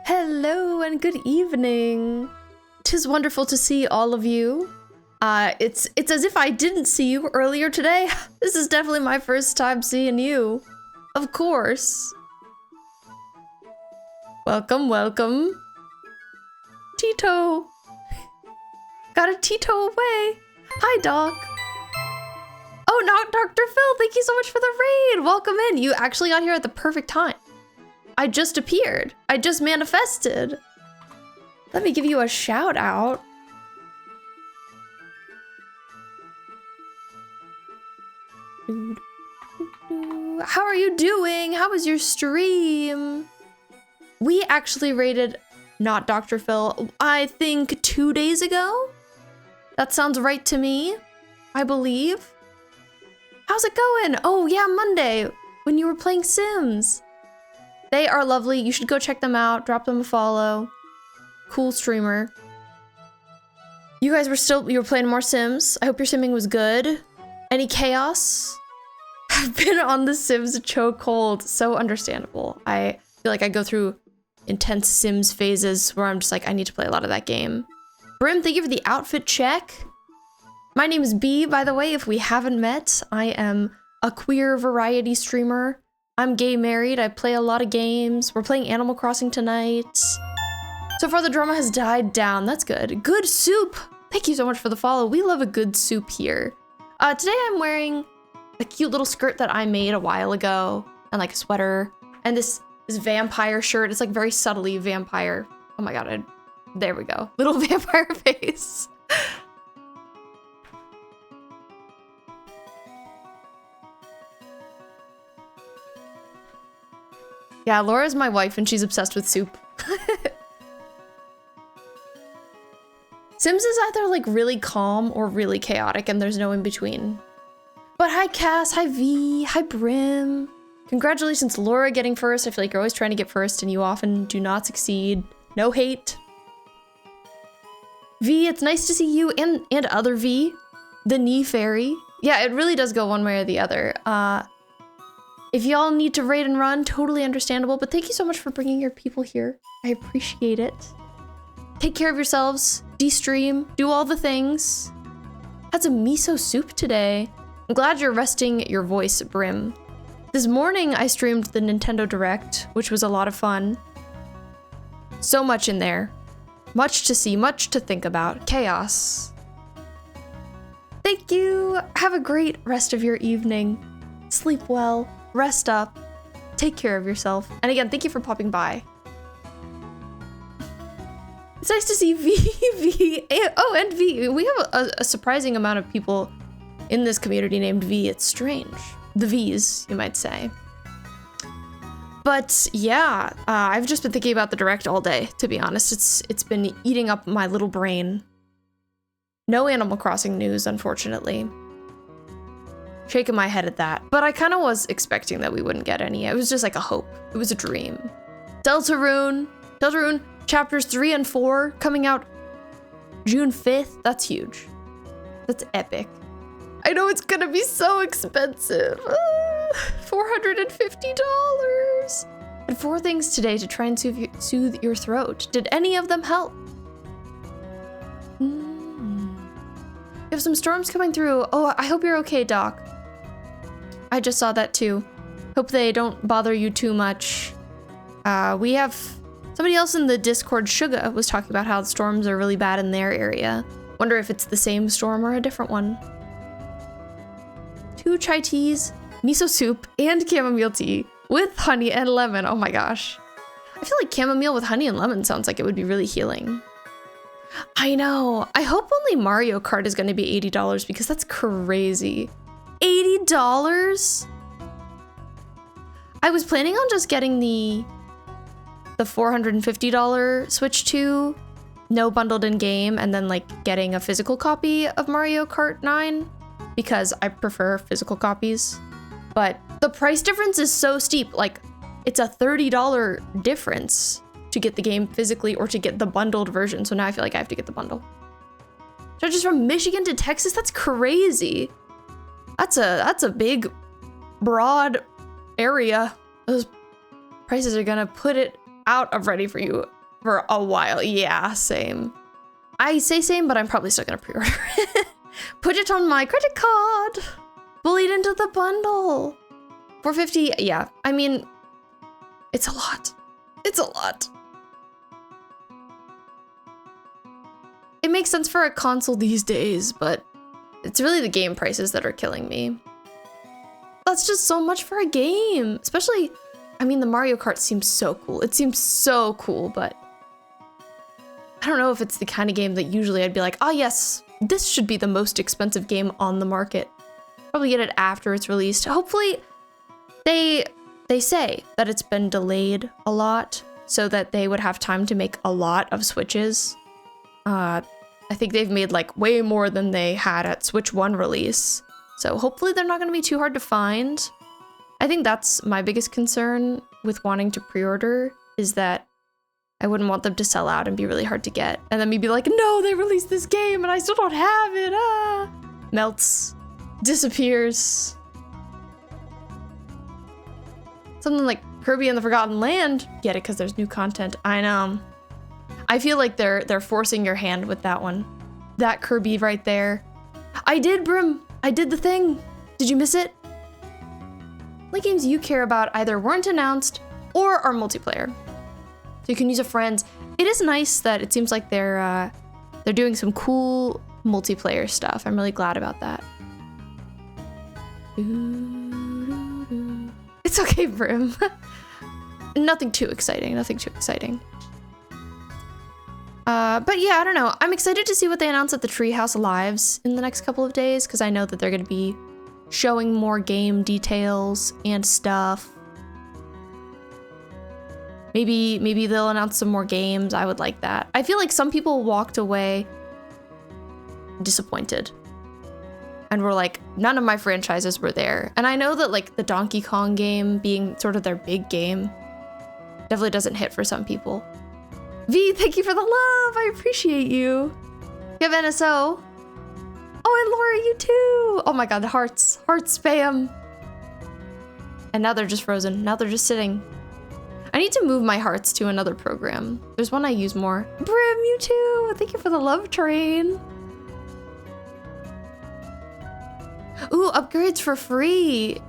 Hello and good evening. 'Tis wonderful to see all of you. It's as if I didn't see you earlier today. This is definitely my first time seeing you. Of course. Welcome, welcome. Tito. Got a Tito away. Hi, Doc. Oh, not Dr. Phil. Thank you so much for the raid. Welcome in. You actually got here at the perfect time. I just appeared. I just manifested. Let me give you a shout out. How are you doing? How was your stream? We actually raided not Dr. Phil, I think 2 days ago. That sounds right to me, I believe. How's it going? Oh yeah, Monday, when you were playing Sims. They are lovely. You should go check them out. Drop them a follow. Cool streamer. You guys you were playing more Sims. I hope your simming was good. Any chaos? I've been on the Sims chokehold. So understandable. I feel like I go through intense Sims phases where I'm just like, I need to play a lot of that game. Brim, thank you for the outfit check. My name is B, by the way, if we haven't met. I am a queer variety streamer. I'm gay married, I play a lot of games. We're playing Animal Crossing tonight. So far the drama has died down, that's good. Good soup! Thank you so much for the follow. We love a good soup here. Today I'm wearing a cute little skirt that I made a while ago, and like a sweater, and this vampire shirt. It's like very subtly vampire. Oh my god, there we go. Little vampire face. Yeah, Laura's my wife and she's obsessed with soup. Sims is either like really calm or really chaotic and there's no in between. But hi Cass, hi V, hi Brim. Congratulations Laura getting first. I feel like you're always trying to get first and you often do not succeed. No hate. V, it's nice to see you and other V. The knee fairy. Yeah, it really does go one way or the other. If y'all need to raid and run, totally understandable, but thank you so much for bringing your people here. I appreciate it. Take care of yourselves, de-stream, do all the things. Had some miso soup today. I'm glad you're resting your voice, Brim. This morning I streamed the Nintendo Direct, which was a lot of fun. So much in there. Much to see, much to think about. Chaos. Thank you. Have a great rest of your evening. Sleep well. Rest up, take care of yourself, and again, thank you for popping by. It's nice to see V. And V. We have a surprising amount of people in this community named V. It's strange. The V's, you might say. But yeah, I've just been thinking about the Direct all day, to be honest. It's been eating up my little brain. No Animal Crossing news, unfortunately. Shaking my head at that. But I kind of was expecting that we wouldn't get any. It was just like a hope. It was a dream. Deltarune chapters 3 and 4 coming out June 5th. That's huge. That's epic. I know it's gonna be so expensive. $450. And 4 things today to try and soothe your throat. Did any of them help? We have some storms coming through. Oh, I hope you're okay, Doc. I just saw that too. Hope they don't bother you too much. We have somebody else in the Discord, Suga, was talking about how the storms are really bad in their area. Wonder if it's the same storm or a different one. 2 chai teas, miso soup, and chamomile tea with honey and lemon. Oh my gosh. I feel like chamomile with honey and lemon sounds like it would be really healing. I know. I hope only Mario Kart is going to be $80 because that's crazy. $80? I was planning on just getting the $450 Switch 2, no bundled in game, and then like getting a physical copy of Mario Kart 9 because I prefer physical copies. But the price difference is so steep. Like it's a $30 difference to get the game physically or to get the bundled version. So now I feel like I have to get the bundle. Judges from Michigan to Texas? That's crazy. That's a big, broad area. Those prices are gonna put it out of Ready For You for a while. Yeah, same. I say same, but I'm probably still gonna pre-order it. Put it on my credit card. Bullied into the bundle. 450, yeah. I mean, it's a lot. It's a lot. It makes sense for a console these days, but it's really the game prices that are killing me. That's just so much for a game. Especially, I mean, the Mario Kart seems so cool. It seems so cool, but I don't know if it's the kind of game that usually I'd be like, oh yes, this should be the most expensive game on the market. Probably get it after it's released. Hopefully, they say that it's been delayed a lot so that they would have time to make a lot of Switches. I think they've made like way more than they had at Switch 1 release. So hopefully they're not going to be too hard to find. I think that's my biggest concern with wanting to pre-order is that I wouldn't want them to sell out and be really hard to get. And then me be like, no, they released this game and I still don't have it. Ah. Melts. Disappears. Something like Kirby and the Forgotten Land. Get it because there's new content. I know. I feel like they're forcing your hand with that one. That Kirby right there. I did, Brim. I did the thing. Did you miss it? The games you care about either weren't announced or are multiplayer. So you can use a friend's. It is nice that it seems like they're doing some cool multiplayer stuff. I'm really glad about that. It's okay, Brim. Nothing too exciting, nothing too exciting. But yeah, I don't know. I'm excited to see what they announce at the Treehouse Lives in the next couple of days, because I know that they're going to be showing more game details and stuff. Maybe they'll announce some more games. I would like that. I feel like some people walked away disappointed. And were like, none of my franchises were there. And I know that like the Donkey Kong game being sort of their big game definitely doesn't hit for some people. V, thank you for the love. I appreciate you. You have NSO. Oh, and Laura, you too. Oh my God, the hearts. Heart spam. And now they're just frozen. Now they're just sitting. I need to move my hearts to another program. There's one I use more. Brim, you too. Thank you for the love train. Ooh, upgrades for free.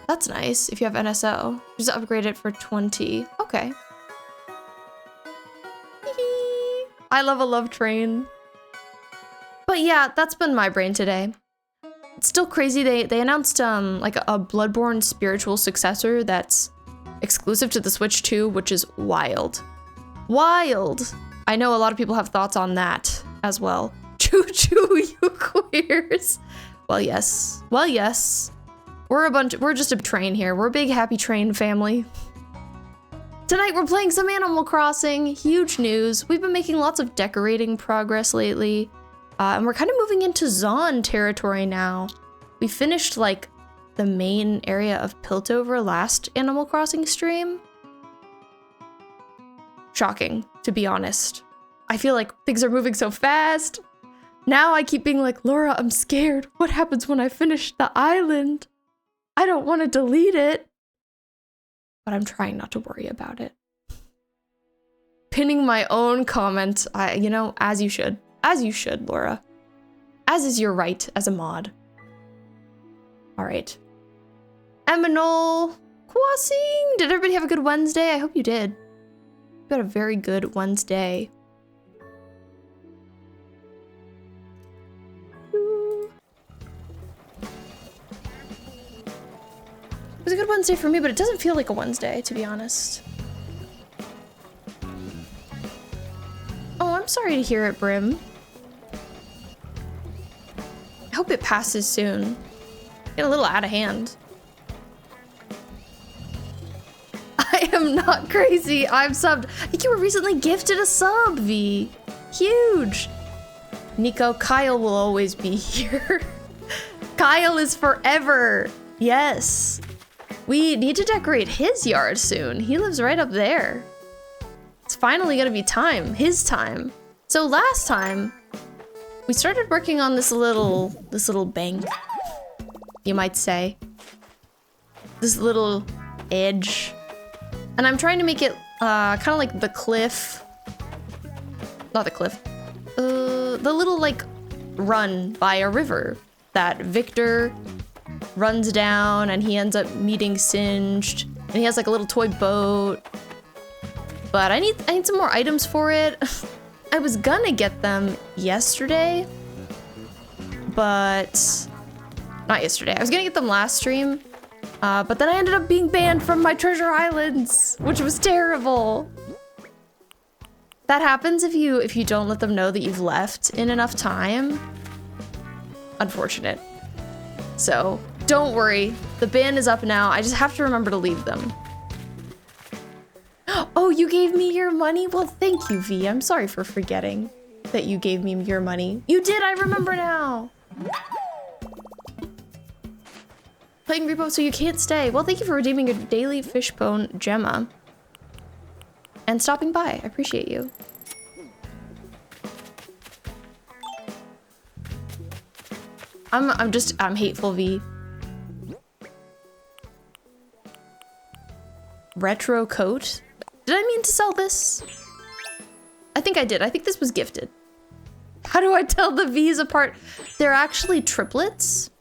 That's nice if you have NSO. Just upgrade it for 20. Okay. I love a love train. But yeah, that's been my brain today. It's still crazy. They announced like a Bloodborne spiritual successor that's exclusive to the Switch 2, which is wild. Wild. I know a lot of people have thoughts on that as well. Choo choo, you queers. Well, yes. Well, yes. We're just a train here. We're a big happy train family. Tonight we're playing some Animal Crossing. Huge news. We've been making lots of decorating progress lately. And we're kind of moving into Zon territory now. We finished like the main area of Piltover last Animal Crossing stream. Shocking, to be honest. I feel like things are moving so fast. Now I keep being like, Laura, I'm scared. What happens when I finish the island? I don't want to delete it. But I'm trying not to worry about it. Pinning my own comment, you know, as you should. As you should, Laura. As is your right as a mod. All right. Eminol Crossing. Did everybody have a good Wednesday? I hope you did. You had a very good Wednesday. It was a good Wednesday for me, but it doesn't feel like a Wednesday, to be honest. Oh, I'm sorry to hear it, Brim. I hope it passes soon. Get a little out of hand. I am not crazy. I'm subbed. I think you were recently gifted a sub, V. Huge. Nico, Kyle will always be here. Kyle is forever. Yes. We need to decorate his yard soon. He lives right up there. It's finally gonna be time, his time. So last time, we started working on this little bank, you might say. This little edge. And I'm trying to make it kind of like the cliff. Not the cliff. The little like run by a river that Viktor runs down and he ends up meeting Singed. And he has like a little toy boat. But I need some more items for it. I was gonna get them yesterday. But not yesterday. I was gonna get them last stream. But then I ended up being banned from my treasure islands, which was terrible. That happens if you don't let them know that you've left in enough time. Unfortunate. So don't worry, the ban is up now. I just have to remember to leave them. Oh, you gave me your money? Well, thank you, V. I'm sorry for forgetting that you gave me your money. You did, I remember now. Playing repo so you can't stay. Well, thank you for redeeming your daily fishbone gemma. And stopping by, I appreciate you. I'm hateful, V. Retro coat? Did I mean to sell this? I think I did. I think this was gifted. How do I tell the V's apart? They're actually triplets.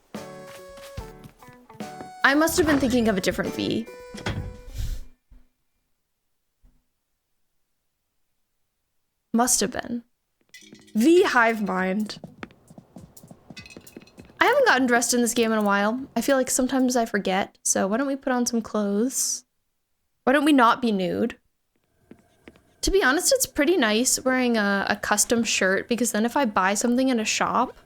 I must have been thinking of a different V. Must have been. V hive mind. I haven't gotten dressed in this game in a while. I feel like sometimes I forget. So why don't we put on some clothes? Why don't we not be nude? To be honest, it's pretty nice wearing a custom shirt because then if I buy something in a shop,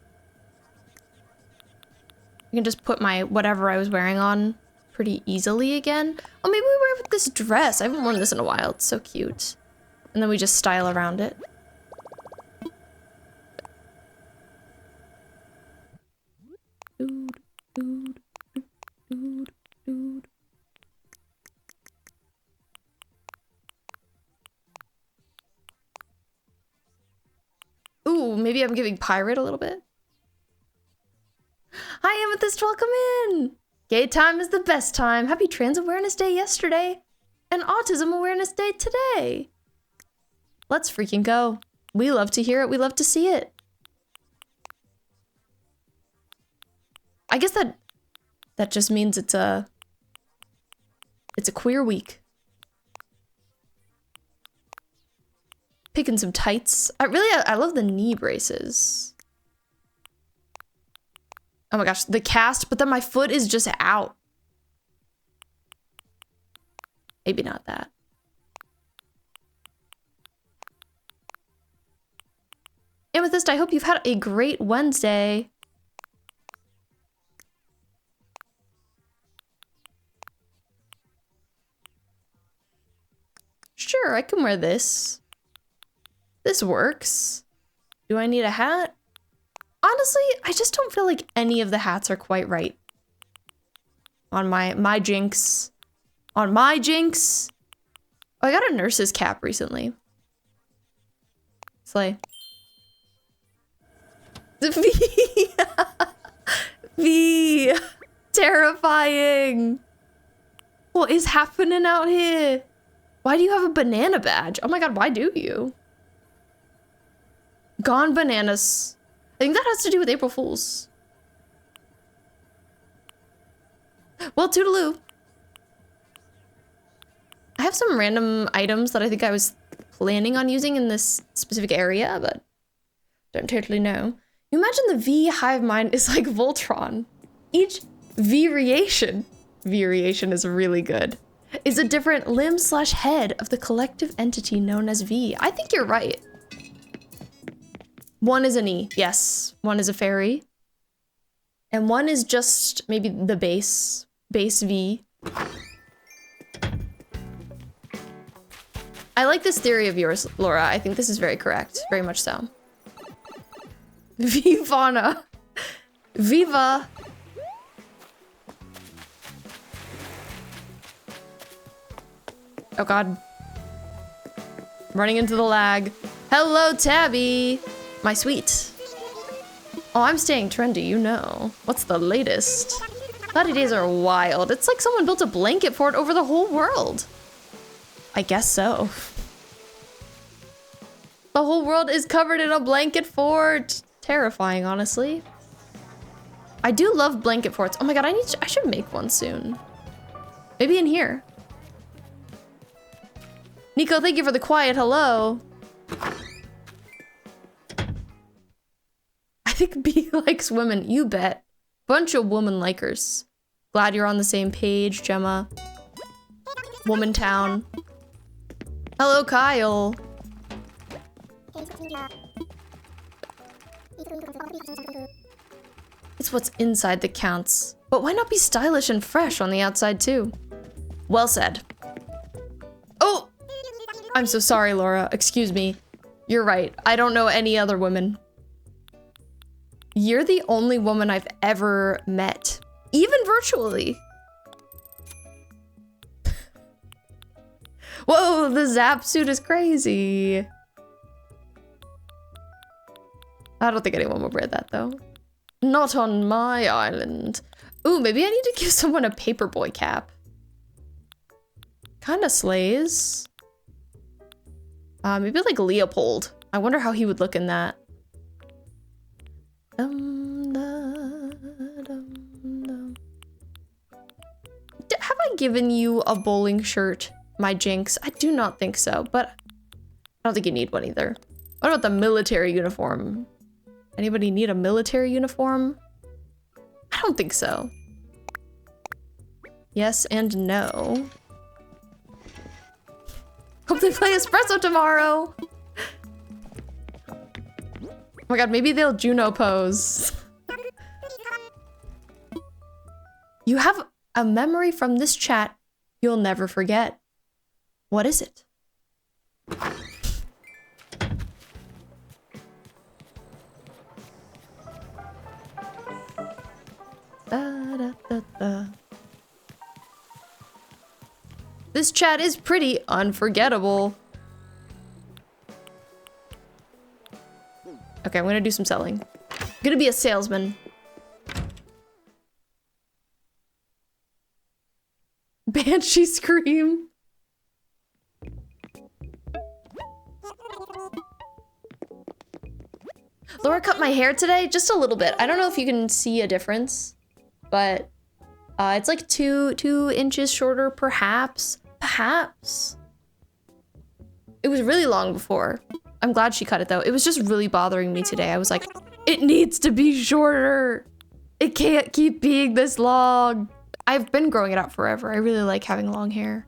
I can just put my whatever I was wearing on pretty easily again. Oh, maybe we wear this dress. I haven't worn this in a while. It's so cute. And then we just style around it. Ooh, maybe I'm giving pirate a little bit. Hi, Amethyst, welcome in. Gay time is the best time. Happy Trans Awareness Day yesterday and Autism Awareness Day today. Let's freaking go. We love to hear it. We love to see it. I guess that just means it's a queer week. Picking some tights. I love the knee braces. Oh my gosh, the cast, but then my foot is just out. Maybe not that. Amethyst, I hope you've had a great Wednesday. Sure, I can wear this. This works. Do I need a hat? Honestly, I just don't feel like any of the hats are quite right. On my jinx. On my jinx. Oh, I got a nurse's cap recently. Slay. V. V. Terrifying. What is happening out here? Why do you have a banana badge? Oh my god, why do you? Gone bananas. I think that has to do with April Fools. Well, toodaloo. I have some random items that I think I was planning on using in this specific area, but don't totally know. You imagine the V hive mind is like Voltron. Each variation is really good, is a different limb/head of the collective entity known as V. I think you're right. One is an E, yes. One is a fairy. And one is just maybe the base V. I like this theory of yours, Laura. I think this is very correct, very much so. Vivana. Viva. Oh god. Running into the lag. Hello, Tabby. My sweet. Oh, I'm staying trendy, you know. What's the latest? Cloudy days are wild. It's like someone built a blanket fort over the whole world. I guess so. The whole world is covered in a blanket fort. Terrifying, honestly. I do love blanket forts. Oh my god, I should make one soon. Maybe in here. Nico, thank you for the quiet hello. I think B likes women. You bet. Bunch of woman likers. Glad you're on the same page, Gemma. Woman town. Hello, Kyle. It's what's inside that counts. But why not be stylish and fresh on the outside too? Well said. Oh! I'm so sorry, Laura. Excuse me. You're right. I don't know any other women. You're the only woman I've ever met. Even virtually. Whoa, the Zap suit is crazy. I don't think anyone would wear that though. Not on my island. Ooh, maybe I need to give someone a paperboy cap. Kinda slays. Maybe like Leopold. I wonder how he would look in that. Have I given you a bowling shirt, my Jinx? I do not think so, but I don't think you need one either. What about the military uniform? Anybody need a military uniform? I don't think so. Yes and no. Hope they play espresso tomorrow. Oh my god, maybe they'll Juno pose. You have a memory from this chat you'll never forget. What is it? Da, da, da, da. This chat is pretty unforgettable. Okay, I'm gonna do some selling. I'm gonna be a salesman. Banshee scream. Laura cut my hair today, just a little bit. I don't know if you can see a difference, but it's like two inches shorter, perhaps. Perhaps. It was really long before. I'm glad she cut it though. It was just really bothering me today. I was like, it needs to be shorter. It can't keep being this long. I've been growing it out forever. I really like having long hair.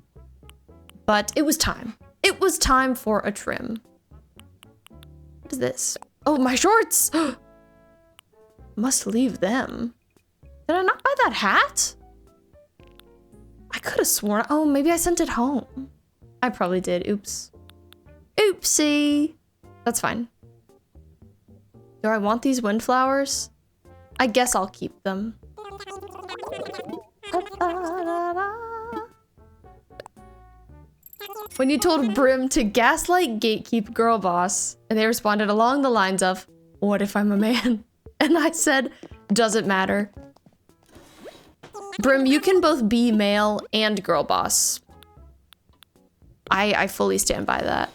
But it was time. It was time for a trim. What is this? Oh, my shorts! Must leave them. Did I not buy that hat? I could have sworn. Oh, maybe I sent it home. I probably did. Oops. Oopsie. That's fine. Do I want these windflowers? I guess I'll keep them. When you told Brim to gaslight gatekeep girl boss, and they responded along the lines of, what if I'm a man? And I said, doesn't matter. Brim, you can both be male and girl boss. I fully stand by that.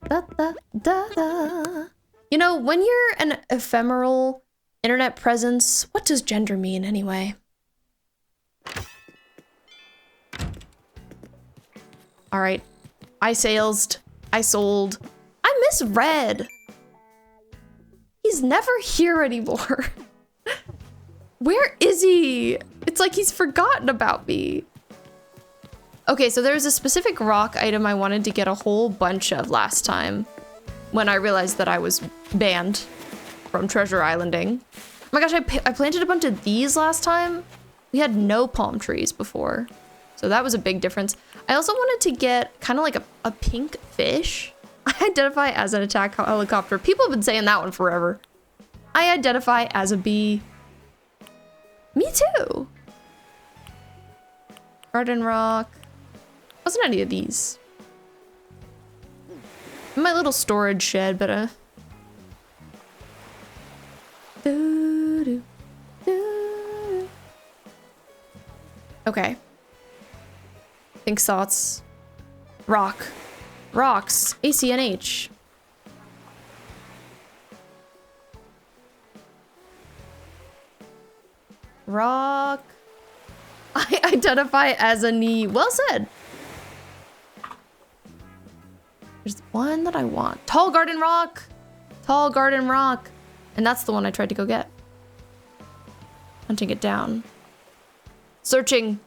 Da, da, da, da. You know, when you're an ephemeral internet presence, what does gender mean anyway? All right, I salesed, I sold. I miss Red. He's never here anymore. Where is he? It's like he's forgotten about me. Okay, so there's a specific rock item I wanted to get a whole bunch of last time when I realized that I was banned from Treasure Islanding. Oh my gosh, I planted a bunch of these last time. We had no palm trees before, so that was a big difference. I also wanted to get kind of like a pink fish. I identify as an attack helicopter. People have been saying that one forever. I identify as a bee. Me too. Garden rock. Wasn't any of these. My little storage shed, but Okay, Think thoughts. Rock. Rocks. ACNH. Rock. I identify as a knee. Well said. There's one that I want. Tall garden rock. Tall garden rock. And that's the one I tried to go get. Hunting it down. Searching.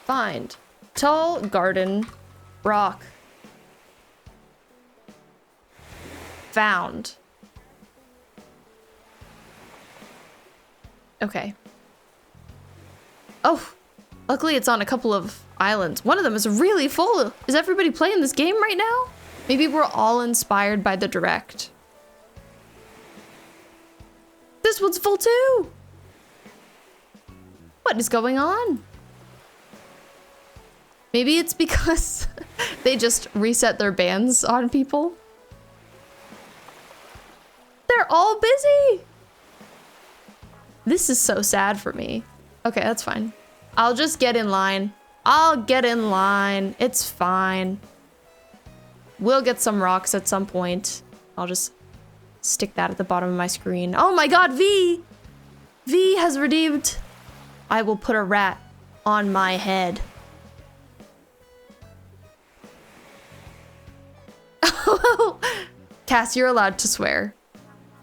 Find. Tall garden rock. Found. Okay. Oh, luckily it's on a couple of islands. One of them is really full. Is everybody playing this game right now? Maybe we're all inspired by the direct. This one's full too. What is going on? Maybe it's because they just reset their bans on people. They're all busy. This is so sad for me. Okay, that's fine. I'll just get in line. I'll get in line. It's fine. We'll get some rocks at some point. I'll just stick that at the bottom of my screen. Oh my god, V! V has redeemed. I will put a rat on my head. Cass, you're allowed to swear.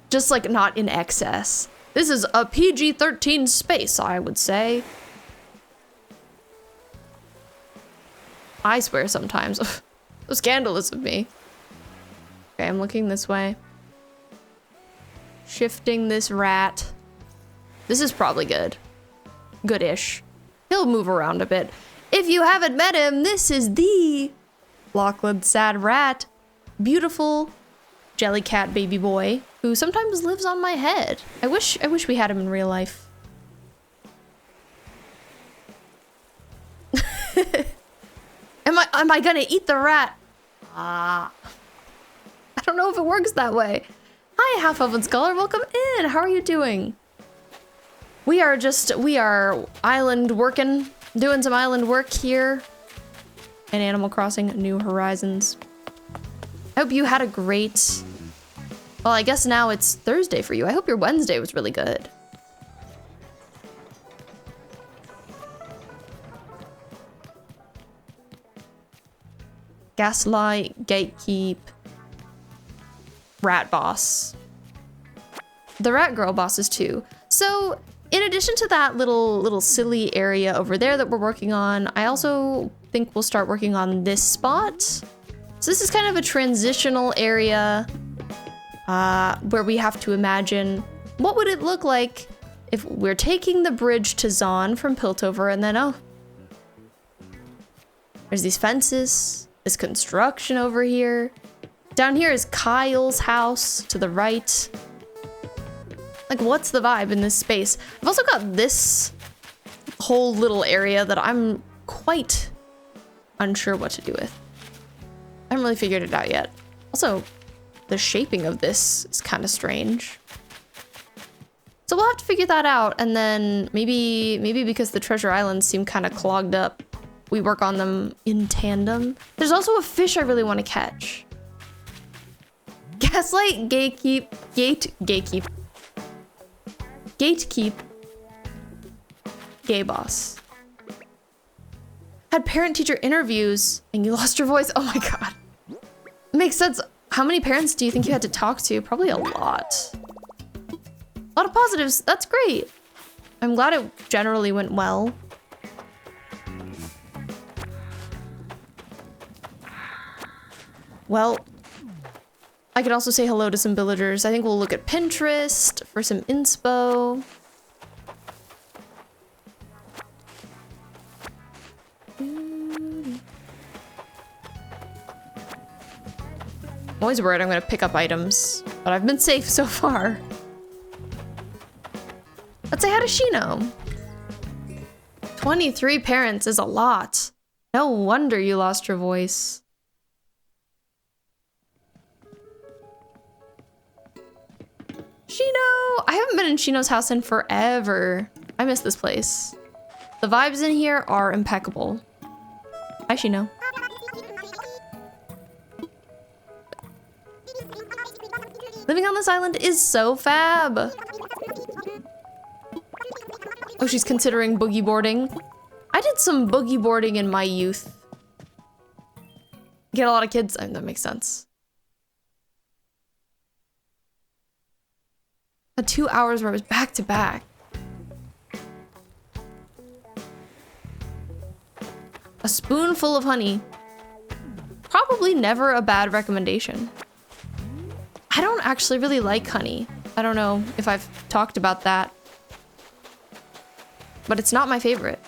Just like not in excess. This is a PG-13 space, I would say. I swear sometimes. So scandalous of me. Okay, I'm looking this way. Shifting this rat. This is probably good. Good-ish. He'll move around a bit. If you haven't met him, this is the Lachlan Sad Rat. Beautiful jellycat baby boy who sometimes lives on my head. I wish we had him in real life. Am I gonna eat the rat? I don't know if it works that way. Hi, Half Elven Scholar, welcome in. How are you doing? We are island working, doing some island work here in Animal Crossing New Horizons. I hope you had a great, well, I guess now it's Thursday for you. I hope your Wednesday was really good. Gaslight, Gatekeep, Rat Boss. The Rat Girl bosses too. So in addition to that little silly area over there that we're working on, I also think we'll start working on this spot. So this is kind of a transitional area where we have to imagine what would it look like if we're taking the bridge to Zon from Piltover and then, oh, there's these fences, this construction over here. Down here is Kyle's house to the right. Like, what's the vibe in this space? I've also got this whole little area that I'm quite unsure what to do with. I haven't really figured it out yet. Also, the shaping of this is kind of strange. So we'll have to figure that out, and then maybe because the treasure islands seem kind of clogged up, we work on them in tandem. There's also a fish I really want to catch. Gaslight, Gatekeep, Gay Boss. Had parent-teacher interviews and you lost your voice. Oh my god. Makes sense. How many parents do you think you had to talk to? Probably a lot. A lot of positives. That's great. I'm glad it generally went well. Well, I could also say hello to some villagers. I think we'll look at Pinterest for some inspo. I'm always worried I'm gonna pick up items, but I've been safe so far. Let's say hi to Shino. 23 parents is a lot. No wonder you lost your voice. Shino! I haven't been in Shino's house in forever. I miss this place. The vibes in here are impeccable. Hi, Shino. Living on this island is so fab. Oh, she's considering boogie boarding. I did some boogie boarding in my youth. Get a lot of kids. That makes sense. 2 hours where I was back to back. A spoonful of honey. Probably never a bad recommendation. I don't actually really like honey. I don't know if I've talked about that. But it's not my favorite.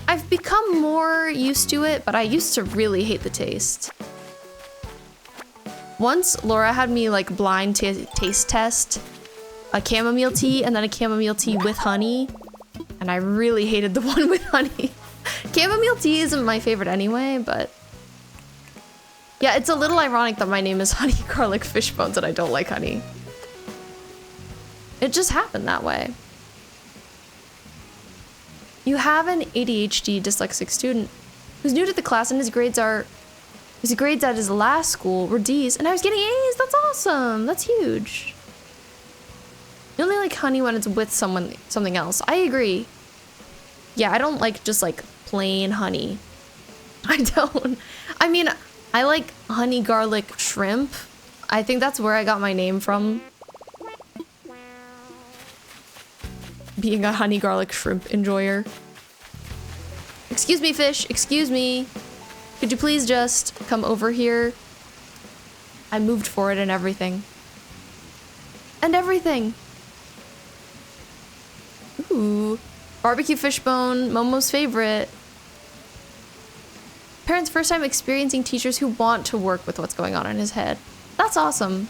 I've become more used to it, but I used to really hate the taste. Once Laura had me like blind taste test a chamomile tea and then a chamomile tea with honey, and I really hated the one with honey. Chamomile tea isn't my favorite anyway, but yeah, it's a little ironic that my name is Honey Garlic Fish Bones and I don't like honey. It just happened that way. You have an ADHD dyslexic student who's new to the class and his grades at his last school were D's, and I was getting A's. That's awesome. That's huge. You only like honey when it's with something else. I agree. Yeah, I don't like just like plain honey. I don't. I mean, I like honey garlic shrimp. I think that's where I got my name from. Being a honey garlic shrimp enjoyer. Excuse me, fish. Excuse me. Could you please just come over here? I moved for it and everything. And everything. Ooh. Barbecue fishbone, Momo's favorite. Parents' first time experiencing teachers who want to work with what's going on in his head. That's awesome.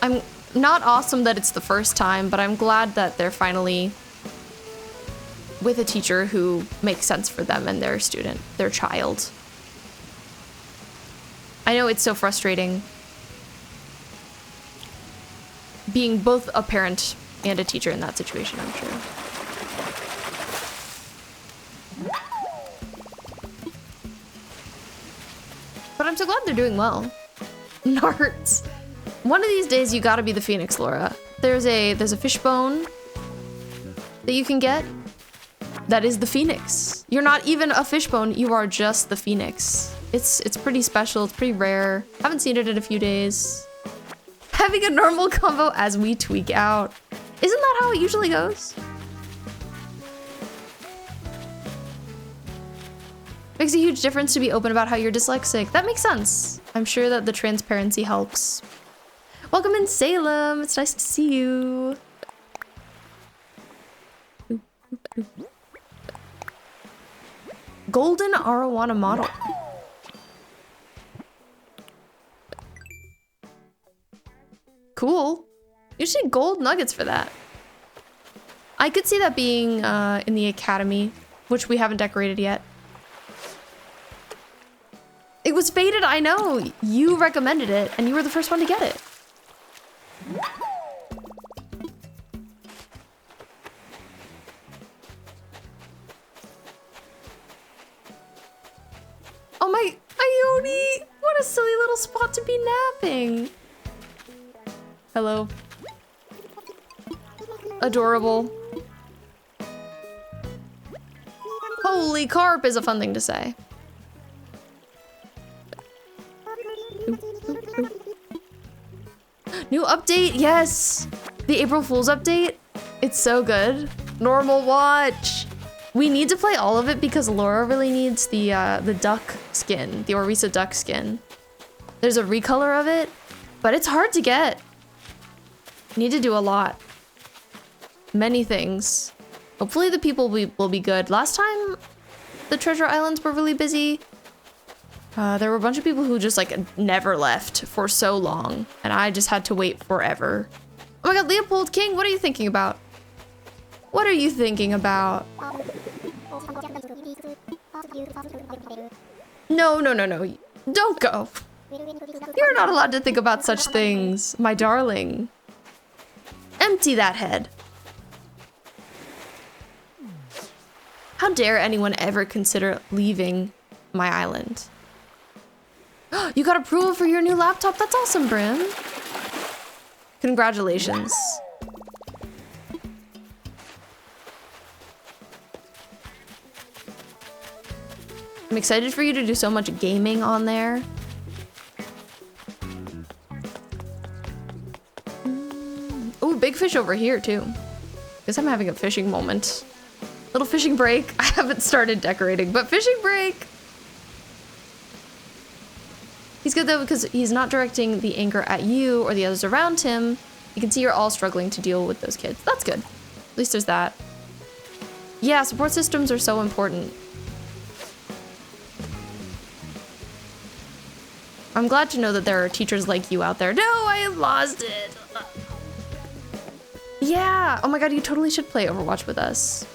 I'm not awesome that it's the first time, but I'm glad that they're finally with a teacher who makes sense for them and their student, their child. I know it's so frustrating being both a parent and a teacher in that situation, I'm sure. But I'm so glad they're doing well. Narts. One of these days you gotta be the Phoenix, Laura. There's a fishbone that you can get that is the Phoenix. You're not even a fishbone, you are just the Phoenix. It's pretty special, it's pretty rare. Haven't seen it in a few days. Having a normal combo as we tweak out. Isn't that how it usually goes? Makes a huge difference to be open about how you're dyslexic. That makes sense. I'm sure that the transparency helps. Welcome in, Salem. It's nice to see you. Golden arowana model. Cool. You should need gold nuggets for that. I could see that being in the academy, which we haven't decorated yet. It was faded, I know. You recommended it, and you were the first one to get it. Oh my, Ione! What a silly little spot to be napping. Hello. Adorable. Holy carp is a fun thing to say. New update, yes! The April Fool's update. It's so good. Normal watch. We need to play all of it because Laura really needs the duck skin, the Orisa duck skin. There's a recolor of it, but it's hard to get. Need to do a lot. Many things. Hopefully the people will be good. Last time the Treasure Islands were really busy. There were a bunch of people who just like never left for so long, and I just had to wait forever. Oh my god, Leopold King, what are you thinking about? What are you thinking about? No. Don't go. You're not allowed to think about such things, my darling. Empty that head. How dare anyone ever consider leaving my island? You got approval for your new laptop? That's awesome, Brim. Congratulations. I'm excited for you to do so much gaming on there. Ooh, big fish over here too. Guess I'm having a fishing moment. Little fishing break. I haven't started decorating, but fishing break. He's good though because he's not directing the anger at you or the others around him. You can see you're all struggling to deal with those kids. That's good. At least there's that. Yeah, support systems are so important. I'm glad to know that there are teachers like you out there. No, I lost it. Yeah. Oh my god, you totally should play Overwatch with us.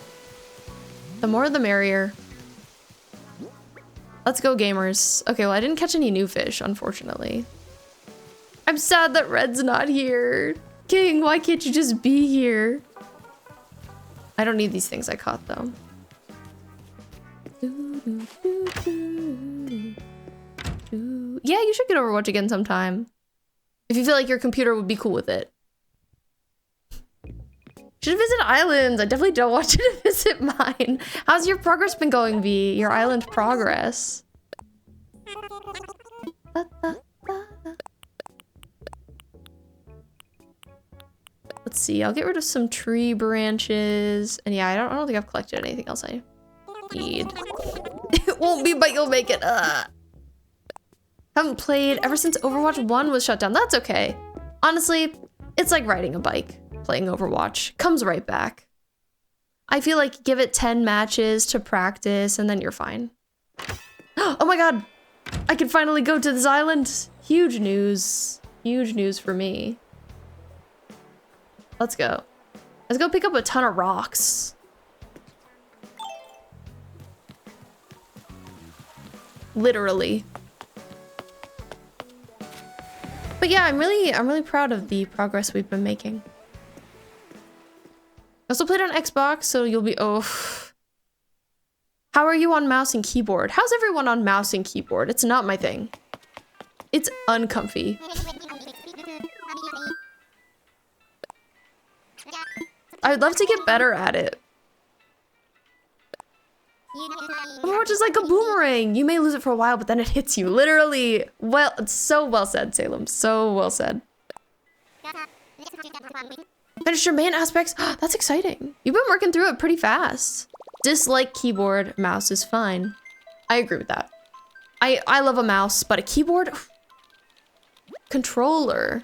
The more the merrier. Let's go, gamers. Okay, well, I didn't catch any new fish, unfortunately. I'm sad that Red's not here. King, why can't you just be here? I don't need these things I caught, though. Yeah, you should get Overwatch again sometime. If you feel like your computer would be cool with it. Should visit islands. I definitely don't want you to visit mine. How's your progress been going, V? Your island progress. Let's see. I'll get rid of some tree branches. And yeah, I don't think I've collected anything else I need. It won't be, but you'll make it. Haven't played ever since Overwatch 1 was shut down. That's okay. Honestly, it's like riding a bike. Playing Overwatch comes right back. I feel like give it 10 matches to practice and then you're fine. Oh my god, I can finally go to this island. Huge news for me. Let's go. Let's go pick up a ton of rocks. Literally. But yeah, I'm really proud of the progress we've been making. I also played on Xbox, so you'll be, oh. How are you on mouse and keyboard? How's everyone on mouse and keyboard? It's not my thing. It's uncomfy. I'd love to get better at it. Overwatch is like a boomerang. You may lose it for a while, but then it hits you. Literally. Well, it's so well said, Salem. So well said. Finished your main aspects? That's exciting. You've been working through it pretty fast. Dislike keyboard, mouse is fine. I agree with that. I love a mouse, but a keyboard? Controller.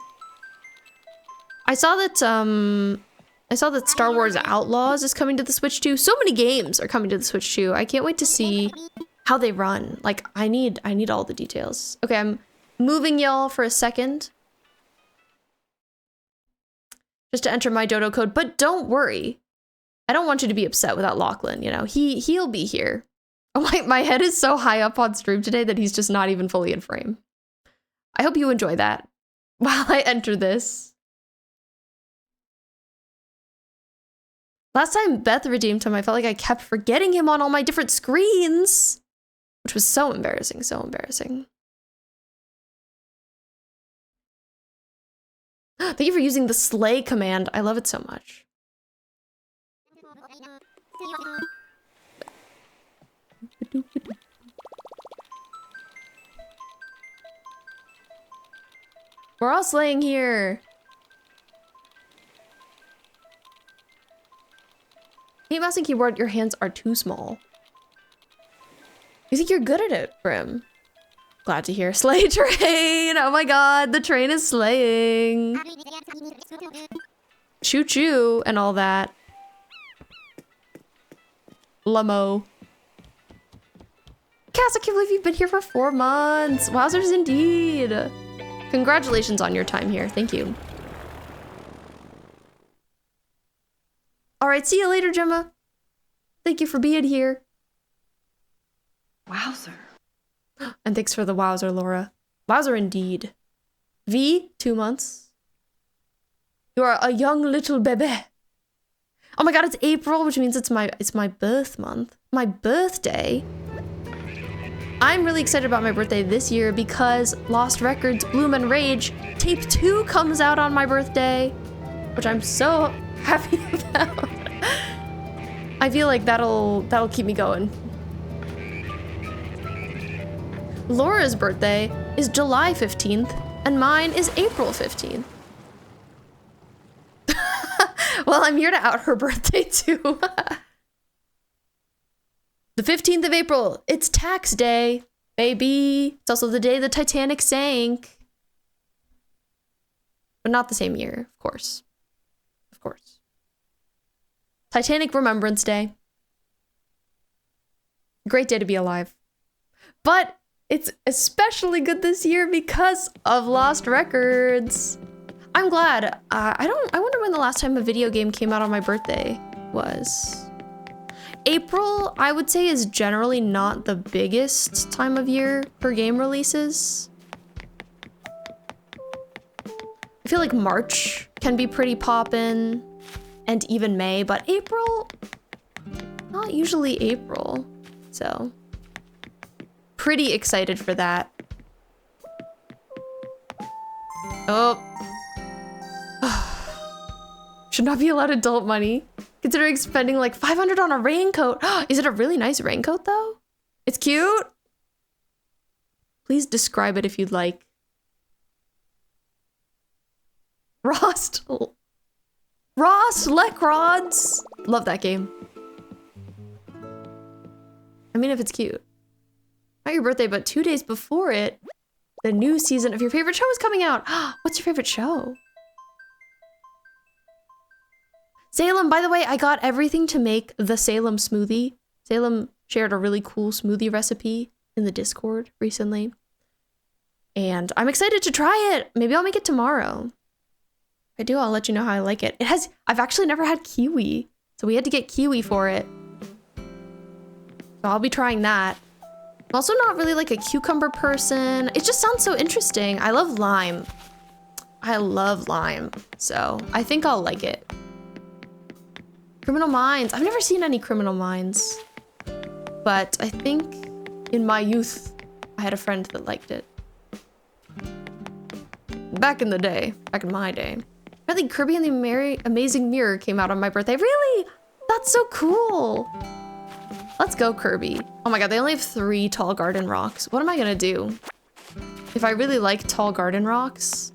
I saw that Star Wars Outlaws is coming to the Switch too. So many games are coming to the Switch too. I can't wait to see how they run. Like, I need all the details. Okay, I'm moving y'all for a second. Just to enter my dodo code, but don't worry. I don't want you to be upset without Lachlan, you know. He'll be here. Oh my head is so high up on stream today that he's just not even fully in frame. I hope you enjoy that while I enter this. Last time Beth redeemed him, I felt like I kept forgetting him on all my different screens, which was so embarrassing, so embarrassing. Thank you for using the slay command. I love it so much. We're all slaying here. Hey, mouse and keyboard, your hands are too small. You think you're good at it, Brim? Glad to hear. Slay train! Oh my god, the train is slaying. Choo choo and all that. Lamo. Cass, I can't believe you've been here for 4 months. Wowzers indeed. Congratulations on your time here. Thank you. All right, see you later, Gemma. Thank you for being here. Wowzer. And thanks for the wowzer, Laura. Wowzer indeed. V, 2 months. You are a young little baby. Oh my god, it's April, which means it's my birth month. My birthday. I'm really excited about my birthday this year because Lost Records Bloom and Rage Tape 2 comes out on my birthday, which I'm so happy about. I feel like that'll keep me going. Laura's birthday is July 15th, and mine is April 15th. Well, I'm here to out her birthday too. The 15th of April, it's tax day, baby. It's also the day the Titanic sank. But not the same year, of course. Of course. Titanic Remembrance Day. Great day to be alive. But it's especially good this year because of Lost Records. I'm glad. I wonder when the last time a video game came out on my birthday was. April, I would say, is generally not the biggest time of year for game releases. I feel like March can be pretty poppin', and even May, but April, not usually April. So, pretty excited for that. Oh. Should not be allowed adult money. Considering spending like $500 on a raincoat. Is it a really nice raincoat though? It's cute. Please describe it if you'd like. Rost Lekrods. Love that game. I mean, if it's cute. Not your birthday, but 2 days before it, the new season of your favorite show is coming out. What's your favorite show? Salem, by the way, I got everything to make the Salem smoothie. Salem shared a really cool smoothie recipe in the Discord recently. And I'm excited to try it. Maybe I'll make it tomorrow. If I do, I'll let you know how I like it. I've actually never had kiwi, so we had to get kiwi for it. So I'll be trying that. I'm also not really like a cucumber person. It just sounds so interesting. I love lime. So I think I'll like it. Criminal Minds. I've never seen any Criminal Minds, but I think in my youth, I had a friend that liked it. Back in my day. I think Kirby and the Amazing Mirror came out on my birthday. Really? That's so cool. Let's go, Kirby. Oh my god, they only have 3 tall garden rocks. What am I gonna do? If I really like tall garden rocks,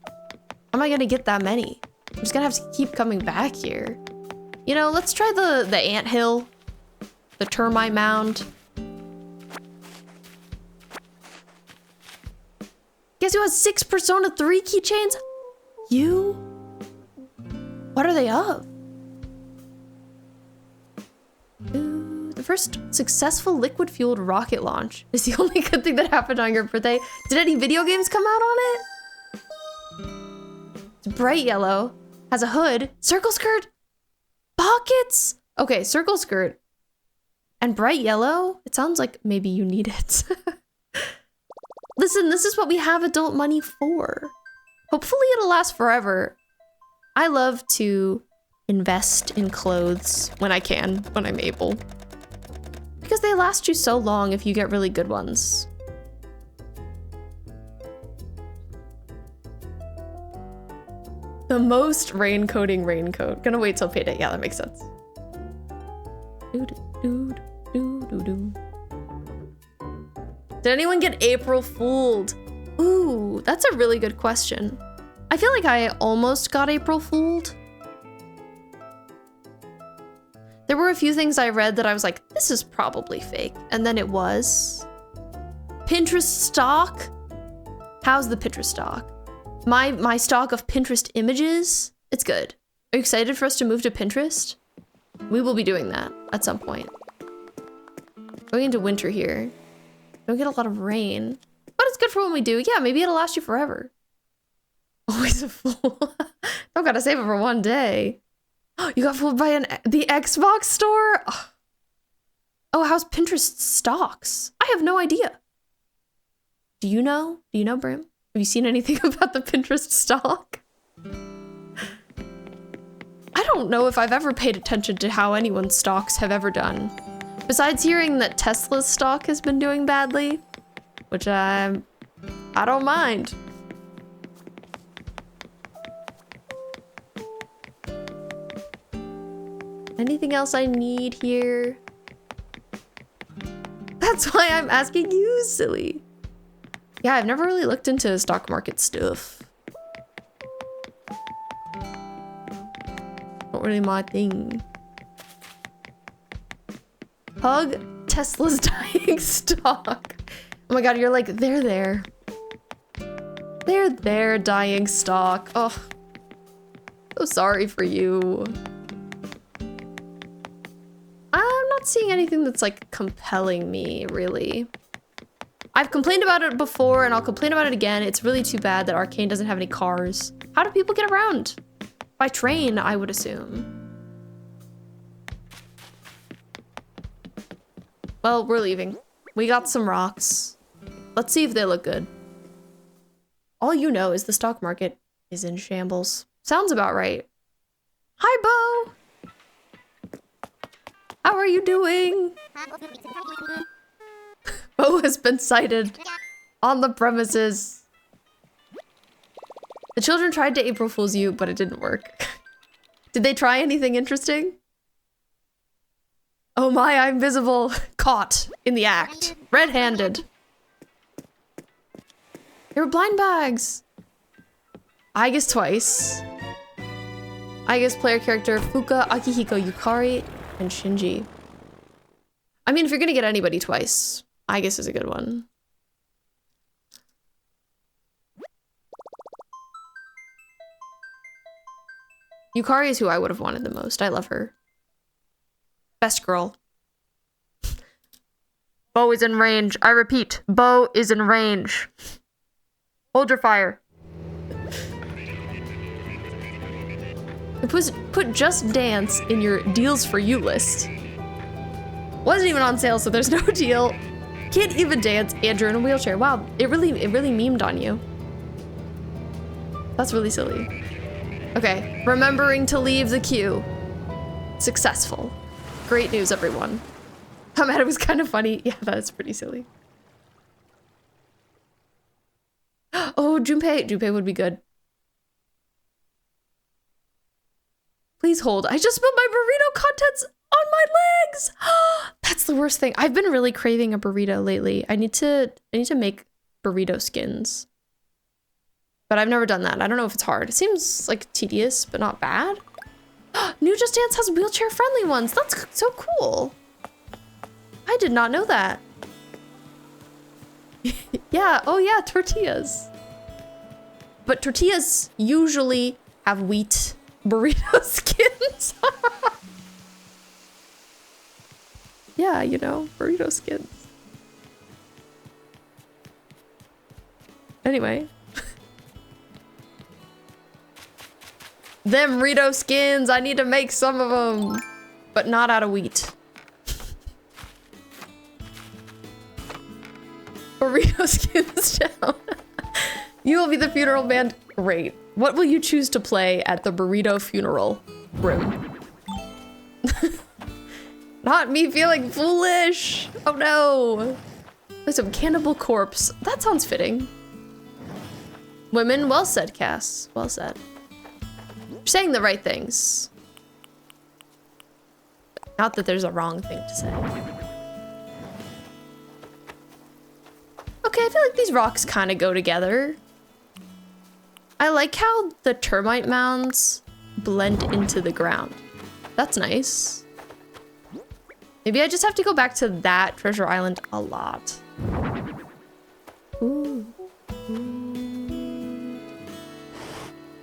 how am I gonna get that many? I'm just gonna have to keep coming back here. You know, let's try the anthill, the termite mound. Guess who has 6 Persona 3 keychains? You? What are they of? Ooh, the first successful liquid-fueled rocket launch is the only good thing that happened on your birthday. Did any video games come out on it? It's bright yellow, has a hood, circle skirt, pockets. Okay, circle skirt and bright yellow. It sounds like maybe you need it. Listen, this is what we have adult money for. Hopefully it'll last forever. I love to invest in clothes when I can, when I'm able. Because they last you so long if you get really good ones. The most raincoating raincoat. Gonna wait till payday. Yeah, that makes sense. Did anyone get April Fooled? Ooh, that's a really good question. I feel like I almost got April Fooled. There were a few things I read that I was like, this is probably fake. And then it was. Pinterest stock? How's the Pinterest stock? My stock of Pinterest images, it's good. Are you excited for us to move to Pinterest? We will be doing that at some point. Going into winter here. Don't get a lot of rain, but it's good for when we do. Yeah, maybe it'll last you forever. Always a fool. Don't gotta save it for one day. You got fooled by the Xbox store? Oh. Oh, how's Pinterest stocks? I have no idea. Do you know? Do you know, Brim? Have you seen anything about the Pinterest stock? I don't know if I've ever paid attention to how anyone's stocks have ever done. Besides hearing that Tesla's stock has been doing badly, which I don't mind. Anything else I need here? That's why I'm asking you, silly. Yeah, I've never really looked into stock market stuff. Not really my thing. Hug Tesla's dying stock. Oh my god, you're like, they're there. They're there, dying stock. Oh, so sorry for you. I'm not seeing anything that's like compelling me, really. I've complained about it before and I'll complain about it again. It's really too bad that Arcane doesn't have any cars. How do people get around? By train, I would assume. Well, we're leaving. We got some rocks. Let's see if they look good. All you know is the stock market is in shambles. Sounds about right. Hi, Bo! How are you doing? Bo has been sighted on the premises. The children tried to April Fool's you, but it didn't work. Did they try anything interesting? Oh my, I'm visible. Caught in the act. Red-handed. There were blind bags. I guess twice. I guess player character Fuka, Akihiko, Yukari, and Shinji. I mean, if you're gonna get anybody twice, I guess is a good one. Yukari is who I would have wanted the most. I love her. Best girl. Bo is in range. I repeat, Bo is in range. Hold your fire. Put Just Dance in your deals for you list. Wasn't even on sale, so there's no deal. Can't even dance, and you're in a wheelchair. Wow, it really memed on you. That's really silly. Okay, remembering to leave the queue. Successful. Great news, everyone. I'm mad it was kind of funny. Yeah, that's pretty silly. Oh, Junpei. Junpei would be good. Please hold. I just spilled my burrito contents on my legs. That's the worst thing. I've been really craving a burrito lately. I need to make burrito skins. But I've never done that. I don't know if it's hard. It seems like tedious, but not bad. New Just Dance has wheelchair friendly ones. That's so cool. I did not know that. Yeah, oh yeah, tortillas. But tortillas usually have wheat burrito skins. Yeah, you know, burrito skins. Anyway. Them Rito skins, I need to make some of them. But not out of wheat. Burrito skins down. You will be the funeral band. Great. What will you choose to play at the burrito funeral room? Not me feeling foolish. Oh no. There's some Cannibal Corpse. That sounds fitting. Women, well said, Cass. Well said. You're saying the right things. Not that there's a wrong thing to say. Okay, I feel like these rocks kind of go together. I like how the termite mounds blend into the ground. That's nice. Maybe I just have to go back to that treasure island a lot. Ooh.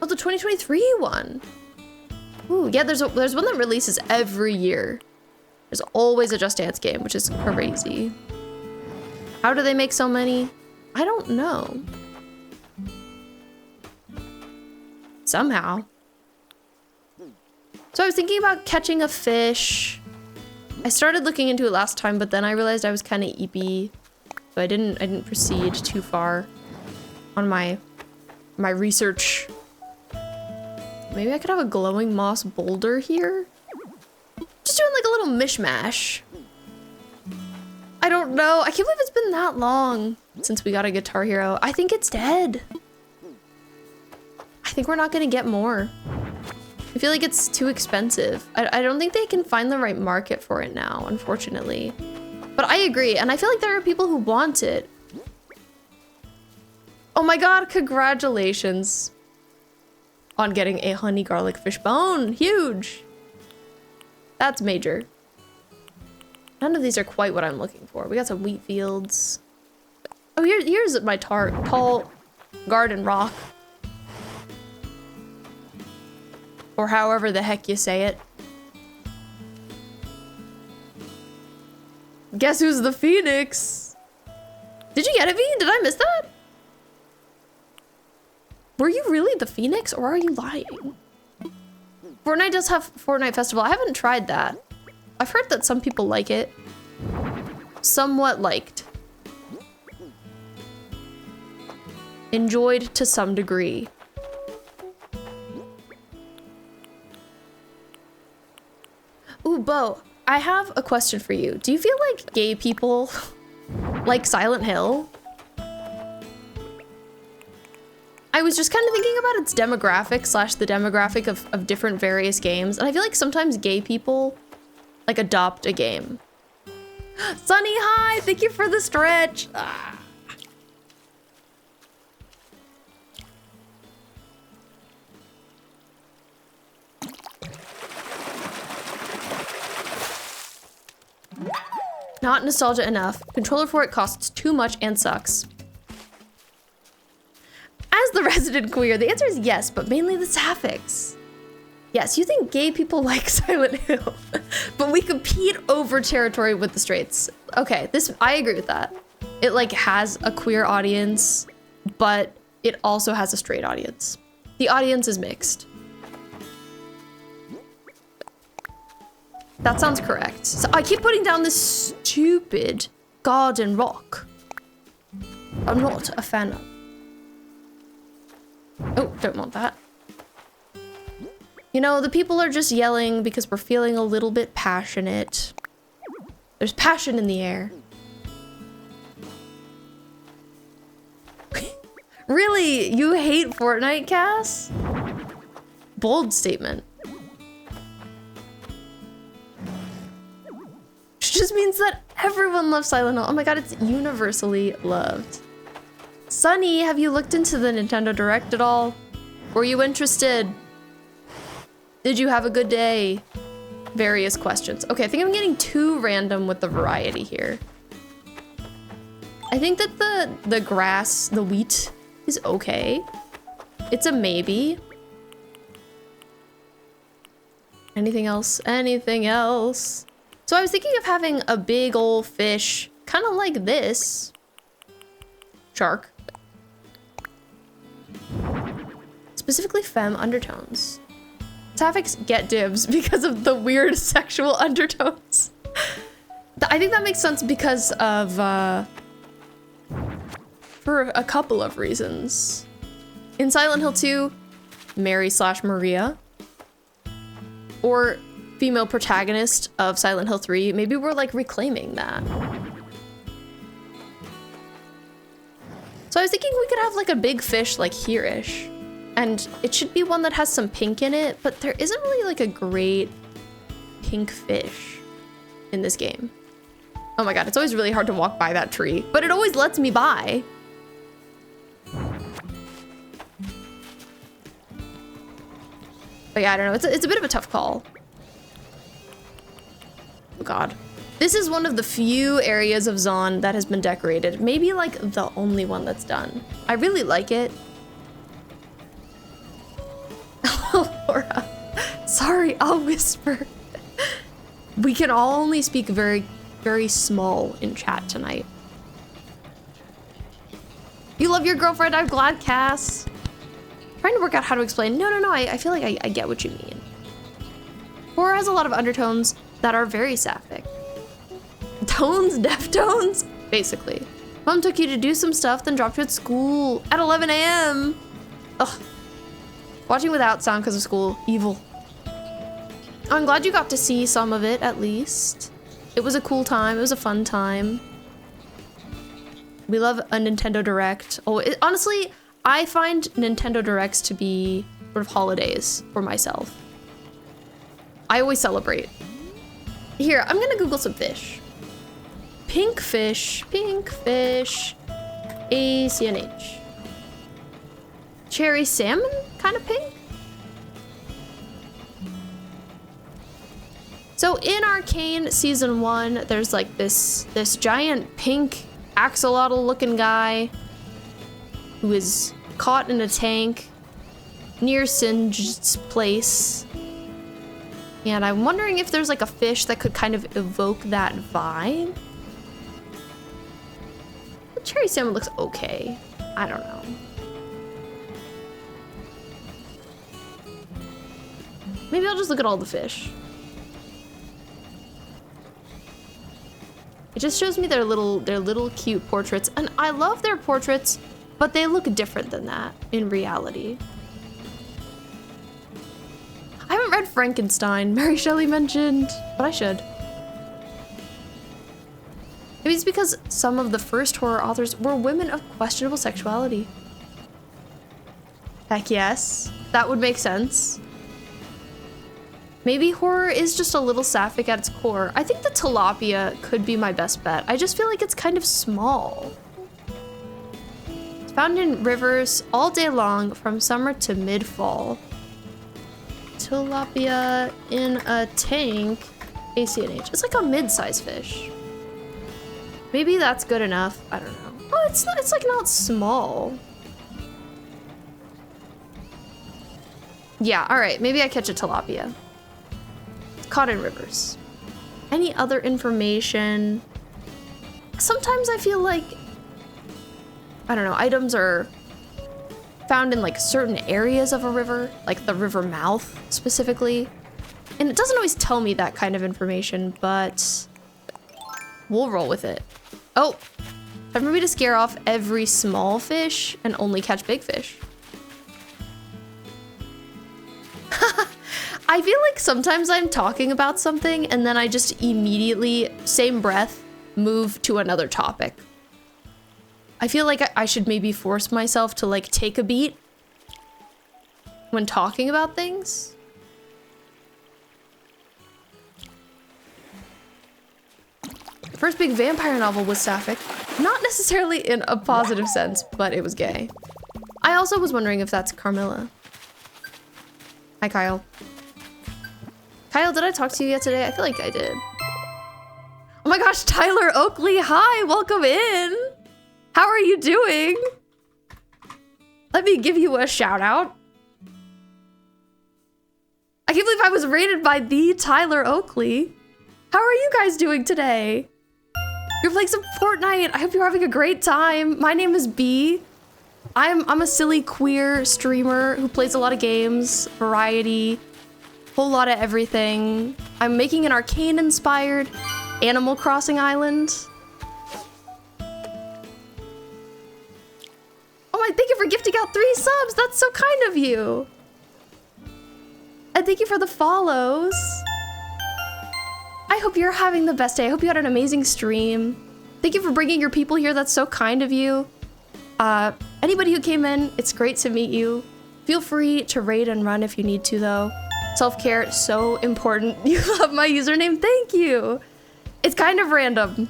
Oh, the 2023 one. Ooh, yeah, there's one that releases every year. There's always a Just Dance game, which is crazy. How do they make so many? I don't know. Somehow. So I was thinking about catching a fish. I started looking into it last time, but then I realized I was kind of eepy, so I didn't proceed too far on my research. Maybe I could have a glowing moss boulder here? Just doing like a little mishmash. I don't know. I can't believe it's been that long since we got a Guitar Hero. I think it's dead. I think we're not gonna get more. I feel like it's too expensive. I don't think they can find the right market for it now, unfortunately. But I agree, and I feel like there are people who want it. Oh my god, congratulations on getting a honey garlic fish bone. Huge. That's major. None of these are quite what I'm looking for. We got some wheat fields. Oh, here's my tall garden rock. Or however the heck you say it. Guess who's the phoenix? Did you get it, V? Did I miss that? Were you really the phoenix, or are you lying? Fortnite does have Fortnite Festival. I haven't tried that. I've heard that some people like it. Somewhat liked. Enjoyed to some degree. Ooh, Bo, I have a question for you. Do you feel like gay people like Silent Hill? I was just kind of thinking about its demographic slash the demographic of different various games. And I feel like sometimes gay people like adopt a game. Sunny, hi, thank you for the stretch. Ah. Not nostalgia enough. Controller for it costs too much and sucks. As the resident queer, the answer is yes, but mainly the sapphics. Yes, you think gay people like Silent Hill, but we compete over territory with the straights. Okay, I agree with that. It like has a queer audience, but it also has a straight audience. The audience is mixed. That sounds correct. So I keep putting down this stupid garden rock. I'm not a fan of. Oh, don't want that. You know, the people are just yelling because we're feeling a little bit passionate. There's passion in the air. Really? You hate Fortnite, Cass? Bold statement. Which just means that everyone loves Silent Hill. Oh my god, it's universally loved. Sunny, have you looked into the Nintendo Direct at all? Were you interested? Did you have a good day? Various questions. Okay, I think I'm getting too random with the variety here. I think that the grass, the wheat, is okay. It's a maybe. Anything else? Anything else? So I was thinking of having a big old fish, kind of like this. Shark. Specifically femme undertones. Sapphics get dibs because of the weird sexual undertones. I think that makes sense because of, for a couple of reasons. In Silent Hill 2, Mary/Maria, or female protagonist of Silent Hill 3, maybe we're like reclaiming that. So I was thinking we could have like a big fish like here-ish. And it should be one that has some pink in it, but there isn't really like a great pink fish in this game. Oh my god, it's always really hard to walk by that tree, but it always lets me by. But yeah, I don't know, it's a bit of a tough call. Oh god. This is one of the few areas of Zon that has been decorated. Maybe like the only one that's done. I really like it. Laura. Sorry, I'll whisper. We can all only speak very, very small in chat tonight. You love your girlfriend? I'm glad, Cass. Trying to work out how to explain. No, I feel like I get what you mean. Horror has a lot of undertones that are very sapphic. Deftones? Basically. Mom took you to do some stuff, then dropped you at school at 11 a.m. Ugh. Watching without sound because of school. Evil. I'm glad you got to see some of it, at least. It was a cool time. It was a fun time. We love a Nintendo Direct. Oh, honestly, I find Nintendo Directs to be sort of holidays for myself. I always celebrate. Here, I'm gonna Google some fish. Pink fish, ACNH. Cherry salmon, kind of pink. So in Arcane Season 1, there's like this giant pink axolotl looking guy who is caught in a tank near Singe's place. And I'm wondering if there's like a fish that could kind of evoke that vibe. The cherry salmon looks okay. I don't know. Maybe I'll just look at all the fish. It just shows me their little cute portraits, and I love their portraits, but they look different than that in reality. I haven't read Frankenstein, Mary Shelley mentioned, but I should. Maybe it's because some of the first horror authors were women of questionable sexuality. Heck yes, that would make sense. Maybe horror is just a little sapphic at its core. I think the tilapia could be my best bet. I just feel like it's kind of small. It's found in rivers all day long from summer to mid-fall. Tilapia in a tank, ACNH. It's like a mid-sized fish. Maybe that's good enough. I don't know. Oh, it's like not small. Yeah, all right. Maybe I catch a tilapia. Caught in rivers. Any other information? Sometimes I feel like, I don't know, items are found in like certain areas of a river, like the river mouth specifically. And it doesn't always tell me that kind of information, but we'll roll with it. Oh, time for me to scare off every small fish and only catch big fish. I feel like sometimes I'm talking about something and then I just immediately, same breath, move to another topic. I feel like I should maybe force myself to like take a beat when talking about things. First big vampire novel was sapphic. Not necessarily in a positive sense, but it was gay. I also was wondering if that's Carmilla. Hi, Kyle. Kyle, did I talk to you yet today? I feel like I did. Oh my gosh, Tyler Oakley, hi, welcome in. How are you doing? Let me give you a shout out. I can't believe I was rated by the Tyler Oakley. How are you guys doing today? You're playing some Fortnite. I hope you're having a great time. My name is B. I'm a silly queer streamer who plays a lot of games, variety, whole lot of everything. I'm making an Arcane-inspired Animal Crossing island. Oh my, thank you for gifting out 3 subs. That's so kind of you. And thank you for the follows. I hope you're having the best day. I hope you had an amazing stream. Thank you for bringing your people here. That's so kind of you. Anybody who came in, it's great to meet you. Feel free to raid and run if you need to, though. Self-care, so important. You love my username, thank you. It's kind of random.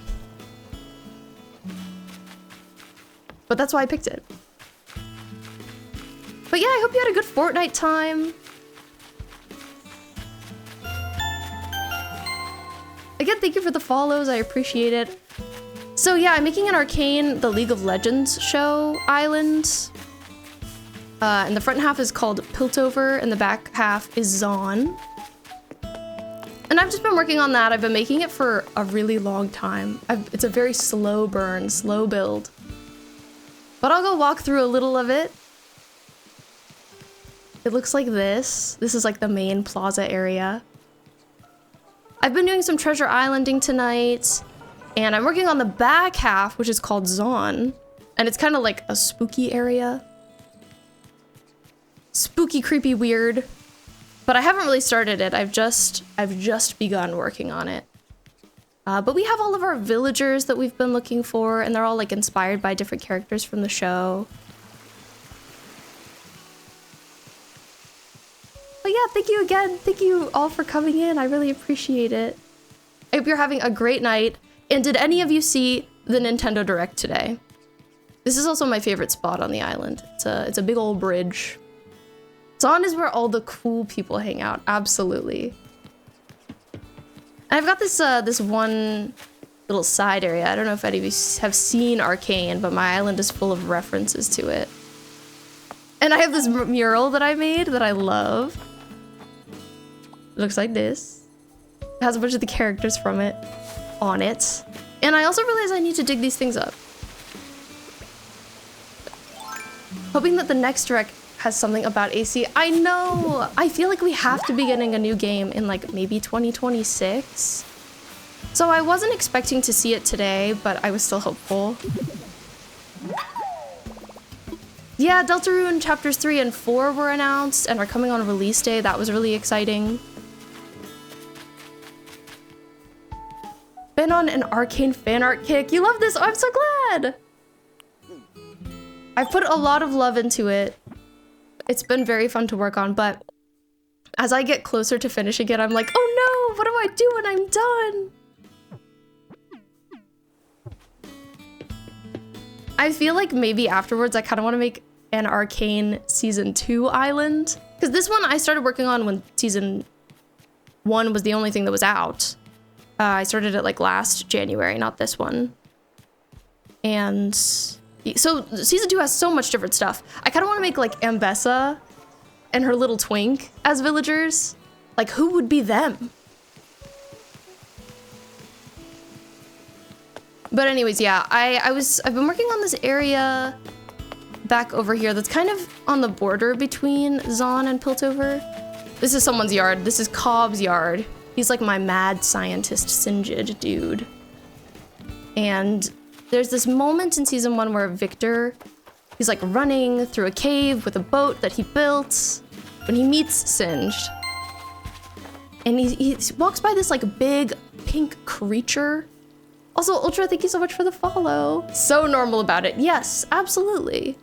But that's why I picked it. But yeah, I hope you had a good Fortnite time. Again, thank you for the follows, I appreciate it. So yeah, I'm making an Arcane, the League of Legends show island. And the front half is called Piltover, and the back half is Zon. And I've just been working on that. I've been making it for a really long time. It's a very slow burn, slow build. But I'll go walk through a little of it. It looks like this. This is like the main plaza area. I've been doing some treasure islanding tonight, And I'm working on the back half, which is called Zon. And it's kind of like a spooky area. Spooky, creepy, weird. But I haven't really started it. I've just begun working on it. But we have all of our villagers that we've been looking for, and they're all like inspired by different characters from the show. But yeah, thank you again. Thank you all for coming in. I really appreciate it. I hope you're having a great night. And did any of you see the Nintendo Direct today? This is also my favorite spot on the island. It's a big old bridge. Zon is where all the cool people hang out. Absolutely. And I've got this one little side area. I don't know if any of you have seen Arcane, but my island is full of references to it. And I have this mural that I made that I love. It looks like this. It has a bunch of the characters from it on it. And I also realized I need to dig these things up. Hoping that the next direct has something about AC. I know! I feel like we have to be getting a new game in like maybe 2026. So I wasn't expecting to see it today, but I was still hopeful. Yeah, Deltarune chapters 3 and 4 were announced and are coming on release day. That was really exciting. Been on an Arcane fan art kick. You love this? Oh, I'm so glad! I've put a lot of love into it. It's been very fun to work on, but as I get closer to finishing it, I'm like, oh no, what do I do when I'm done? I feel like maybe afterwards I kind of want to make an Arcane Season 2 island. Because this one I started working on when Season 1 was the only thing that was out. I started it like last January, not this one. And so Season 2 has so much different stuff. I kind of want to make like Ambessa and her little twink as villagers. Like, who would be them? But anyways, yeah, I've been working on this area back over here that's kind of on the border between Zon and Piltover. This is someone's yard. This is Cobb's yard. He's like my mad scientist Sinjid dude. And there's this moment in Season 1 where Viktor, he's like running through a cave with a boat that he built when he meets Singed. And he walks by this like big pink creature. Also, Outtro, thank you so much for the follow. So normal about it. Yes, absolutely.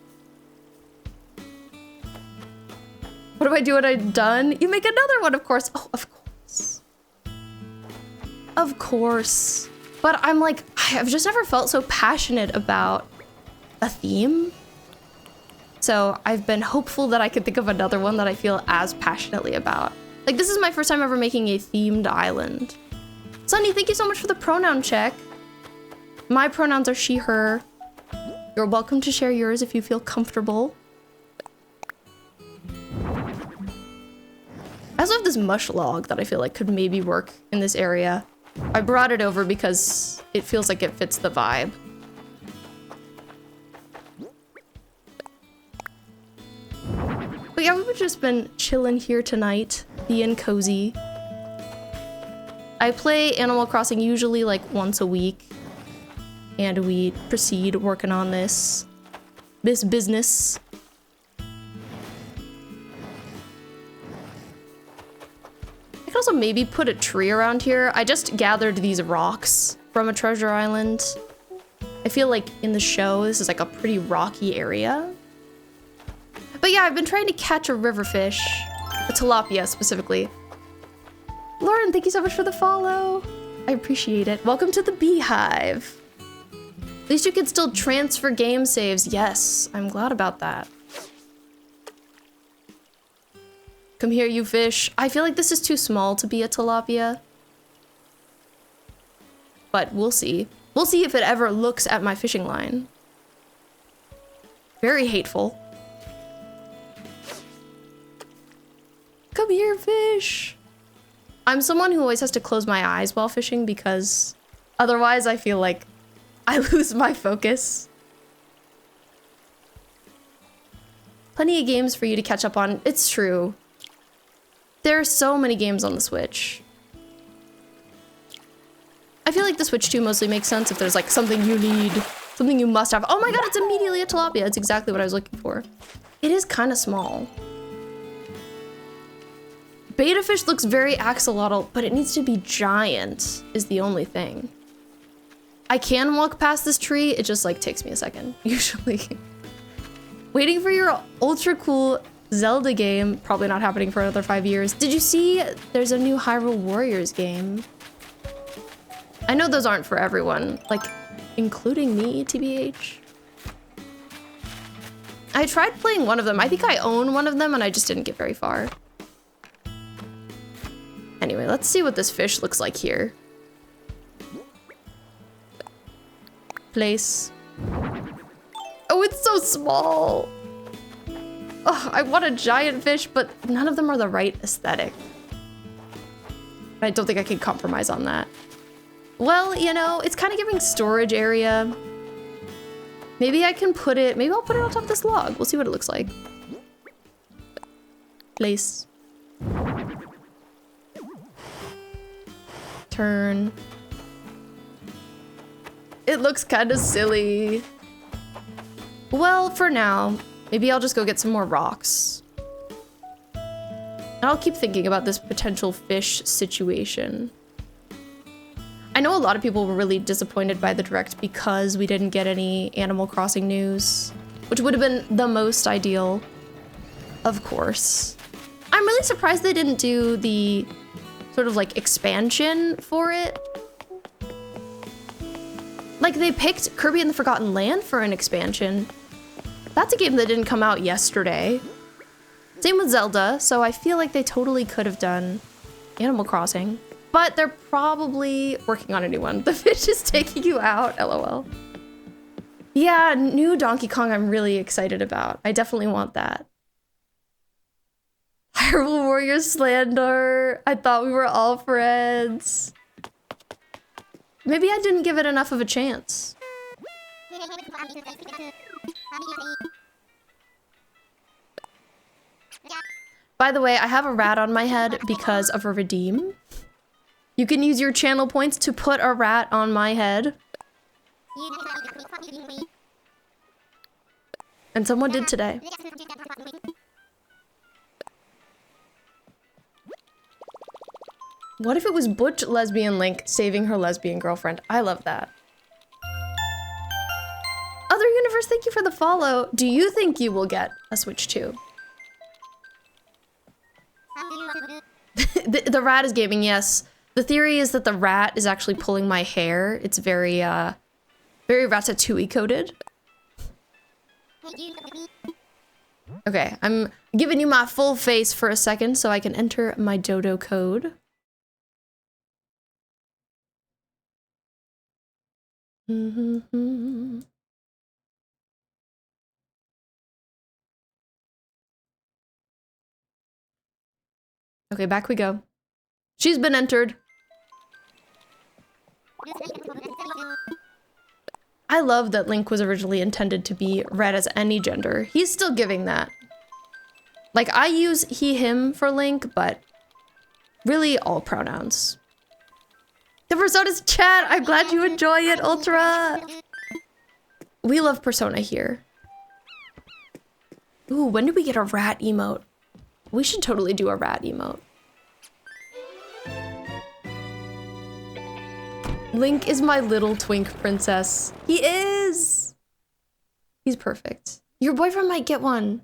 What do I do when I'm done? You make another one, of course. Oh, of course. Of course. But I'm like, I've just never felt so passionate about a theme. So I've been hopeful that I could think of another one that I feel as passionately about. Like, this is my first time ever making a themed island. Sunny, thank you so much for the pronoun check. My pronouns are she, her. You're welcome to share yours if you feel comfortable. I also have this mush log that I feel like could maybe work in this area. I brought it over because it feels like it fits the vibe. But yeah, we've just been chilling here tonight, being cozy. I play Animal Crossing usually like once a week. And we proceed working on this business. I could also maybe put a tree around here. I just gathered these rocks from a treasure island. I feel like in the show, this is like a pretty rocky area. But yeah, I've been trying to catch a river fish, a tilapia specifically. Lauren, thank you so much for the follow. I appreciate it. Welcome to the Beehive. At least you can still transfer game saves. Yes, I'm glad about that. Come here, you fish. I feel like this is too small to be a tilapia. But we'll see. We'll see if it ever looks at my fishing line. Very hateful. Come here, fish. I'm someone who always has to close my eyes while fishing because otherwise I feel like I lose my focus. Plenty of games for you to catch up on. It's true. There are so many games on the Switch. I feel like the Switch 2 mostly makes sense if there's like something you need, something you must have. Oh my god, it's immediately a tilapia. It's exactly what I was looking for. It is kind of small. Beta fish looks very axolotl, but it needs to be giant is the only thing. I can walk past this tree, it just like takes me a second, usually. Waiting for your ultra cool Zelda game, probably not happening for another 5 years. Did you see there's a new Hyrule Warriors game? I know those aren't for everyone, like including me, TBH. I tried playing one of them. I think I own one of them and I just didn't get very far. Anyway, let's see what this fish looks like here. Place. Oh, it's so small. Oh, I want a giant fish, but none of them are the right aesthetic. I don't think I can compromise on that. Well, you know, it's kind of giving storage area. Maybe I can put it, maybe I'll put it on top of this log. We'll see what it looks like. Place. Turn. It looks kind of silly. Well, for now, maybe I'll just go get some more rocks. And I'll keep thinking about this potential fish situation. I know a lot of people were really disappointed by the Direct because we didn't get any Animal Crossing news, which would have been the most ideal, of course. I'm really surprised they didn't do the sort of like expansion for it. Like they picked Kirby and the Forgotten Land for an expansion. That's a game that didn't come out yesterday. Same with Zelda, so I feel like they totally could have done Animal Crossing. But they're probably working on a new one. The fish is taking you out, LOL. Yeah, new Donkey Kong I'm really excited about. I definitely want that. Hyrule Warrior slander. I thought we were all friends. Maybe I didn't give it enough of a chance. By the way, I have a rat on my head because of a redeem. You can use your channel points to put a rat on my head. And someone did today. What if it was Butch Lesbian Link saving her lesbian girlfriend? I love that. Other Universe, thank you for the follow. Do you think you will get a Switch 2? The rat is gaming, yes. The theory is that the rat is actually pulling my hair. It's very, very Ratatouille coded. Okay, I'm giving you my full face for a second so I can enter my dodo code. Okay, back we go. She's been entered. I love that Link was originally intended to be read as any gender. He's still giving that. Like, I use he, him for Link, but really all pronouns. The Persona's chat! I'm glad you enjoy it, Ultra! We love Persona here. Ooh, when did we get a rat emote? We should totally do a rat emote. Link is my little twink princess. He is! He's perfect. Your boyfriend might get one.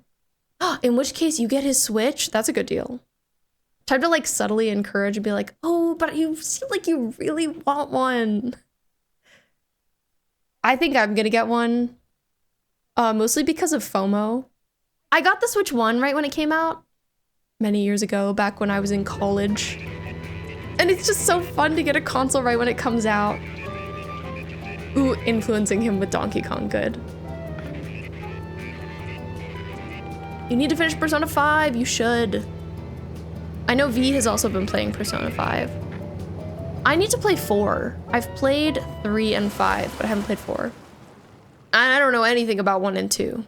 In which case, you get his Switch? That's a good deal. Time to like subtly encourage and be like, oh, but you seem like you really want one. I think I'm gonna get one. Mostly because of FOMO. I got the Switch 1 right when it came out. Many years ago, back when I was in college. And it's just so fun to get a console right when it comes out. Ooh, influencing him with Donkey Kong, good. You need to finish Persona 5, you should. I know V has also been playing Persona 5. I need to play 4. I've played 3 and 5, but I haven't played 4. I don't know anything about 1 and 2.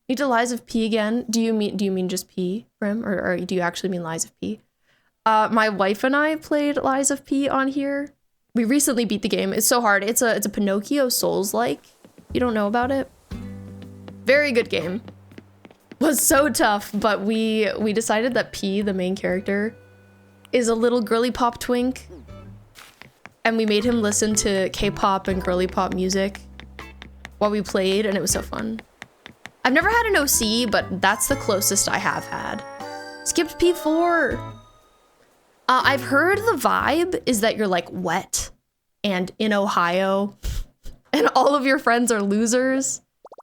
Need to Lies of P again. Do you mean just P, Brim? Or do you actually mean Lies of P? My wife and I played Lies of P on here. We recently beat the game. It's so hard. It's a Pinocchio Souls-like. You don't know about it? Very good game. Was so tough, but we decided that P, the main character, is a little girly pop twink. And we made him listen to K-pop and girly pop music while we played, and it was so fun. I've never had an OC, but that's the closest I have had. Skipped P4. I've heard the vibe is that you're like wet and in Ohio and all of your friends are losers.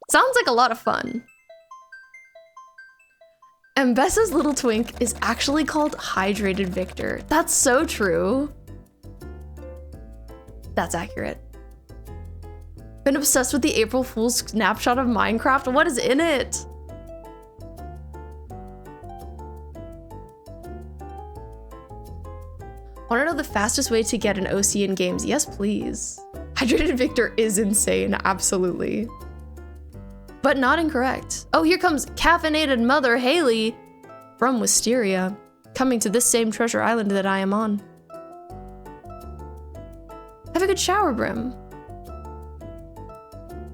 Sounds like a lot of fun. And Bessa's little twink is actually called Hydrated Viktor. That's so true. That's accurate. Been obsessed with the April Fool's snapshot of Minecraft. What is in it? Want to know the fastest way to get an OC in games? Yes, please. Hydrated Viktor is insane, absolutely. But not incorrect. Oh, here comes caffeinated mother Haley from Wisteria, coming to this same treasure island that I am on. Have a good shower, Brim.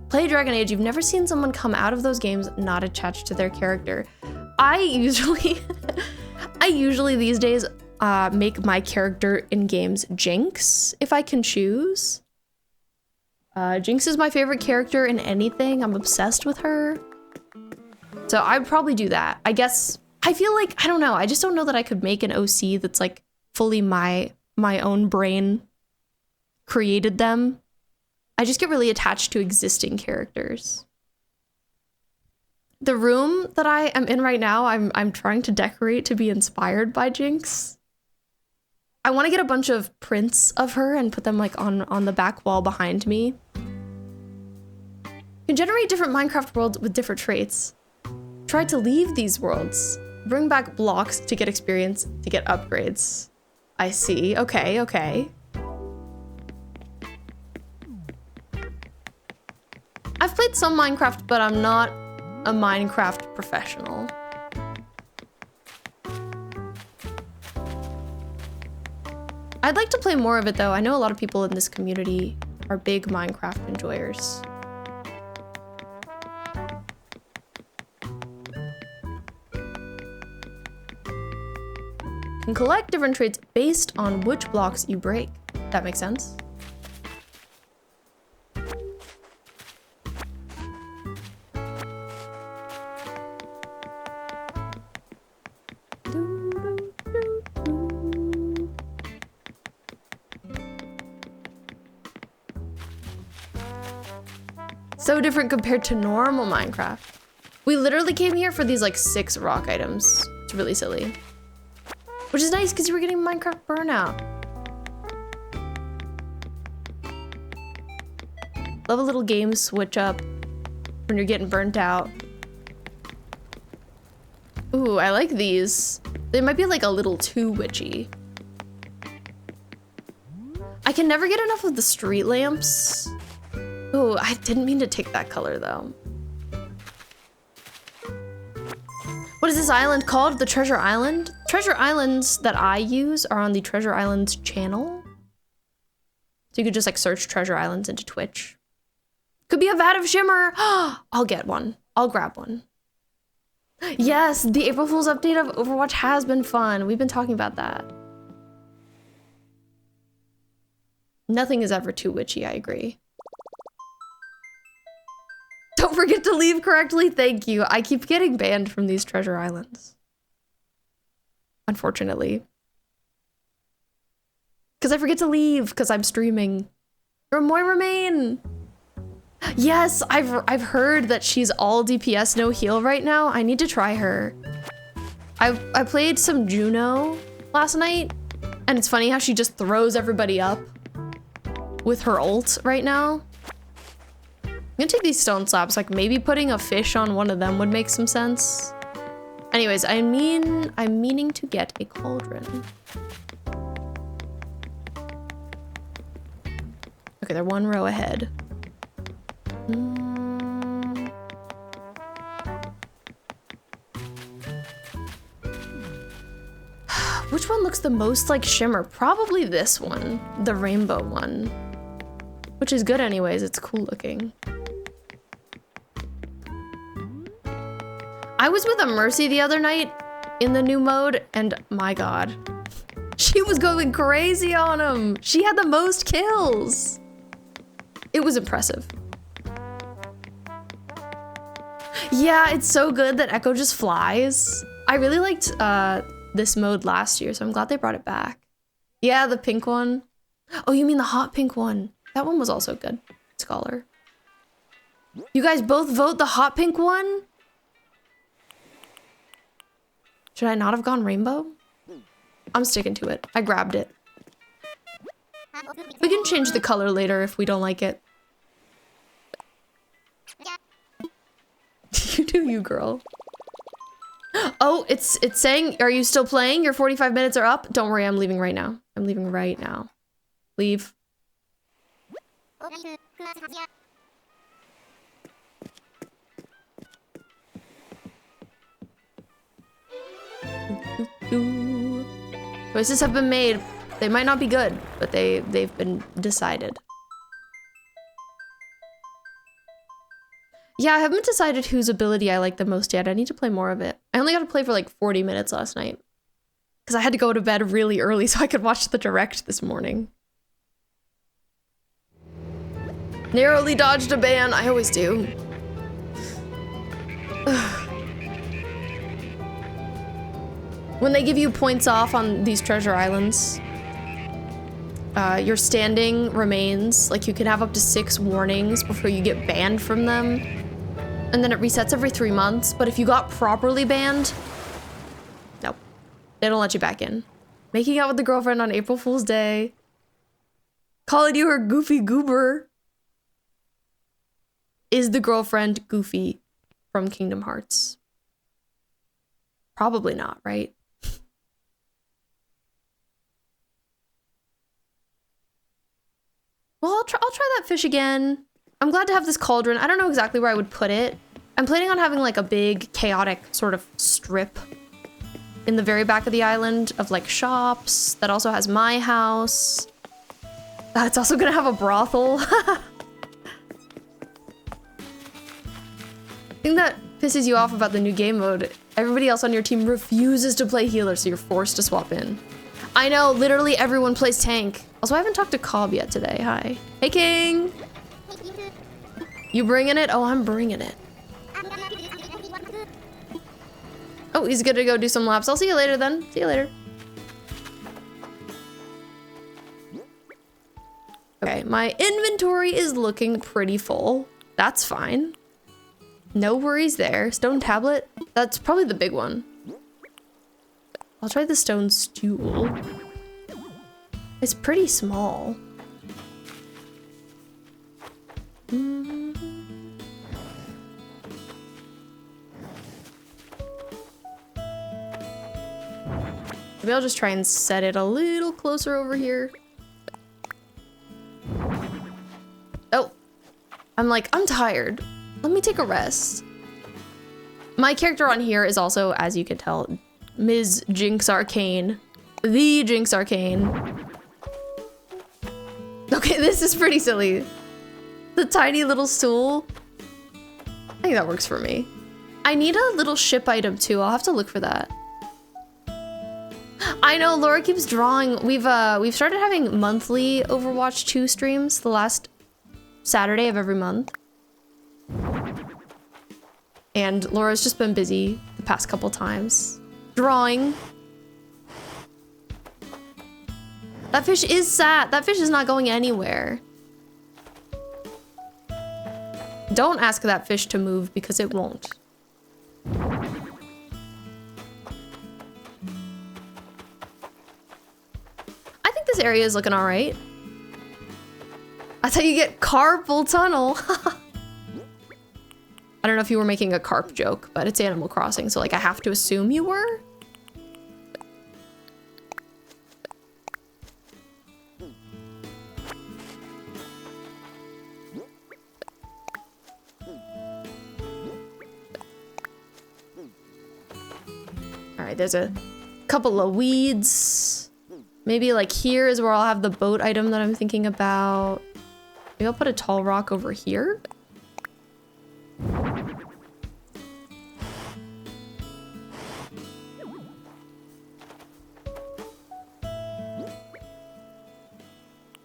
Play Dragon Age. You've never seen someone come out of those games not attached to their character. I usually these days make my character in games Jinx, if I can choose. Jinx is my favorite character in anything. I'm obsessed with her. So I'd probably do that. I guess, I feel like, I don't know. I just don't know that I could make an OC that's like fully my own brain created them. I just get really attached to existing characters. The room that I am in right now, I'm trying to decorate to be inspired by Jinx. I want to get a bunch of prints of her and put them like on the back wall behind me. You can generate different Minecraft worlds with different traits. Try to leave these worlds. Bring back blocks to get experience, to get upgrades. I see. Okay, okay. I've played some Minecraft, but I'm not a Minecraft professional. I'd like to play more of it though. I know a lot of people in this community are big Minecraft enjoyers. You can collect different traits based on which blocks you break. That makes sense. So different compared to normal Minecraft. We literally came here for these like 6 rock items. It's really silly. Which is nice because you were getting Minecraft burnout. Love a little game switch up when you're getting burnt out. Ooh, I like these. They might be like a little too witchy. I can never get enough of the street lamps. Oh, I didn't mean to take that color though. What is this island called? The Treasure Island? Treasure Islands that I use are on the Treasure Islands channel. So you could just like search Treasure Islands into Twitch. Could be a vat of shimmer. I'll get one. I'll grab one. Yes, the April Fool's update of Overwatch has been fun. We've been talking about that. Nothing is ever too witchy, I agree. Don't forget to leave correctly. Thank you. I keep getting banned from these treasure islands. Unfortunately. Because I forget to leave because I'm streaming. Or Moira Main. Yes, I've heard that she's all DPS, no heal right now. I need to try her. I played some Juno last night, and it's funny how she just throws everybody up with her ult right now. I'm gonna take these stone slabs, like maybe putting a fish on one of them would make some sense. Anyways, I'm meaning to get a cauldron. Okay, they're one row ahead. which one looks the most like Shimmer? Probably this one, the rainbow one. Which is good anyways, it's cool looking. I was with a Mercy the other night in the new mode, and my god. She was going crazy on him. She had the most kills. It was impressive. Yeah, it's so good that Echo just flies. I really liked this mode last year, so I'm glad they brought it back. Yeah, the pink one. Oh, you mean the hot pink one? That one was also good. Scholar. You guys both vote the hot pink one? Should I not have gone rainbow? I'm sticking to it. I grabbed it. We can change the color later if we don't like it. You do you, girl. Oh, it's saying, are you still playing? Your 45 minutes are up? Don't worry, I'm leaving right now. I'm leaving right now. Leave. Choices have been made. They might not be good, but they've been decided. Yeah, I haven't decided whose ability I like the most yet. I need to play more of it. I only got to play for like 40 minutes last night. Because I had to go to bed really early so I could watch the direct this morning. Narrowly dodged a ban. I always do. When they give you points off on these treasure islands, your standing remains. Like, you can have up to 6 warnings before you get banned from them. And then it resets every 3 months. But if you got properly banned, nope. They don't let you back in. Making out with the girlfriend on April Fool's Day. Calling you her goofy goober. Is the girlfriend Goofy from Kingdom Hearts? Probably not, right? Well, I'll try that fish again. I'm glad to have this cauldron. I don't know exactly where I would put it. I'm planning on having like a big chaotic sort of strip in the very back of the island of like shops that also has my house. It's also gonna have a brothel. The thing that pisses you off about the new game mode, everybody else on your team refuses to play healer, so you're forced to swap in. I know, literally everyone plays tank. Also, I haven't talked to Cobb yet today. Hi. Hey, King! You bringing it? Oh, I'm bringing it. Oh, he's gonna go do some laps. I'll see you later then. See you later. Okay, my inventory is looking pretty full. That's fine. No worries there. Stone tablet? That's probably the big one. I'll try the stone stool. It's pretty small. Maybe I'll just try and set it a little closer over here. Oh, I'm tired. Let me take a rest. My character on here is also, as you can tell, Ms. Jinx Arcane. The Jinx Arcane. Okay, this is pretty silly. The tiny little stool. I think that works for me. I need a little ship item too. I'll have to look for that. I know, Laura keeps drawing. We've started having monthly Overwatch 2 streams the last Saturday of every month. And Laura's just been busy the past couple times. Drawing. That fish is sad. That fish is not going anywhere. Don't ask that fish to move because it won't. I think this area is looking all right. That's how you get carpal tunnel. I don't know if you were making a carp joke, but it's Animal Crossing, so like I have to assume you were. All right, there's a Couple of weeds. Maybe like here is where I'll have the boat item that I'm thinking about. Maybe I'll put a tall rock over here.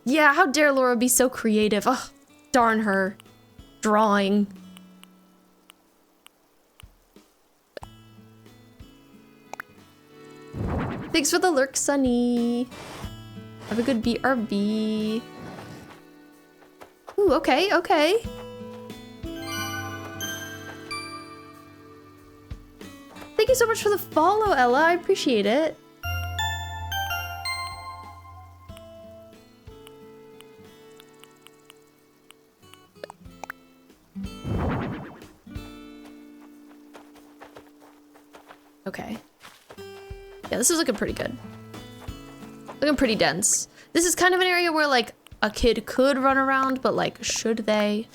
Yeah, how dare Laura be so creative? Ugh, darn her. Drawing. Thanks for the lurk, Sunny. Have a good BRB. Ooh, okay, okay. Thank you so much for the follow, Ella. I appreciate it. Okay. Yeah, this is looking pretty good. Looking pretty dense. This is kind of an area where, like, a kid could run around, but, like, should they?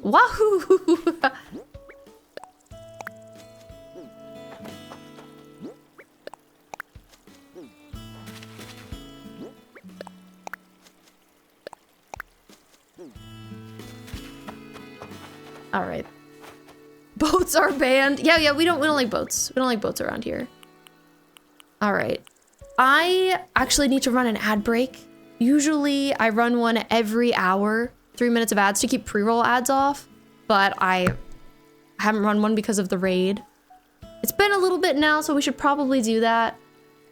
Wahoo! All right. Boats are banned. Yeah, we don't like boats. We don't like boats around here. All right. I actually need to run an ad break. Usually I run one every hour, 3 minutes of ads to keep pre-roll ads off, but I haven't run one because of the raid. It's been a little bit now, so we should probably do that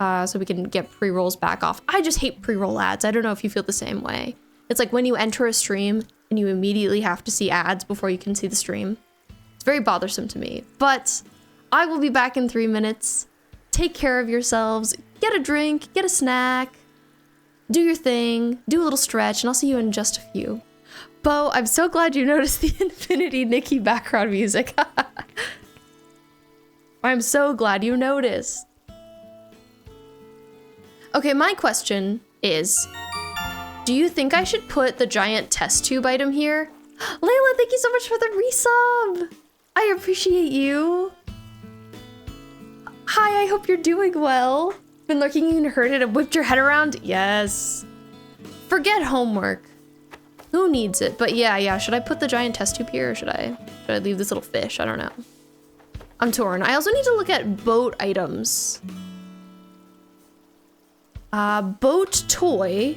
so we can get pre-rolls back off. I just hate pre-roll ads. I don't know if you feel the same way. It's like when you enter a stream and you immediately have to see ads before you can see the stream. It's very bothersome to me, but I will be back in 3 minutes. Take care of yourselves, get a drink, get a snack, do your thing, do a little stretch, and I'll see you in just a few. Bo, I'm so glad you noticed the Infinity Nikki background music. I'm so glad you noticed. Okay, my question is, do you think I should put the giant test tube item here? Layla, thank you so much for the resub. I appreciate you. Hi, I hope you're doing well. Been lurking and heard it and whipped your head around? Yes. Forget homework. Who needs it? But yeah, should I put the giant test tube here or should I leave this little fish? I don't know. I'm torn. I also need to look at boat items. Boat toy.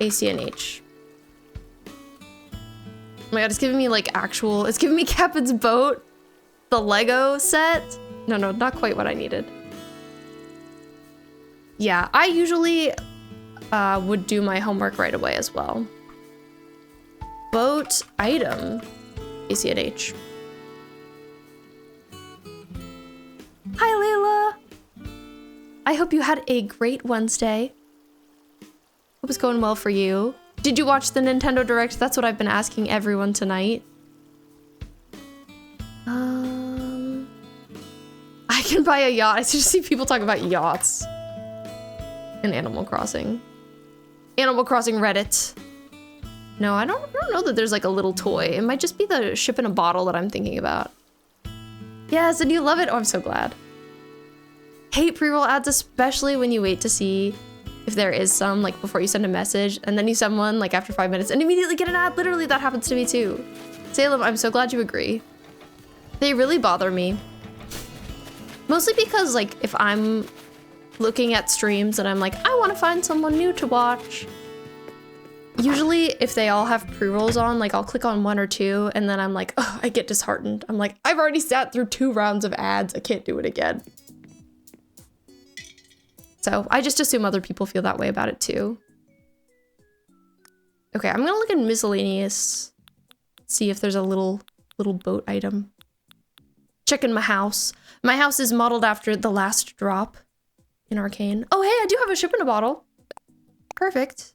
ACNH. Oh my god, it's giving me like actual, it's giving me Captain's boat. The Lego set. No, not quite what I needed. Yeah, I usually would do my homework right away as well. Boat item. ACNH. Hi, Layla. I hope you had a great Wednesday. Hope it's going well for you. Did you watch the Nintendo Direct? That's what I've been asking everyone tonight. I can buy a yacht. I just see people talk about yachts in Animal Crossing. Animal Crossing Reddit. No, I don't know that there's like a little toy. It might just be the ship in a bottle that I'm thinking about. Yes, and you love it. Oh, I'm so glad. Hate pre-roll ads, especially when you wait to see if there is some, like before you send a message, and then you send one like after 5 minutes and immediately get an ad. Literally, that happens to me too. Salem, I'm so glad you agree. They really bother me. Mostly because like if I'm looking at streams and I'm like, I want to find someone new to watch. Usually if they all have pre-rolls on, like I'll click on one or two and then I'm like, oh, I get disheartened. I'm like, I've already sat through 2 rounds of ads. I can't do it again. So I just assume other people feel that way about it too. Okay, I'm gonna look in miscellaneous, see if there's a little boat item. Checking my house. My house is modeled after the last drop in Arcane. Oh, hey, I do have a ship in a bottle. Perfect.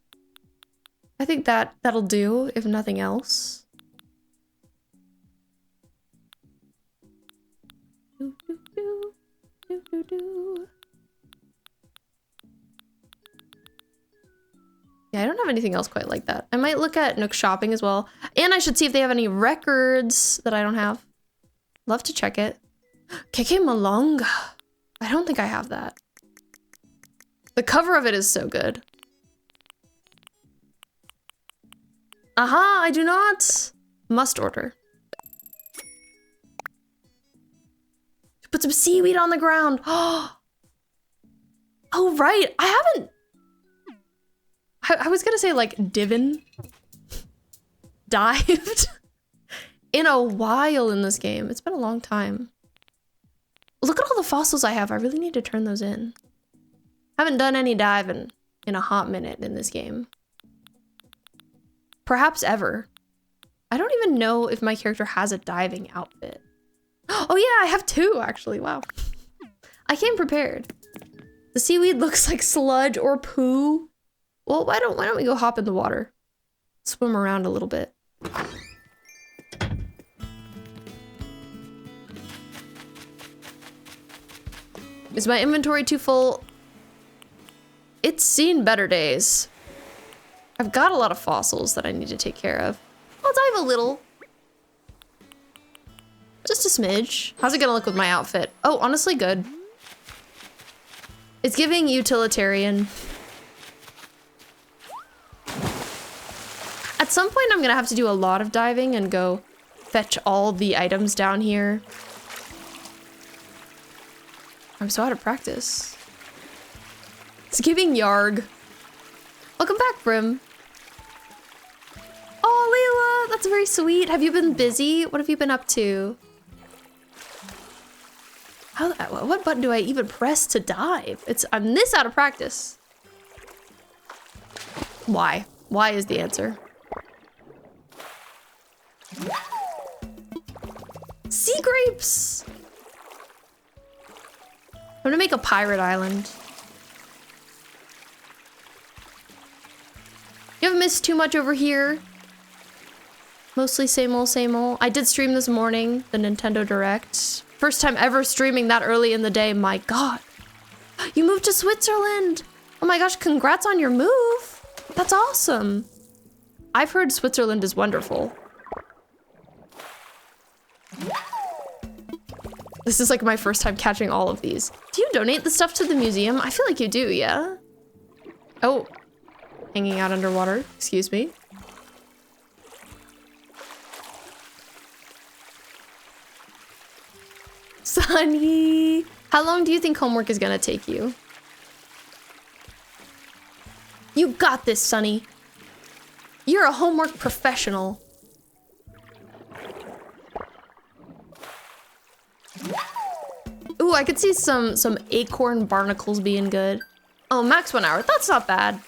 I think that'll do, if nothing else. Yeah, I don't have anything else quite like that. I might look at Nook Shopping as well. And I should see if they have any records that I don't have. Love to check it. Keke Malonga. I don't think I have that. The cover of it is so good. Aha, I do not. Must order. Put some seaweed on the ground. Oh, right. I haven't. I was gonna say like divin. Dived in a while in this game. It's been a long time. Look at all the fossils I have. I really need to turn those in. Haven't done any diving in a hot minute in this game. Perhaps ever. I don't even know if my character has a diving outfit. Oh yeah, I have 2 actually, wow. I came prepared. The seaweed looks like sludge or poo. Well, why don't we go hop in the water? Swim around a little bit. Is my inventory too full? It's seen better days. I've got a lot of fossils that I need to take care of. I'll dive a little. Just a smidge. How's it gonna look with my outfit? Oh, honestly good. It's giving utilitarian. At some point I'm gonna have to do a lot of diving and go fetch all the items down here. I'm so out of practice. It's giving Yarg. Welcome back, Brim. Oh, Leela, that's very sweet. Have you been busy? What have you been up to? What button do I even press to dive? I'm this out of practice. Why? Why is the answer. Sea grapes! I'm gonna make a pirate island. You haven't missed too much over here. Mostly same old, same old. I did stream this morning, the Nintendo Direct. First time ever streaming that early in the day, my God. You moved to Switzerland. Oh my gosh, congrats on your move. That's awesome. I've heard Switzerland is wonderful. This is like my first time catching all of these. Do you donate the stuff to the museum? I feel like you do, yeah? Oh, hanging out underwater, excuse me. Sunny, how long do you think homework is gonna take you? You got this, Sunny. You're a homework professional. Ooh, I could see some acorn barnacles being good. Oh, max 1 hour, that's not bad.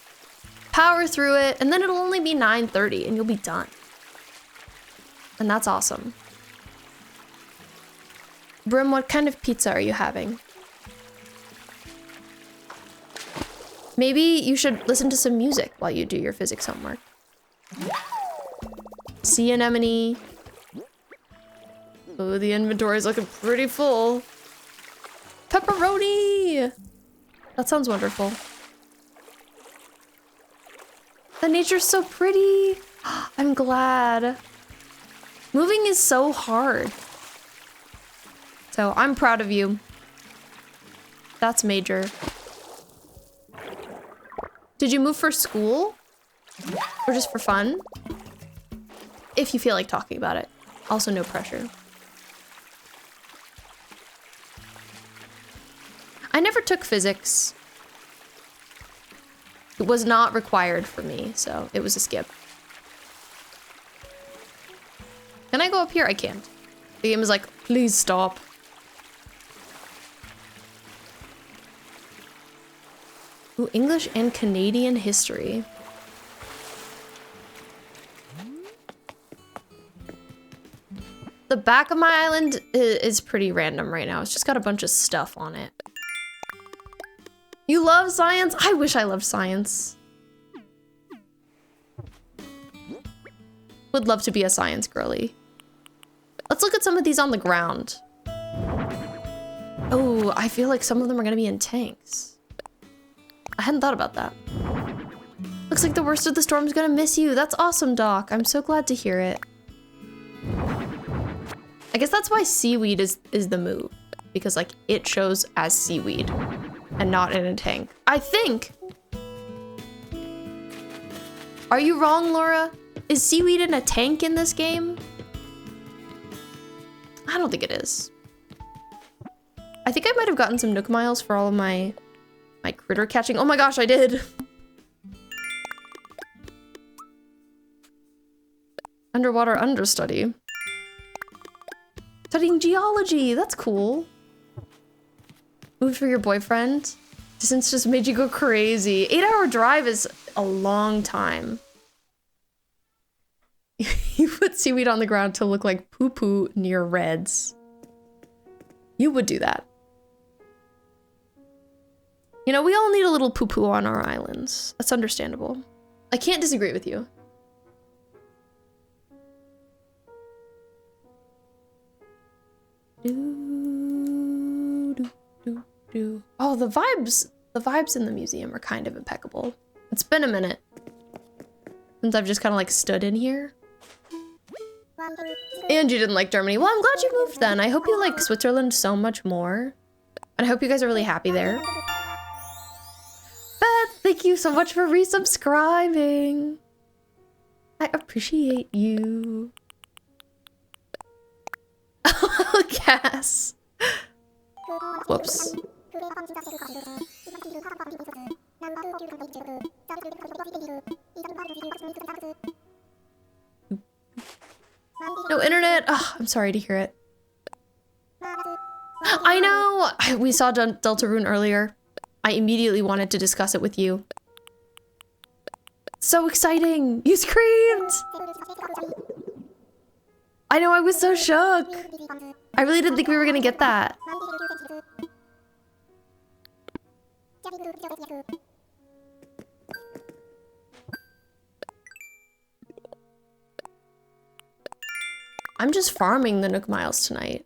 Power through it, and then it'll only be 9:30 and you'll be done. And that's awesome. Brim, what kind of pizza are you having? Maybe you should listen to some music while you do your physics homework. Sea anemone. Oh, the inventory is looking pretty full. Pepperoni! That sounds wonderful. The nature's so pretty. I'm glad. Moving is so hard. So I'm proud of you. That's major. Did you move for school? Or just for fun? If you feel like talking about it. Also, no pressure. I never took physics. It was not required for me, so it was a skip. Can I go up here? I can't. The game is like, please stop. Ooh, English and Canadian history. The back of my island is pretty random right now. It's just got a bunch of stuff on it. You love science? I wish I loved science. Would love to be a science girly. Let's look at some of these on the ground. Oh, I feel like some of them are gonna be in tanks. I hadn't thought about that. Looks like the worst of the storm's gonna miss you. That's awesome, Doc. I'm so glad to hear it. I guess that's why seaweed is the move. because like it shows as seaweed and not in a tank. I think. Are you wrong, Laura? Is seaweed in a tank in this game? I don't think it is. I think I might have gotten some Nook Miles for all of my critter catching. Oh my gosh, I did. Underwater understudy. Studying geology, that's cool. Moved for your boyfriend? Distance just made you go crazy. 8-hour drive is a long time. You put seaweed on the ground to look like poo-poo near Reds. You would do that. You know, we all need a little poo-poo on our islands. That's understandable. I can't disagree with you. Oh, the vibes in the museum are kind of impeccable. It's been a minute since I've just kind of like stood in here. And you didn't like Germany. Well, I'm glad you moved then. I hope you like Switzerland so much more. And I hope you guys are really happy there. Beth, thank you so much for resubscribing. I appreciate you. Cass. Whoops. No internet. Oh, I'm sorry to hear it. I know. We saw Deltarune earlier. I immediately wanted to discuss it with you. So exciting. You screamed. I know, I was so shook. I really didn't think we were gonna get that. I'm just farming the Nook Miles tonight.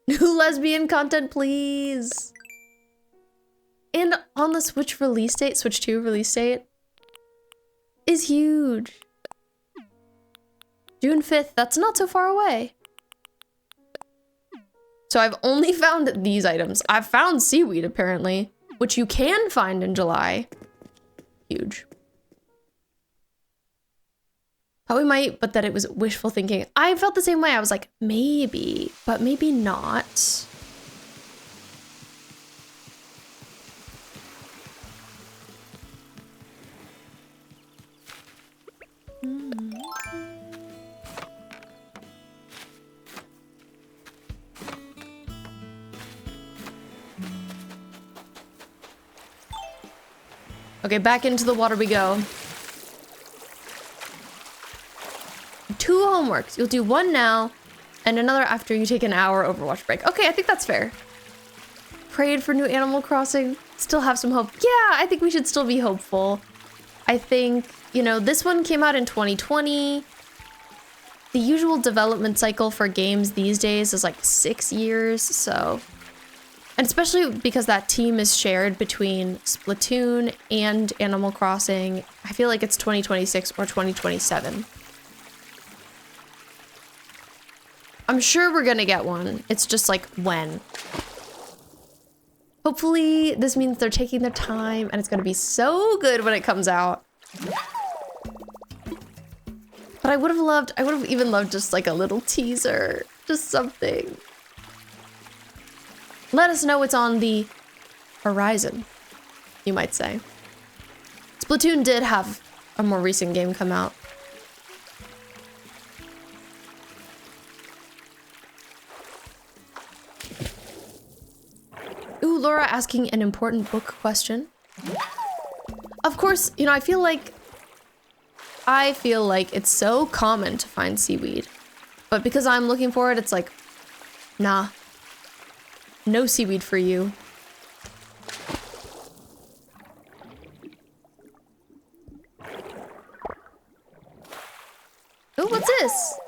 New lesbian content, please. And on the Switch release date, Switch 2 release date, is huge. June 5th, that's not so far away. So I've only found these items. I've found seaweed, apparently, which you can find in July. Huge. Thought we might, but that it was wishful thinking. I felt the same way. I was like, maybe, but maybe not. Okay, back into the water we go. 2 homeworks. You'll do 1 now, and another after you take an hour Overwatch break. Okay, I think that's fair. Prayed for new Animal Crossing. Still have some hope. Yeah, I think we should still be hopeful. I think, you know, this one came out in 2020. The usual development cycle for games these days is like 6 years, so... And especially because that team is shared between Splatoon and Animal Crossing, I feel like it's 2026 or 2027. I'm sure we're gonna get one. It's just like when. Hopefully this means they're taking their time and it's gonna be so good when it comes out. But I would have even loved just like a little teaser, just something. Let us know what's on the horizon, you might say. Splatoon did have a more recent game come out. Ooh, Laura asking an important book question. Of course, you know, I feel like it's so common to find seaweed. But because I'm looking for it, it's like, nah. No seaweed for you. Oh, what's this?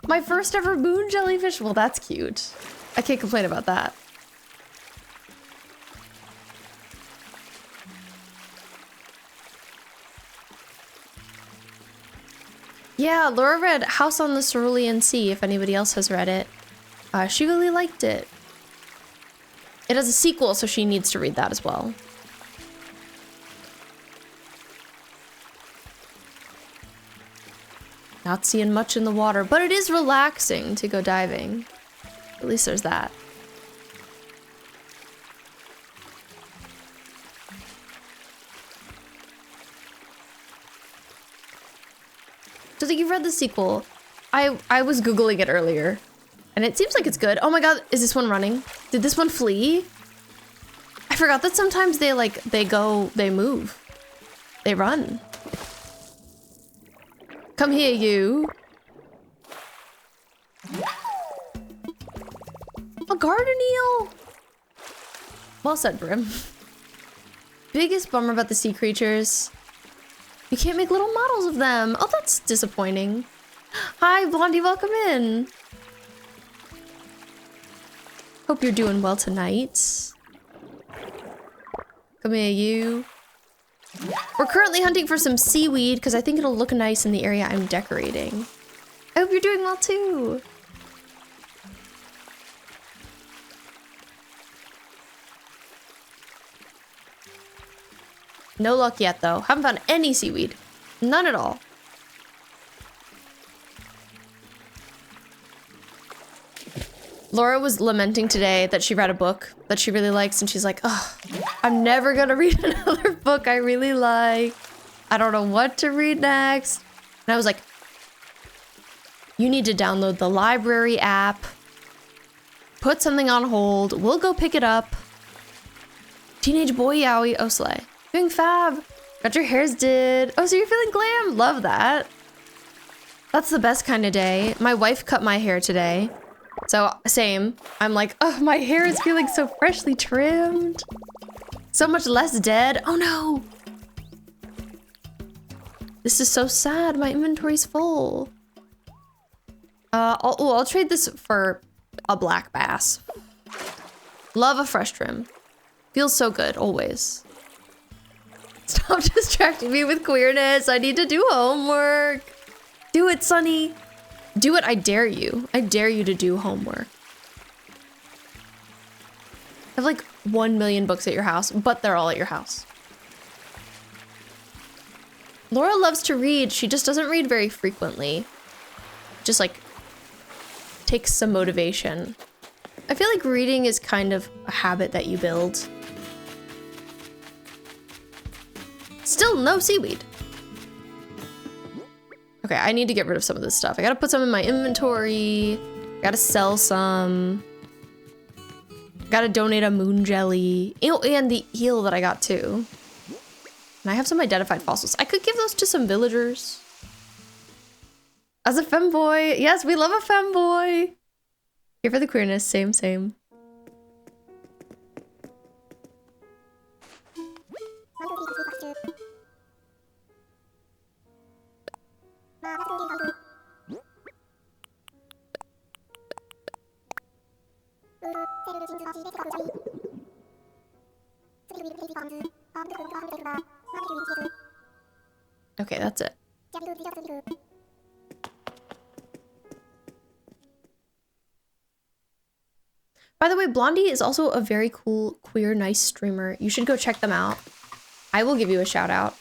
My first ever moon jellyfish. Well, that's cute. I can't complain about that. Yeah, Laura read House on the Cerulean Sea, if anybody else has read it. She really liked it. It has a sequel, so she needs to read that as well. Not seeing much in the water, but it is relaxing to go diving. At least there's that. So think you've read the sequel. I was Googling it earlier, and it seems like it's good. Oh my god, is this one running? Did this one flee? I forgot that sometimes they move. They run. Come here, you. A garden eel. Well said, Brim. Biggest bummer about the sea creatures. You can't make little models of them. Oh, that's disappointing. Hi, Blondie, welcome in. Hope you're doing well tonight. Come here, you. We're currently hunting for some seaweed because I think it'll look nice in the area I'm decorating. I hope you're doing well too. No luck yet though. Haven't found any seaweed. None at all. Laura was lamenting today that she read a book that she really likes, and she's like, oh, I'm never gonna read another book I really like. I don't know what to read next. And I was like, you need to download the library app, put something on hold, we'll go pick it up. Teenage boy yowie, oh slay. Doing fab. Got your hairs did. Oh, so you're feeling glam? Love that. That's the best kind of day. My wife cut my hair today. So, same. I'm like, oh, my hair is feeling so freshly trimmed. So much less dead. Oh no. This is so sad. My inventory's full. I'll trade this for a black bass. Love a fresh trim. Feels so good, always. Stop distracting me with queerness. I need to do homework. Do it, Sunny. Do it, I dare you. I dare you to do homework. I have like 1 million books at your house, but they're all at your house. Laura loves to read. She just doesn't read very frequently. Just like takes some motivation. I feel like reading is kind of a habit that you build. Still no seaweed. Okay, I need to get rid of some of this stuff. I gotta put some in my inventory. Gotta sell some. Gotta donate a moon jelly. Oh, and the eel that I got too. And I have some identified fossils. I could give those to some villagers. As a femboy. Yes, we love a femboy. Here for the queerness. Same, same. Okay, that's it. By the way, Blondie is also a very cool, queer, nice streamer. You should go check them out. I will give you a shout out.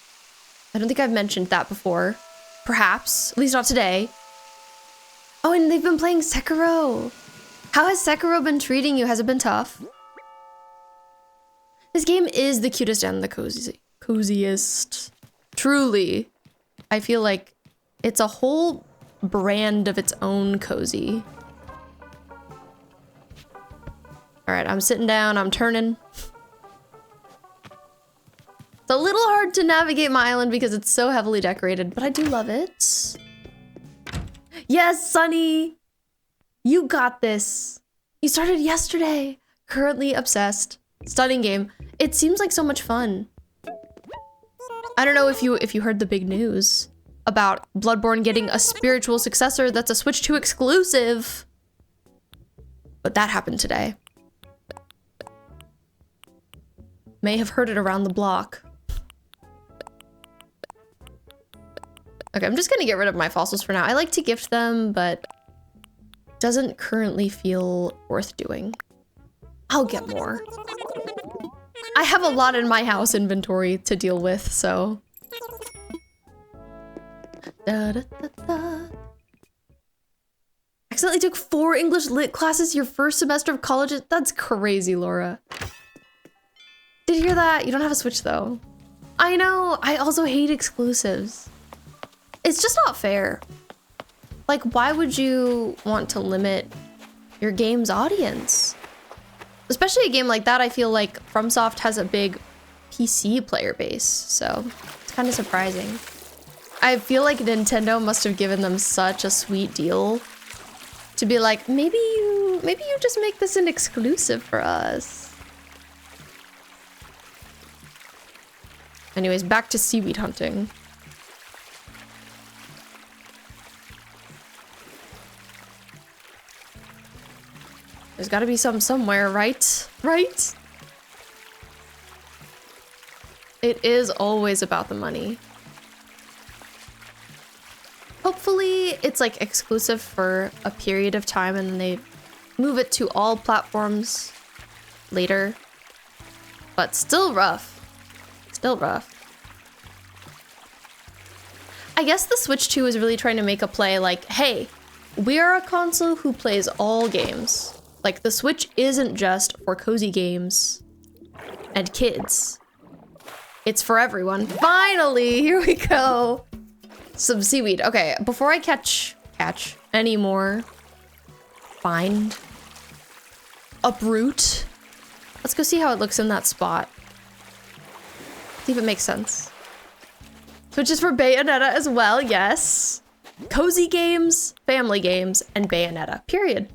I don't think I've mentioned that before. Perhaps, at least not today. Oh, and they've been playing Sekiro. How has Sekiro been treating you? Has it been tough? This game is the cutest and the coziest. Truly. I feel like it's a whole brand of its own cozy. All right, I'm sitting down, I'm turning. It's a little hard to navigate my island because it's so heavily decorated, but I do love it. Yes, Sunny! You got this. You started yesterday. Currently obsessed. Stunning game. It seems like so much fun. I don't know if you heard the big news about Bloodborne getting a spiritual successor that's a Switch 2 exclusive. But that happened today. May have heard it around the block. Okay, I'm just gonna get rid of my fossils for now. I like to gift them, but doesn't currently feel worth doing. I'll get more. I have a lot in my house inventory to deal with, so. Da, da, da, da. Accidentally took 4 English lit classes your first semester of college. That's crazy, Laura. Did you hear that? You don't have a Switch though. I know, I also hate exclusives. It's just not fair. Like, why would you want to limit your game's audience? Especially a game like that, I feel like FromSoft has a big PC player base, so it's kind of surprising. I feel like Nintendo must have given them such a sweet deal to be like, maybe you just make this an exclusive for us. Anyways, back to seaweed hunting. There's gotta be some somewhere, right? Right? It is always about the money. Hopefully it's like exclusive for a period of time and then they move it to all platforms later. But still rough. Still rough. I guess the Switch 2 is really trying to make a play like, hey, we are a console who plays all games. Like, the Switch isn't just for cozy games and kids. It's for everyone. Finally, here we go. Some seaweed. Okay, before I catch any more, uproot. Let's go see how it looks in that spot. See if it makes sense. Switch is for Bayonetta as well, yes. Cozy games, family games, and Bayonetta, period.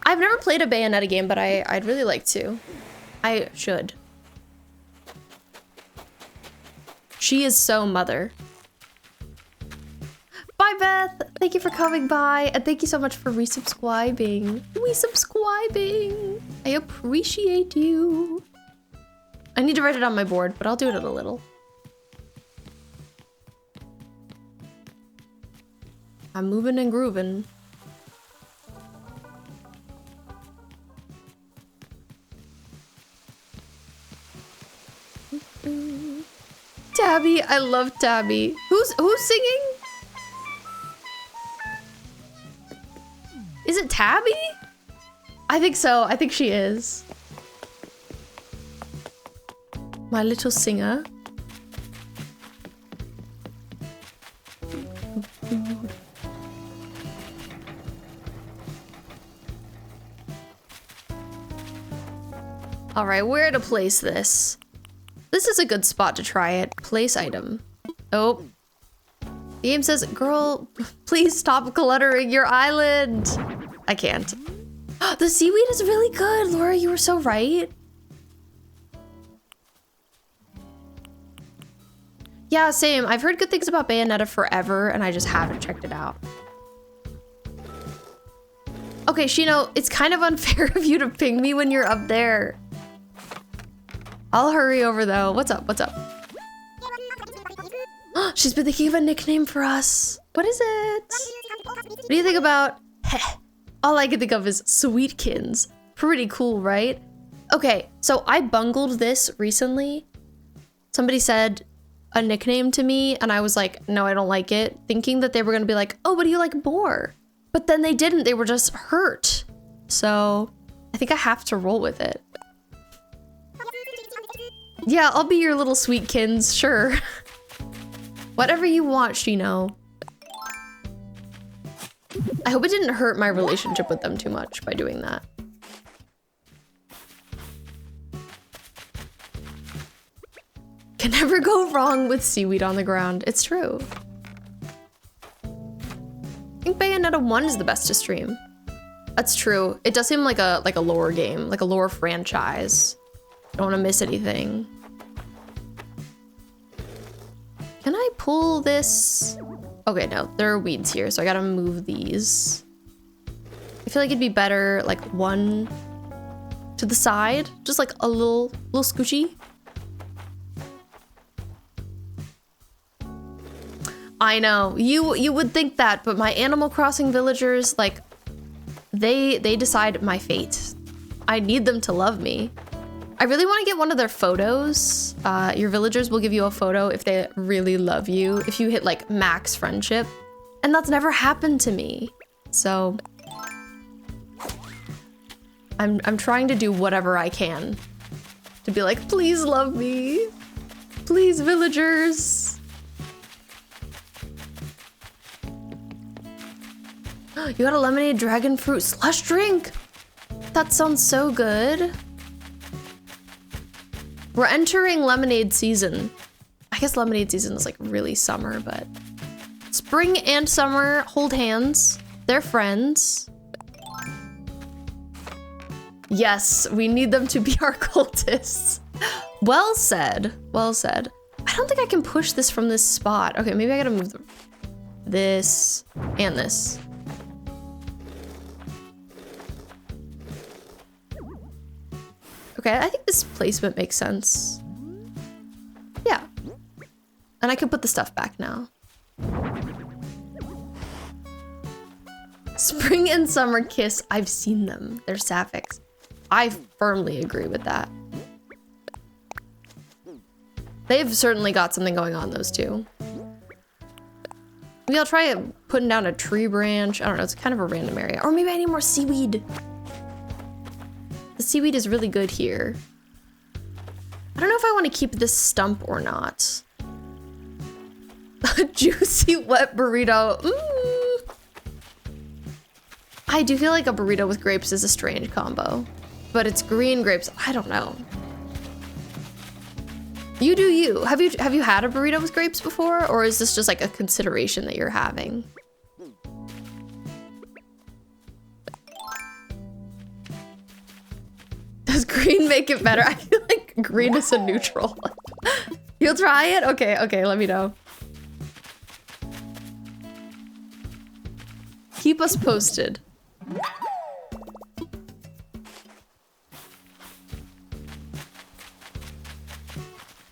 I've never played a Bayonetta game, but I'd really like to. I should. She is so mother. Bye, Beth. Thank you for coming by, and thank you so much for resubscribing. Resubscribing. I appreciate you. I need to write it on my board, but I'll do it in a little. I'm moving and grooving. Tabby, I love Tabby. Who's singing? Is it Tabby? I think so. I think she is. My little singer. All right, where to place this? This is a good spot to try it. Place item. Oh. The game says, girl, please stop cluttering your island. I can't. The seaweed is really good, Laura. You were so right. Yeah, same. I've heard good things about Bayonetta forever, and I just haven't checked it out. Okay, Shino, it's kind of unfair of you to ping me when you're up there. I'll hurry over though. What's up? What's up? She's been thinking of a nickname for us. What is it? What do you think about? Heh. All I can think of is Sweetkins. Pretty cool, right? Okay, so I bungled this recently. Somebody said a nickname to me and I was like, no, I don't like it. Thinking that they were gonna be like, oh, what do you like more? But then they didn't, they were just hurt. So I think I have to roll with it. Yeah, I'll be your little Sweetkins, sure. Whatever you want, Shino. I hope it didn't hurt my relationship with them too much by doing that. Can never go wrong with seaweed on the ground. It's true. I think Bayonetta 1 is the best to stream. That's true. It does seem like a lore game, like a lore franchise. Don't want to miss anything. Can I pull this? Okay, no, there are weeds here, so I gotta move these. I feel like it'd be better, like one to the side, just like a little scoochy. I know, you would think that, but my Animal Crossing villagers, like, they decide my fate. I need them to love me. I really want to get one of their photos. Your villagers will give you a photo if they really love you, if you hit like max friendship. And that's never happened to me. So I'm trying to do whatever I can to be like, please love me. Please, villagers. You got a lemonade dragon fruit slush drink. That sounds so good. We're entering lemonade season. I guess lemonade season is like really summer, but spring and summer hold hands. They're friends. Yes, we need them to be our cultists. Well said. Well said. I don't think I can push this from this spot. Okay, maybe I gotta move this and this. Okay, I think this placement makes sense. Yeah. And I can put the stuff back now. Spring and summer kiss. I've seen them. They're sapphics. I firmly agree with that. They've certainly got something going on, those two. Maybe I'll try putting down a tree branch. I don't know, it's kind of a random area. Or maybe I need more seaweed. The seaweed is really good here. I don't know if I want to keep this stump or not. A juicy wet burrito. I do feel like a burrito with grapes is a strange combo. But it's green grapes. I don't know. You do you. Have you had a burrito with grapes before? Or is this just like a consideration that you're having? Does green make it better? I feel like green is a neutral. You'll try it? Okay, okay, let me know. Keep us posted.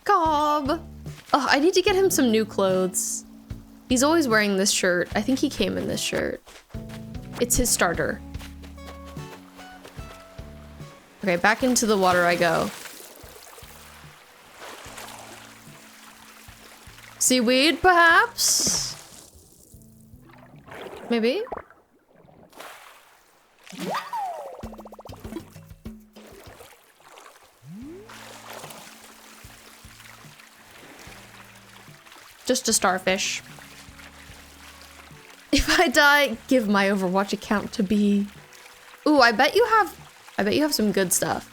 Cobb! Oh, I need to get him some new clothes. He's always wearing this shirt. I think he came in this shirt. It's his starter. Okay, back into the water I go. Seaweed, perhaps? Maybe? Just a starfish. If I die, give my Overwatch account to B. Ooh, I bet you have some good stuff.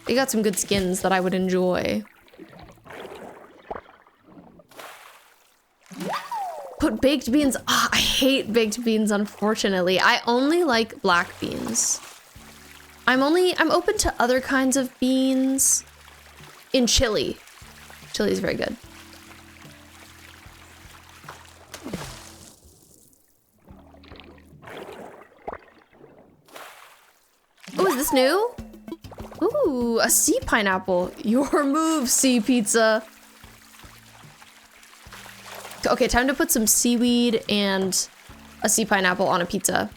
You got some good skins that I would enjoy. Put baked beans. Ah, I hate baked beans, unfortunately. I only like black beans. I'm open to other kinds of beans. In chili. Chili is very good. Oh, is this new? Ooh, a sea pineapple. Your move, sea pizza. Okay, time to put some seaweed and a sea pineapple on a pizza.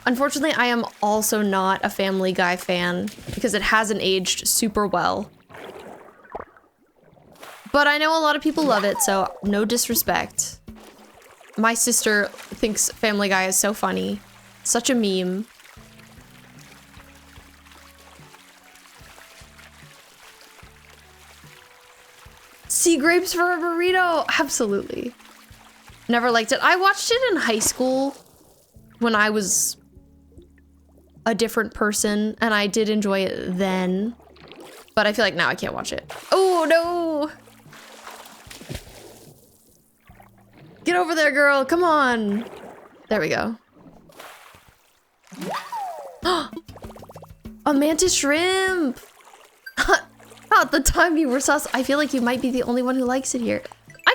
Unfortunately, I am also not a Family Guy fan because it hasn't aged super well. But I know a lot of people love it, so no disrespect. My sister thinks Family Guy is so funny. Such a meme. Sea grapes for a burrito? Absolutely. Never liked it. I watched it in high school when I was a different person, and I did enjoy it then. But I feel like now I can't watch it. Oh, no! Get over there, girl. Come on. There we go. A mantis shrimp. Not the time you were sus. I feel like you might be the only one who likes it here.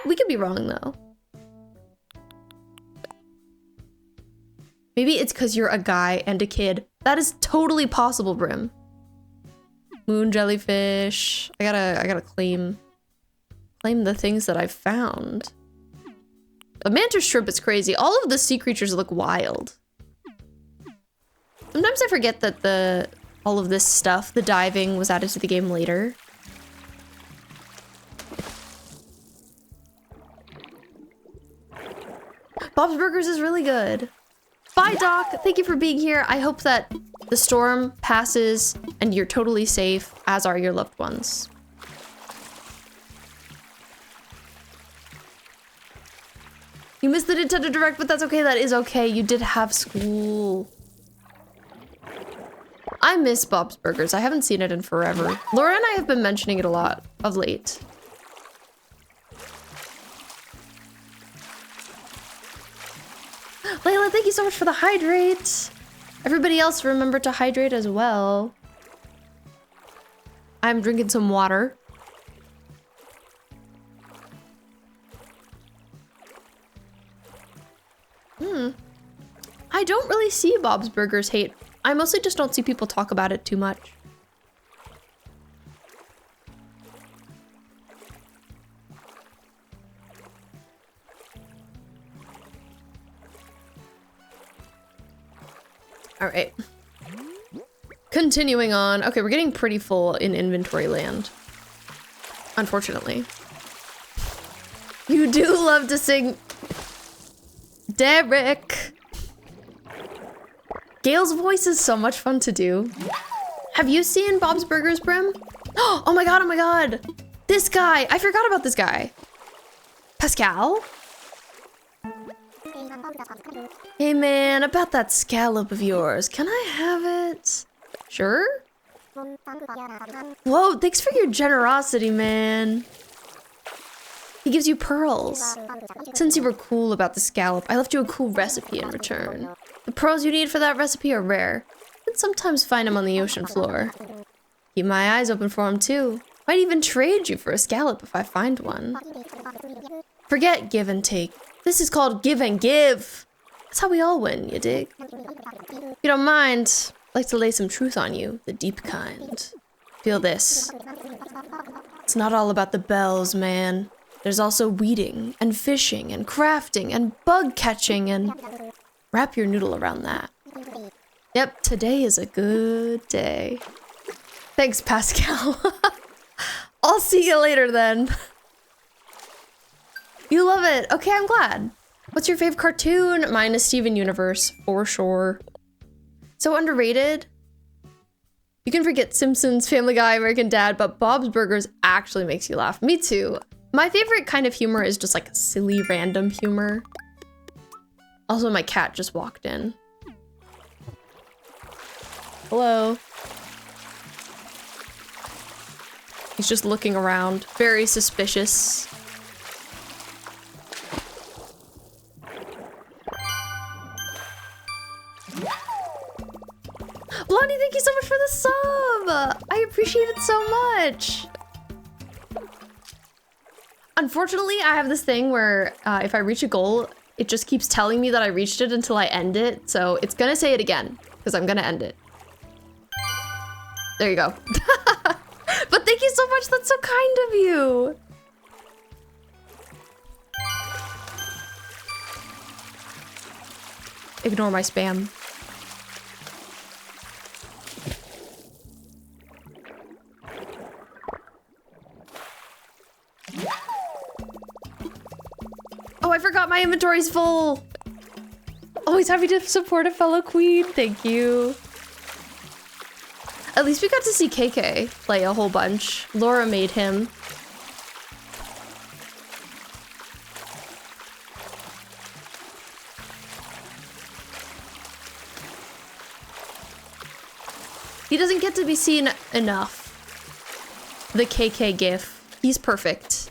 We could be wrong, though. Maybe it's because you're a guy and a kid. That is totally possible, Brim. Moon jellyfish. I gotta claim the things that I've found. A mantis shrimp is crazy. All of the sea creatures look wild. Sometimes I forget that all of this stuff, the diving, was added to the game later. Bob's Burgers is really good. Bye, Doc. Thank you for being here. I hope that the storm passes and you're totally safe, as are your loved ones. You missed the Nintendo Direct, but that's okay. That is okay. You did have school. I miss Bob's Burgers. I haven't seen it in forever. Laura and I have been mentioning it a lot of late. Layla, thank you so much for the hydrate. Everybody else, remember to hydrate as well. I'm drinking some water. I don't really see Bob's Burgers hate. I mostly just don't see people talk about it too much. All right. Continuing on. Okay, we're getting pretty full in inventory land. Unfortunately. You do love to sing. Derek. Gail's voice is so much fun to do. Have you seen Bob's Burgers, Brim? Oh my god, oh my god. This guy. I forgot about this guy. Pascal? Hey man, about that scallop of yours. Can I have it? Sure? Whoa, thanks for your generosity, man. He gives you pearls. Since you were cool about the scallop, I left you a cool recipe in return. The pearls you need for that recipe are rare, and sometimes find them on the ocean floor. Keep my eyes open for them too. Might even trade you for a scallop if I find one. Forget give and take. This is called give and give. That's how we all win, you dig? If you don't mind, I'd like to lay some truth on you, the deep kind. Feel this. It's not all about the bells, man. There's also weeding, and fishing, and crafting, and bug catching, and... Wrap your noodle around that. Yep, today is a good day. Thanks, Pascal. I'll see you later then. You love it. Okay, I'm glad. What's your favorite cartoon? Mine is Steven Universe, for sure. So underrated. You can forget Simpsons, Family Guy, American Dad, but Bob's Burgers actually makes you laugh. Me too. My favorite kind of humor is just like silly random humor. Also, my cat just walked in. Hello. He's just looking around, very suspicious. Blondie, thank you so much for the sub! I appreciate it so much! Unfortunately, I have this thing where if I reach a goal, it just keeps telling me that I reached it until I end it. So it's gonna say it again, because I'm gonna end it. There you go. But thank you so much, that's so kind of you! Ignore my spam. Oh, I forgot my inventory's full. Always happy to support a fellow queen. Thank you. At least we got to see KK play a whole bunch. Laura made him. He doesn't get to be seen enough. The KK gif. He's perfect.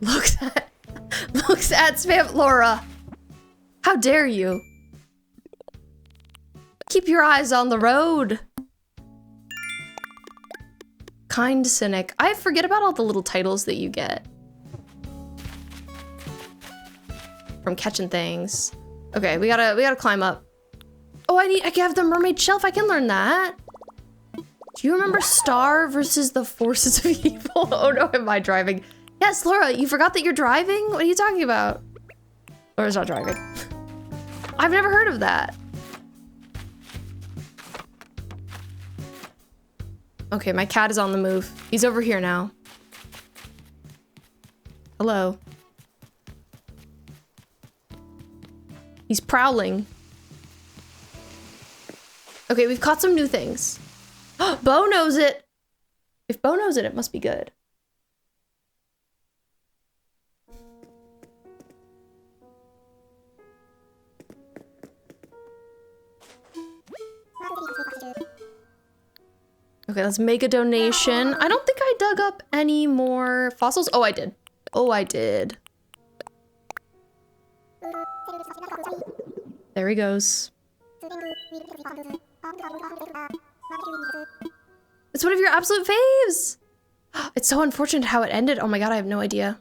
Looks at spam Laura. How dare you? Keep your eyes on the road. Kind cynic. I forget about all the little titles that you get from catching things. Okay, we gotta climb up. Oh, I have the mermaid shelf. I can learn that. Do you remember Star versus the Forces of Evil? Oh no, am I driving? Yes, Laura, you forgot that you're driving? What are you talking about? Laura's not driving. I've never heard of that. Okay, my cat is on the move. He's over here now. Hello. He's prowling. Okay, we've caught some new things. Bo knows it. If Bo knows it, it must be good. Okay, let's make a donation. I don't think I dug up any more fossils. Oh, I did. Oh, I did. There he goes. It's one of your absolute faves! It's so unfortunate how it ended. Oh my god, I have no idea.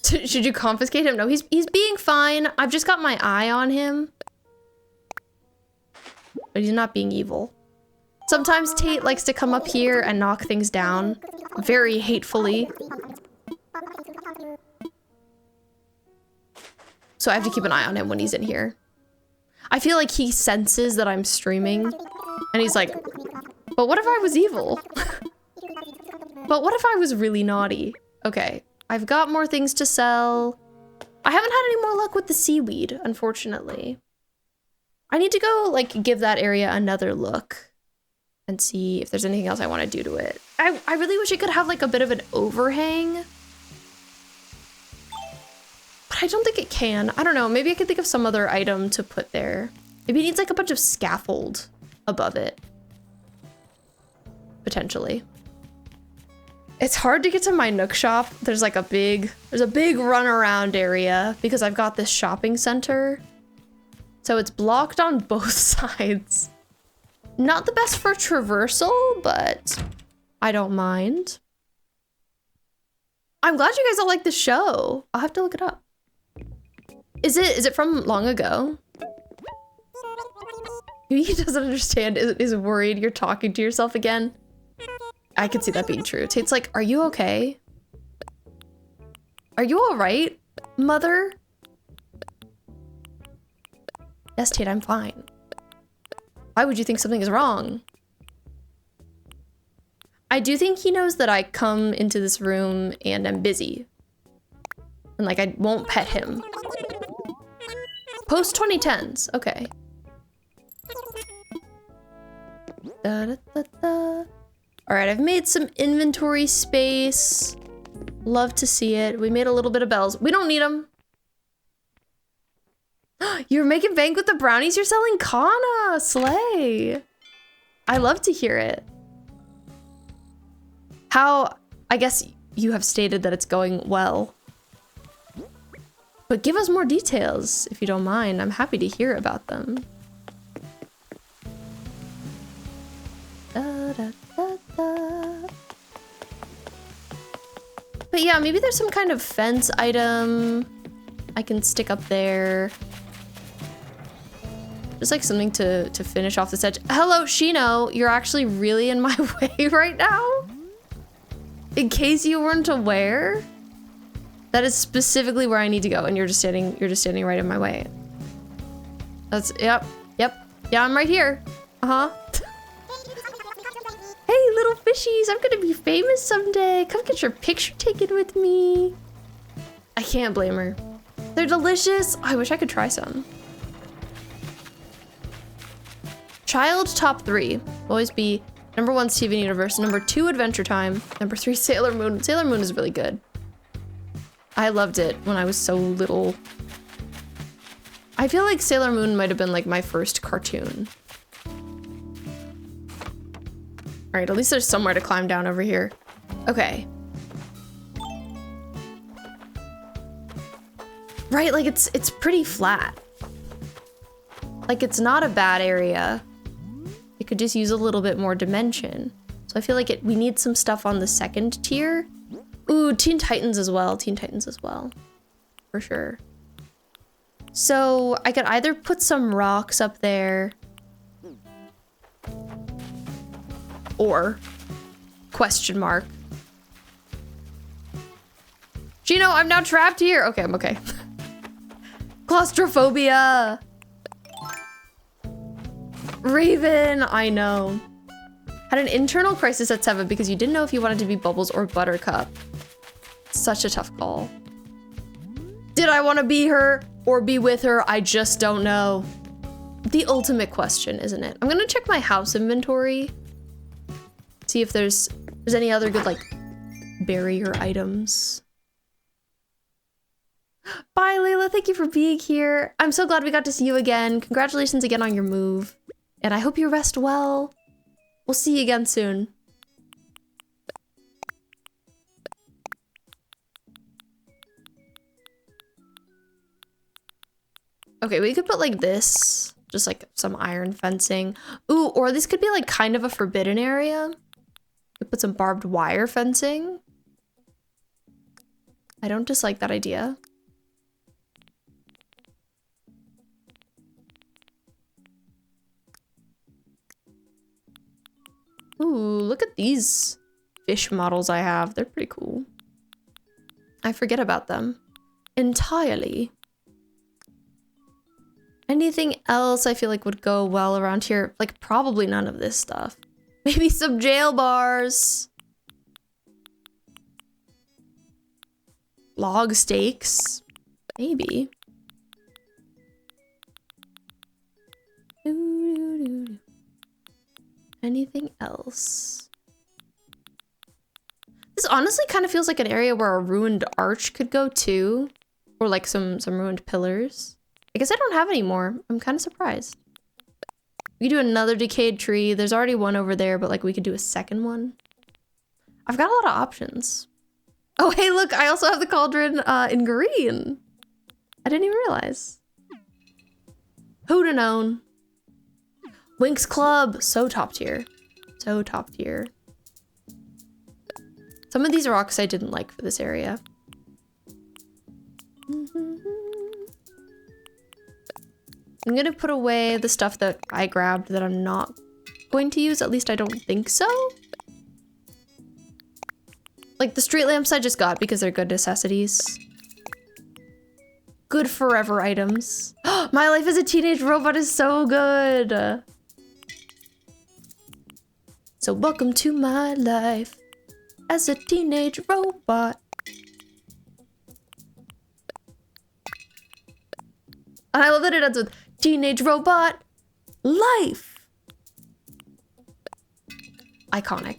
Should you confiscate him? No, he's being fine. I've just got my eye on him. But he's not being evil. Sometimes Tate likes to come up here and knock things down. Very hatefully. So I have to keep an eye on him when he's in here. I feel like he senses that I'm streaming. And he's like, but what if I was evil? But what if I was really naughty? Okay, I've got more things to sell. I haven't had any more luck with the seaweed, unfortunately. I need to go, like, give that area another look and see if there's anything else I want to do to it. I really wish it could have, like, a bit of an overhang. But I don't think it can. I don't know. Maybe I could think of some other item to put there. Maybe it needs, like, a bunch of scaffold above it. Potentially. It's hard to get to my Nook shop. There's like a big runaround area because I've got this shopping center. So it's blocked on both sides. Not the best for traversal, but I don't mind. I'm glad you guys all like the show. I'll have to look it up. Is it from long ago? He doesn't understand, is worried you're talking to yourself again. I could see that being true. Tate's like, are you okay? Are you all right, mother? Yes, Tate, I'm fine. Why would you think something is wrong? I do think he knows that I come into this room and am busy. And like, I won't pet him. Post 2010s, okay. Da, da, da, da. All right, I've made some inventory space. Love to see it. We made a little bit of bells. We don't need them. You're making bank with the brownies you're selling? Kana, slay. I love to hear it. How, I guess you have stated that it's going well. But give us more details, if you don't mind. I'm happy to hear about them. Da, da, da, da. But yeah, maybe there's some kind of fence item I can stick up there. Just like something to finish off this edge. Hello, Shino. You're actually really in my way right now? In case you weren't aware, that is specifically where I need to go, and you're just standing right in my way. That's yep. Yeah, I'm right here. Uh-huh. Hey, little fishies, I'm gonna be famous someday. Come get your picture taken with me. I can't blame her. They're delicious. I wish I could try some. Child top 3 will always be number 1 Steven Universe, number 2 Adventure Time, number 3 Sailor Moon. Sailor Moon is really good. I loved it when I was so little. I feel like Sailor Moon might have been like my first cartoon. All right, at least there's somewhere to climb down over here. Okay. Right, like it's pretty flat. Like it's not a bad area. It could just use a little bit more dimension. So I feel like we need some stuff on the second tier. Ooh, Teen Titans as well. Teen Titans as well. For sure. So I could either put some rocks up there. Or question mark. Gino, I'm now trapped here. Okay, I'm okay. Claustrophobia. Raven, I know. Had an internal crisis at 7 because you didn't know if you wanted to be Bubbles or Buttercup. Such a tough call. Did I want to be her or be with her? I just don't know. The ultimate question, isn't it? I'm gonna check my house inventory. See if there's any other good, like, barrier items. Bye, Layla. Thank you for being here. I'm so glad we got to see you again. Congratulations again on your move. And I hope you rest well. We'll see you again soon. Okay, we could put like this. Just like some iron fencing. Ooh, or this could be like kind of a forbidden area. We put some barbed wire fencing. I don't dislike that idea. Ooh, look at these fish models I have. They're pretty cool. I forget about them entirely. Anything else I feel like would go well around here? Like probably none of this stuff. Maybe some jail bars. Log stakes. Maybe. Anything else? This honestly kind of feels like an area where a ruined arch could go too. Or like some ruined pillars. I guess I don't have any more. I'm kind of surprised. We could do another decayed tree. There's already one over there, but like we could do a second one. I've got a lot of options. Oh, hey, look, I also have the cauldron in green. I didn't even realize. Who'd have known? Winx Club, so top tier. So top tier. Some of these rocks I didn't like for this area. I'm gonna put away the stuff that I grabbed that I'm not going to use. At least I don't think so. Like the street lamps I just got because they're good necessities. Good forever items. My life as a teenage robot is so good. So welcome to my life as a teenage robot. And I love that it ends with teenage robot life. Iconic.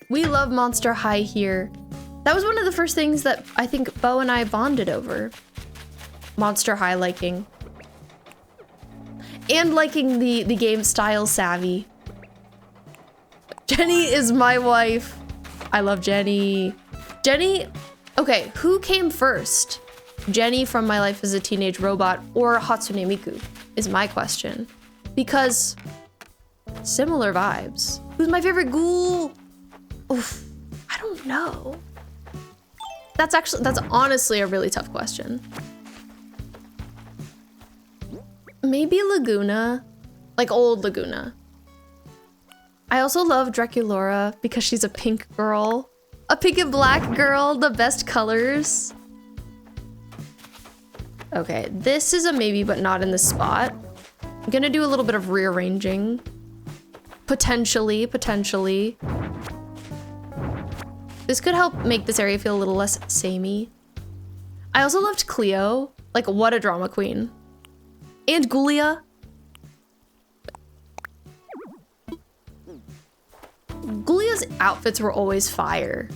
We love Monster High here. That was one of the first things that I think Bo and I bonded over. Monster High liking. And liking the game style savvy. Jenny is my wife. I love Jenny. Jenny, okay, who came first? Jenny from My Life as a Teenage Robot or Hatsune Miku is my question. Because similar vibes. Who's my favorite ghoul? Oof, I don't know. That's honestly a really tough question. Maybe Laguna, like old Laguna. I also love Draculaura because she's a pink girl. A pink and black girl, the best colors. Okay, this is a maybe, but not in this spot. I'm gonna do a little bit of rearranging. Potentially. This could help make this area feel a little less samey. I also loved Cleo. Like, what a drama queen. And Ghoulia. Ghoulia's outfits were always fire.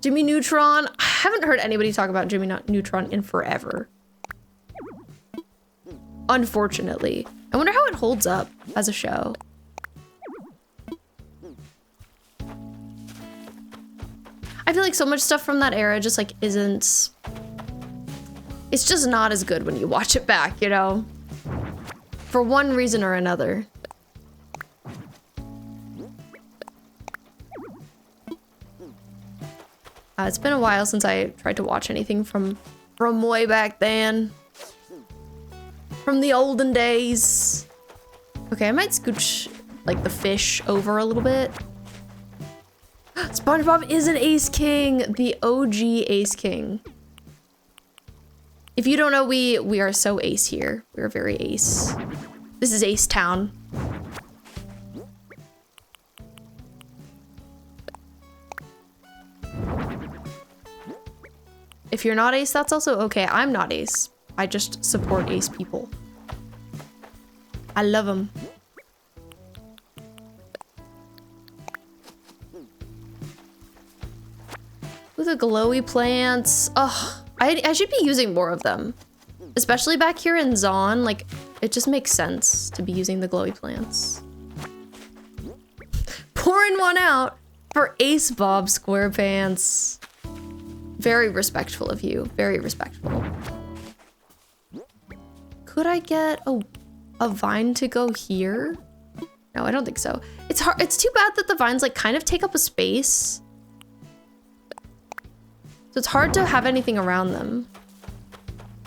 Jimmy Neutron. I haven't heard anybody talk about Jimmy Neutron in forever. Unfortunately. I wonder how it holds up as a show. I feel like so much stuff from that era just like isn't It's just not as good when you watch it back, you know? For one reason or another. It's been a while since I tried to watch anything from way back then. From the olden days. Okay, I might scooch like the fish over a little bit. SpongeBob is an Ace King, the OG Ace King. If you don't know, we are so ace here. We're very ace. This is Ace Town. If you're not ace, that's also okay. I'm not ace. I just support ace people. I love them. With the glowy plants. Ugh. I should be using more of them. Especially back here in Zon. Like, it just makes sense to be using the glowy plants. Pouring one out for Ace Bob SquarePants. Very respectful of you. Very respectful. Could I get a vine to go here? No, I don't think so. It's hard. It's too bad that the vines like kind of take up a space. So it's hard to have anything around them.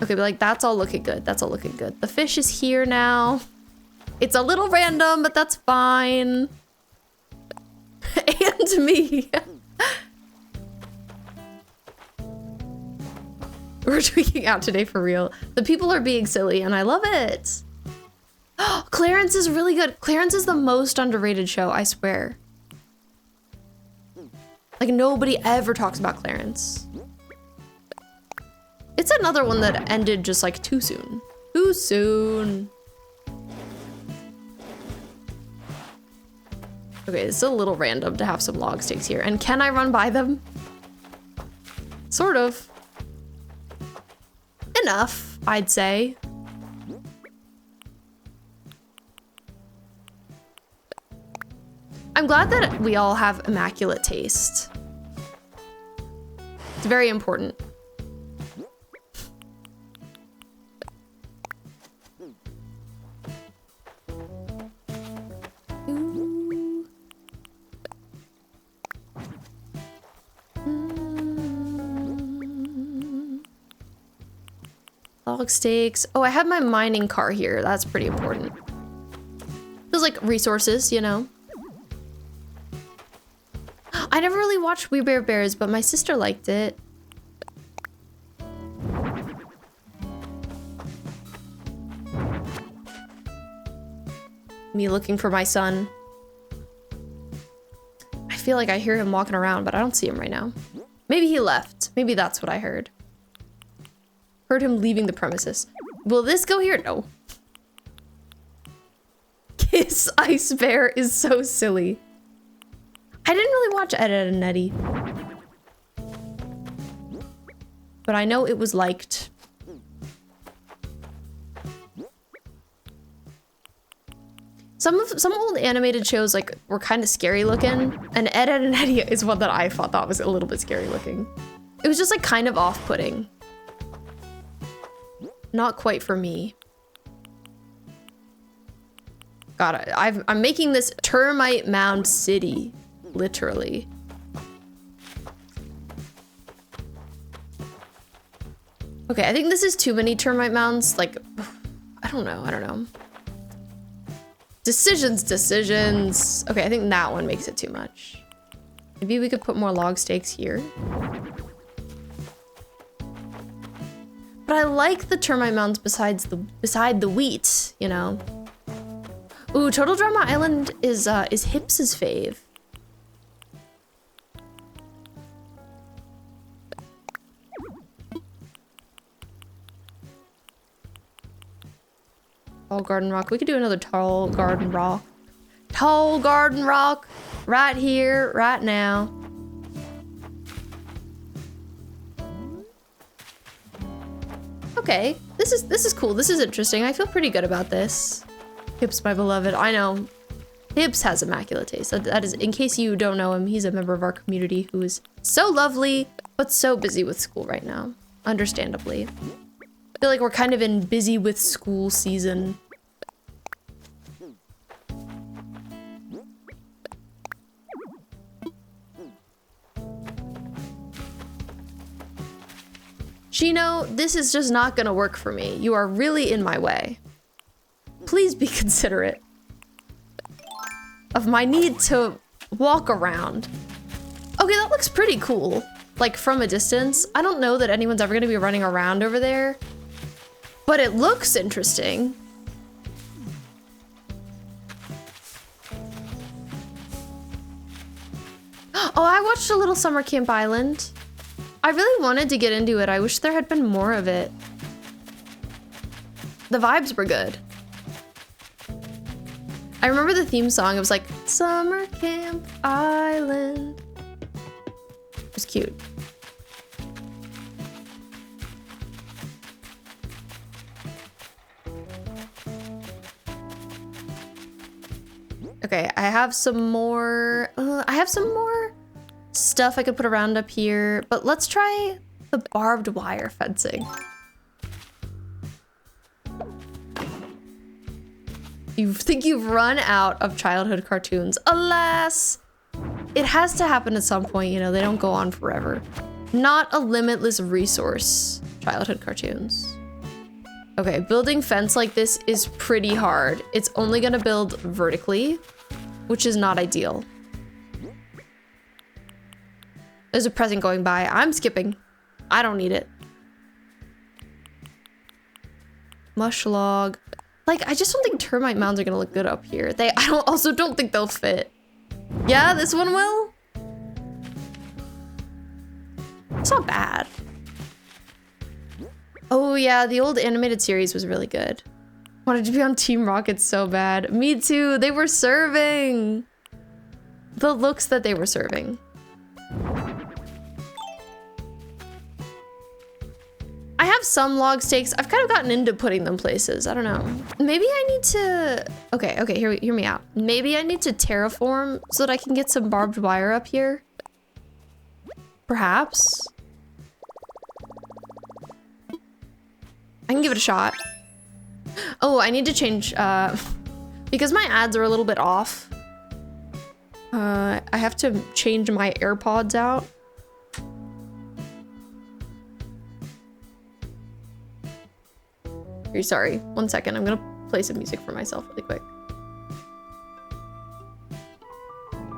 Okay, but like that's all looking good. That's all looking good. The fish is here now. It's a little random, but that's fine. And me. We're tweaking out today for real. The people are being silly and I love it. Clarence is really good. Clarence is the most underrated show, I swear. Like nobody ever talks about Clarence. It's another one that ended just like too soon. Too soon. Okay, it's a little random to have some log sticks here. And can I run by them? Sort of. Enough, I'd say. I'm glad that we all have immaculate taste. It's very important. Log stakes. Oh, I have my mining car here. That's pretty important. Feels like resources, you know? I never really watched We Bare Bears, but my sister liked it. Me looking for my son. I feel like I hear him walking around, but I don't see him right now. Maybe he left. Maybe that's what I heard. Heard him leaving the premises. Will this go here? No. Kiss Ice Bear is so silly. I didn't really watch Ed, Edd and Eddy. But I know it was liked. Some old animated shows like were kind of scary looking, and Ed, Edd and Eddy is one that I thought was a little bit scary looking. It was just like kind of off-putting. Not quite for me. God, I'm making this termite mound city, literally. Okay, I think this is too many termite mounds. Like, I don't know. Decisions. Okay, I think that one makes it too much. Maybe we could put more log stakes here. But I like the termite mounds beside the wheat, you know. Ooh, Total Drama Island is Hips's fave. Tall Garden Rock. We could do another Tall Garden Rock. Tall Garden Rock, right here, right now. Okay, this is cool. This is interesting. I feel pretty good about this. Hips, my beloved. I know. Hips has immaculate taste. That is, in case you don't know him, he's a member of our community who is so lovely, but so busy with school right now. Understandably. feel like we're kind of in busy with school season. Chino, this is just not gonna work for me. You are really in my way. Please be considerate of my need to walk around. Okay, that looks pretty cool. Like from a distance. I don't know that anyone's ever gonna be running around over there, but it looks interesting. Oh, I watched a little Summer Camp Island. I really wanted to get into it. I wish there had been more of it. The vibes were good. I remember the theme song. It was like, Summer Camp Island. It was cute. Okay, I have some more stuff I could put around up here, but let's try the barbed wire fencing. You think you've run out of childhood cartoons. Alas! It has to happen at some point, you know, they don't go on forever. Not a limitless resource, childhood cartoons. Okay, building fence like this is pretty hard. It's only gonna build vertically, which is not ideal. There's a present going by. I'm skipping. I don't need it. Mush log. Like, I just don't think termite mounds are gonna look good up here. I also don't think they'll fit. Yeah, this one will? It's not bad. Oh yeah, the old animated series was really good. Wanted to be on Team Rocket so bad. Me too, they were serving. The looks that they were serving. I have some log stakes. I've kind of gotten into putting them places. I don't know. Maybe I need to... Okay, hear me out. Maybe I need to terraform so that I can get some barbed wire up here. Perhaps. I can give it a shot. Oh, I need to change... because my ads are a little bit off. I have to change my AirPods out. Sorry, 1 second. I'm gonna play some music for myself really quick.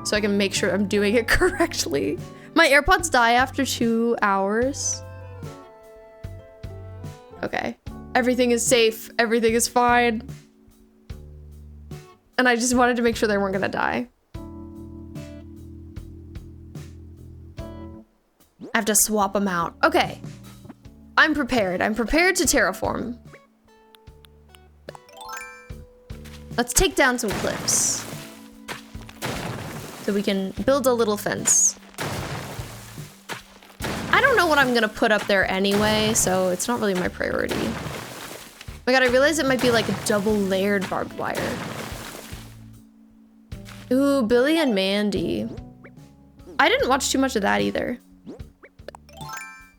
So I can make sure I'm doing it correctly. My AirPods die after 2 hours. Okay. Everything is safe. Everything is fine. And I just wanted to make sure they weren't gonna die. I have to swap them out. Okay. I'm prepared. I'm prepared to terraform. Let's take down some cliffs so we can build a little fence. I don't know what I'm gonna put up there anyway, so it's not really my priority. Oh my god, I realized it might be like a double layered barbed wire. Ooh, Billy and Mandy. I didn't watch too much of that either.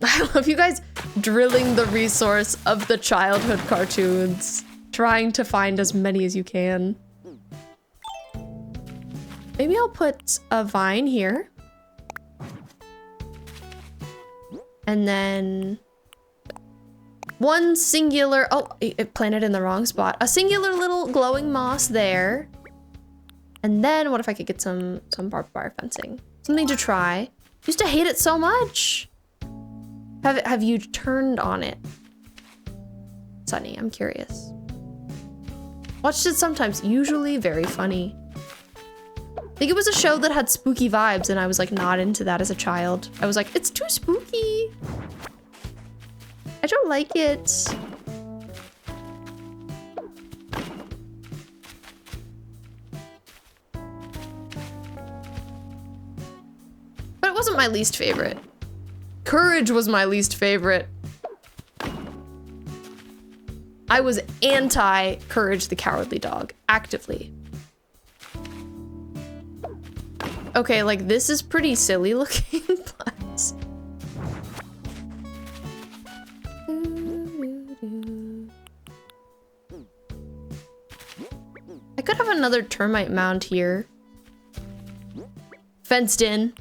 I love you guys drilling the resource of the childhood cartoons. Trying to find as many as you can. Maybe I'll put a vine here. And then one singular, oh, it planted in the wrong spot. A singular little glowing moss there. And then what if I could get some barbed wire fencing? Something to try. Used to hate it so much. Have you turned on it? Sunny, I'm curious. Watched it sometimes, usually very funny. I think it was a show that had spooky vibes and I was like not into that as a child. I was like, it's too spooky. I don't like it. But it wasn't my least favorite. Courage was my least favorite. I was anti-Courage the Cowardly Dog, actively. Okay, like this is pretty silly looking, but... have another termite mound here. Fenced in.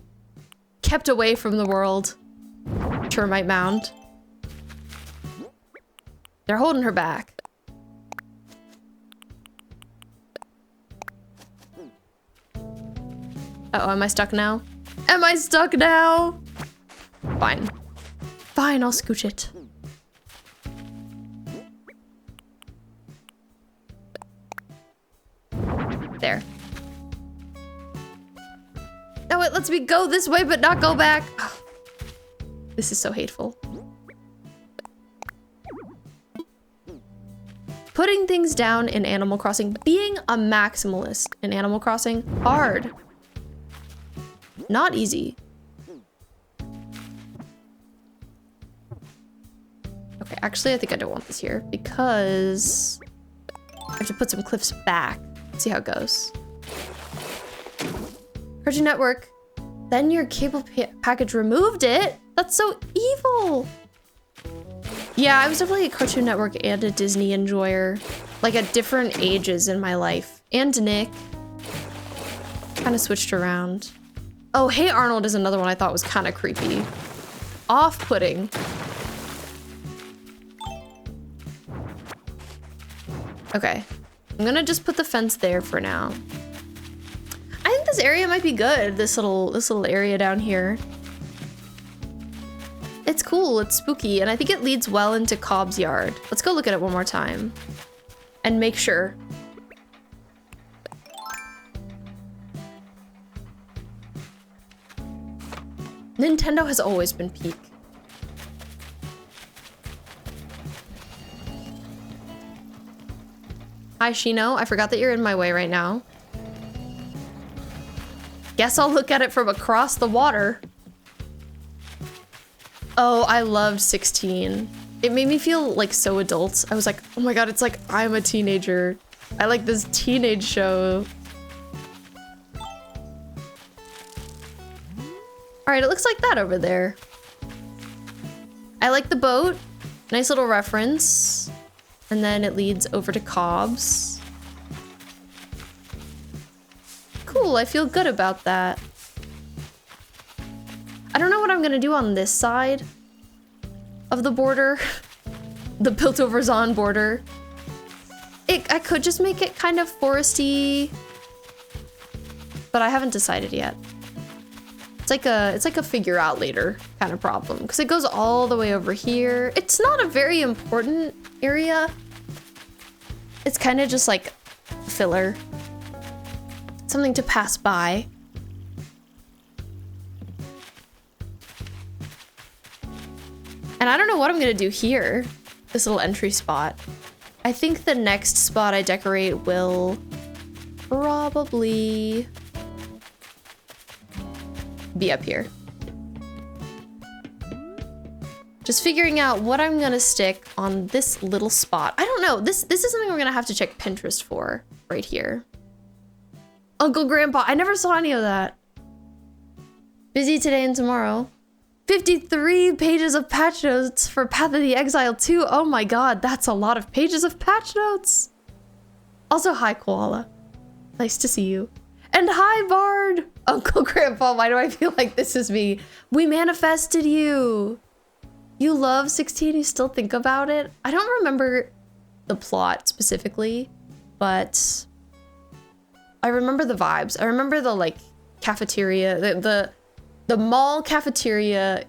Kept away from the world. Termite mound. They're holding her back. Uh-oh, am I stuck now? Am I stuck now? Fine. Fine, I'll scooch it. There. No, it lets me go this way but not go back. Oh, this is so hateful. Putting things down in Animal Crossing, being a maximalist in Animal Crossing, hard. Not easy. Okay, actually, I think I don't want this here because I have to put some cliffs back. See how it goes. Cartoon Network. Then your cable package removed it? That's so evil. Yeah, I was definitely a Cartoon Network and a Disney enjoyer. Like at different ages in my life. And Nick. Kind of switched around. Oh, Hey Arnold is another one I thought was kind of creepy. Off-putting. Okay. I'm gonna just put the fence there for now. I think this area might be good. This little area down here. It's cool, it's spooky, and I think it leads well into Cobb's yard. Let's go look at it one more time. And make sure. Nintendo has always been peak. Hi, Shino. I forgot that you're in my way right now. Guess I'll look at it from across the water. Oh, I loved 16. It made me feel like so adult. I was like, oh my god, it's like I'm a teenager. I like this teenage show. All right, it looks like that over there. I like the boat. Nice little reference. And then it leads over to Cobb's. Cool, I feel good about that. I don't know what I'm gonna do on this side of the border. The Piltover Zon border. I could just make it kind of foresty, but I haven't decided yet. It's like a figure out later kind of problem because it goes all the way over here. It's not a very important area. It's kind of just like filler. Something to pass by. And I don't know what I'm gonna do here. This little entry spot. I think the next spot I decorate will probably be up here. Just figuring out what I'm gonna stick on this little spot. I don't know. This is something we're gonna have to check Pinterest for right here. Uncle Grandpa, I never saw any of that. Busy today and tomorrow. 53 pages of patch notes for Path of the Exile 2. Oh my god, that's a lot of pages of patch notes. Also, hi Koala. Nice to see you. And hi Bard. Uncle Grandpa, why do I feel like this is me? We manifested you. You love 16, you still think about it? I don't remember the plot specifically, but I remember the vibes. I remember the like cafeteria, the mall cafeteria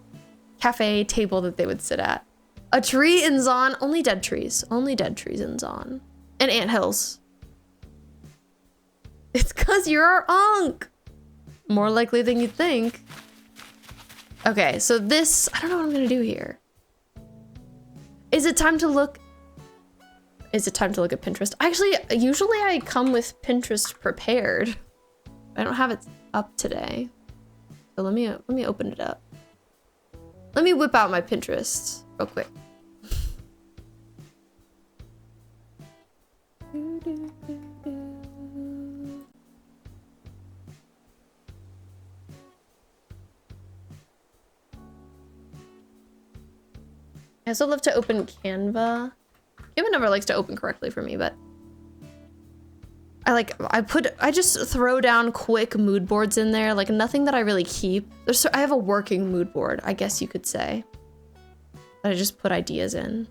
cafe table that they would sit at. A tree in Zon, only dead trees in Zon. And anthills. It's cause you're our Unc. More likely than you'd think. Okay, so this, I don't know what I'm gonna do here. Is it time to look at Pinterest? Actually, usually I come with Pinterest prepared. I don't have it up today. So let me open it up. Let me whip out my Pinterest real quick. I also love to open Canva. Canva never likes to open correctly for me, but I just throw down quick mood boards in there, like nothing that I really keep. I have a working mood board, I guess you could say. That I just put ideas in.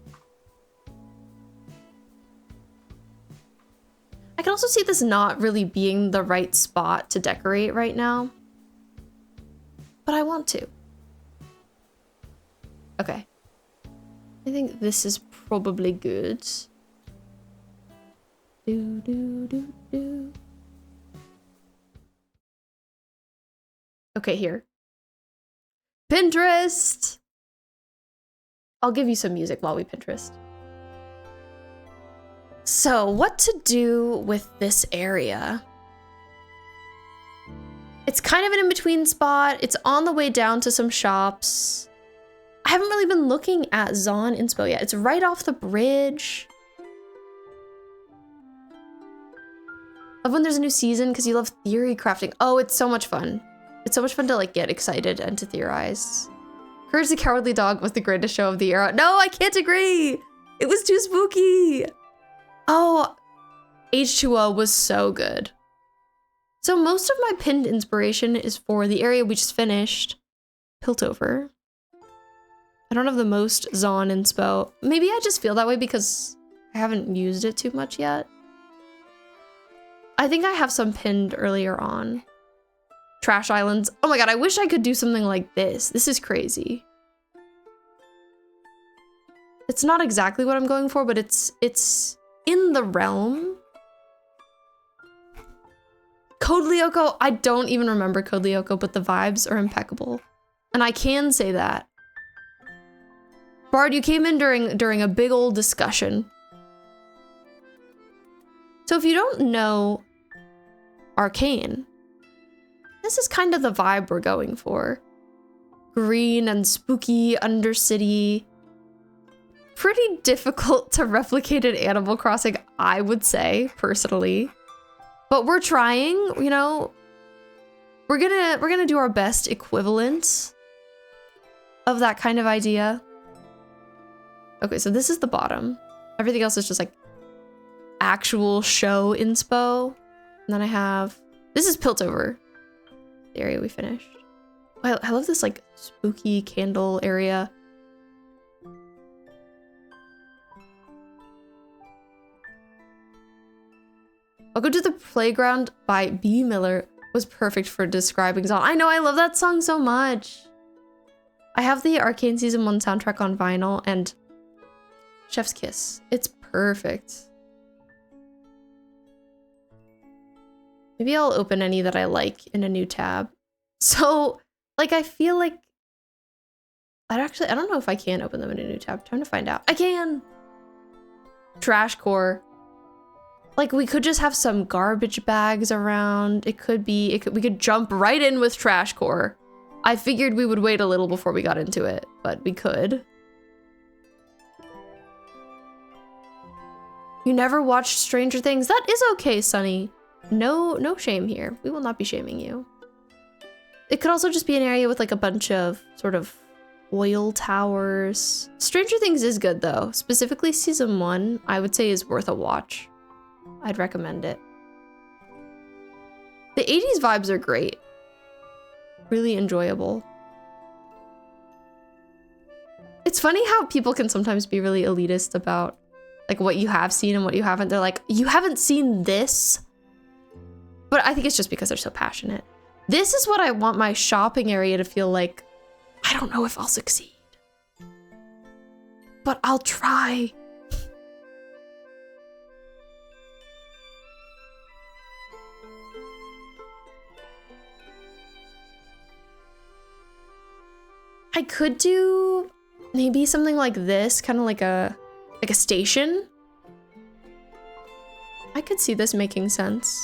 I can also see this not really being the right spot to decorate right now. But I want to. Okay. I think this is probably good. Do, do, do, do. Okay, here. Pinterest! I'll give you some music while we Pinterest. So, what to do with this area? It's kind of an in-between spot. It's on the way down to some shops. I haven't really been looking at Zon Inspo yet. It's right off the bridge. Love when there's a new season because you love theory crafting. Oh, it's so much fun. It's so much fun to like get excited and to theorize. Courage the Cowardly Dog was the greatest show of the era. No, I can't agree. It was too spooky. Oh, H2O was so good. So most of my pinned inspiration is for the area we just finished, Piltover. I don't have the most Zon inspo. Maybe I just feel that way because I haven't used it too much yet. I think I have some pinned earlier on. Trash Islands. Oh my god, I wish I could do something like this. This is crazy. It's not exactly what I'm going for, but it's in the realm. Code Lyoko, I don't even remember Code Lyoko, but the vibes are impeccable. And I can say that. Bard, you came in during a big old discussion. So if you don't know Arcane, this is kind of the vibe we're going for. Green and spooky Undercity. Pretty difficult to replicate in Animal Crossing, I would say, personally. But we're trying, you know. We're gonna do our best equivalent of that kind of idea. Okay, so this is the bottom. Everything else is just like actual show inspo. And then I have, this is Piltover, the area we finished. I love this like spooky candle area. I'll Go to the Playground by B. Miller was perfect for describing Zon. I know, I love that song so much. I have the Arcane Season 1 soundtrack on vinyl and Chef's Kiss. It's perfect. Maybe I'll open any that I like in a new tab. So, like, I feel like I don't know if I can open them in a new tab. Time to find out. I can! Trash core. Like, we could just have some garbage bags around. We could jump right in with trash core. I figured we would wait a little before we got into it, but we could. You never watched Stranger Things? That is okay, Sunny. No shame here. We will not be shaming you. It could also just be an area with like a bunch of sort of oil towers. Stranger Things is good though. Specifically season 1, I would say is worth a watch. I'd recommend it. The 80s vibes are great. Really enjoyable. It's funny how people can sometimes be really elitist about like what you have seen and what you haven't. They're like, you haven't seen this? But I think it's just because they're so passionate. This is what I want my shopping area to feel like. I don't know if I'll succeed, but I'll try. I could do maybe something like this, kind of like a station. I could see this making sense.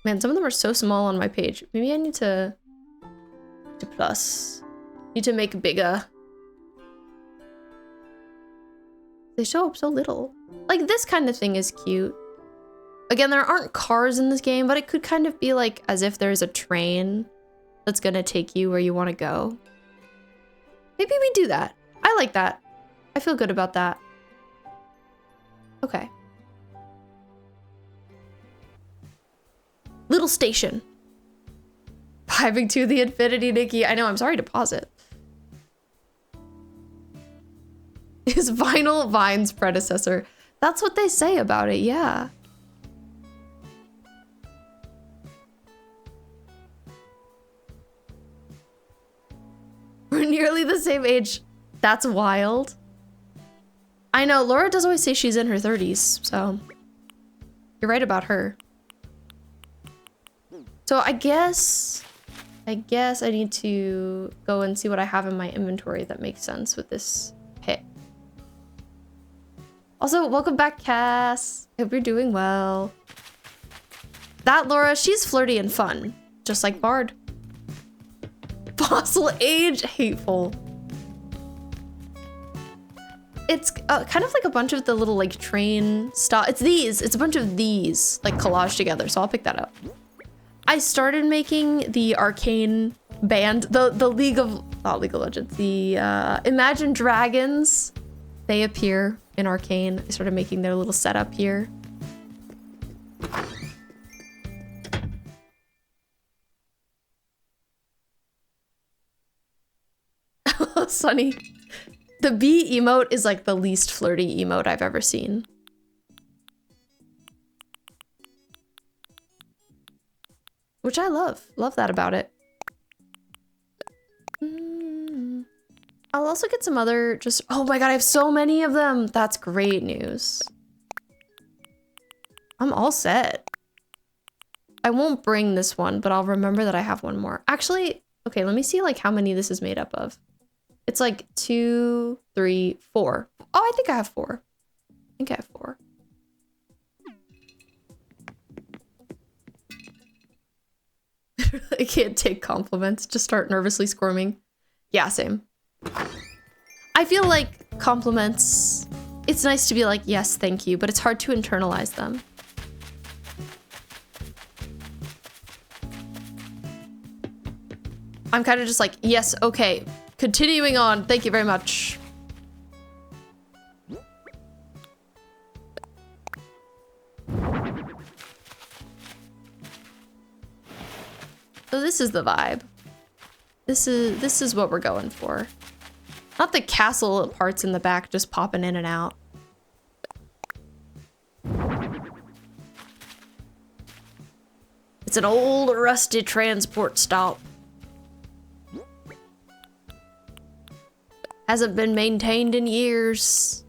Man, some of them are so small on my page. Maybe I need to plus. Need to make bigger. They show up so little. Like this kind of thing is cute. Again, there aren't cars in this game, but it could kind of be like as if there's a train that's gonna take you where you want to go. Maybe we do that. I like that. I feel good about that. Okay. Little station. Vibing to the infinity, Nikki. I know, I'm sorry to pause it. Is vinyl Vine's predecessor. That's what they say about it, yeah. We're nearly the same age. That's wild. I know, Laura does always say she's in her 30s, so you're right about her. So I guess I need to go and see what I have in my inventory that makes sense with this pit. Also, welcome back, Cass. Hope you're doing well. That Laura, she's flirty and fun, just like Bard. Fossil age, hateful. It's kind of like a bunch of the little like train style. It's a bunch of these like collaged together. So I'll pick that up. I started making the Arcane band, the League of, not League of Legends, the Imagine Dragons. They appear in Arcane. I started making their little setup here. Sunny. The bee emote is like the least flirty emote I've ever seen. Which I love. Love that about it. I'll also get some other just... Oh my god, I have so many of them! That's great news. I'm all set. I won't bring this one, but I'll remember that I have one more. Actually, okay, let me see like how many this is made up of. It's like 2, 3, 4. Oh, I think I have 4. I think I have 4. I can't take compliments. Just start nervously squirming. Yeah, same. I feel like compliments, it's nice to be like, yes, thank you, but it's hard to internalize them. I'm kind of just like, yes, okay. Continuing on, thank you very much. So this is the vibe. This is what we're going for. Not the castle parts in the back just popping in and out. It's an old rusty transport stop. Hasn't been maintained in years.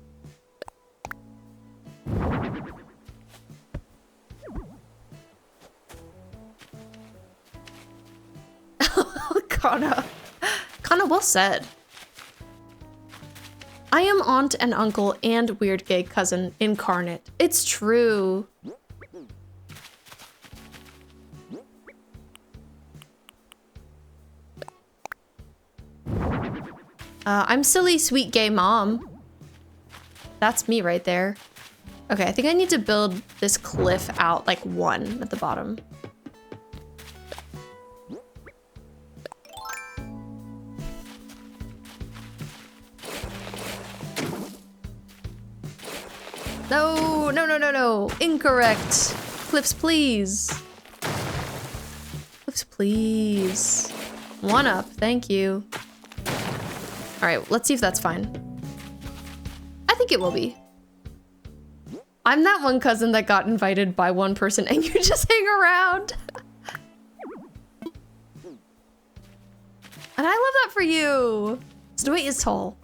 Kana, well said. I am aunt and uncle and weird gay cousin incarnate. It's true. I'm silly, sweet gay mom. That's me right there. Okay, I think I need to build this cliff out like 1 at the bottom. No, no, no, no, no. Incorrect. Cliffs, please. Cliffs, please. 1 up, thank you. All right, let's see if that's fine. I think it will be. I'm that one cousin that got invited by one person and you just hang around. And I love that for you. Snowy is tall.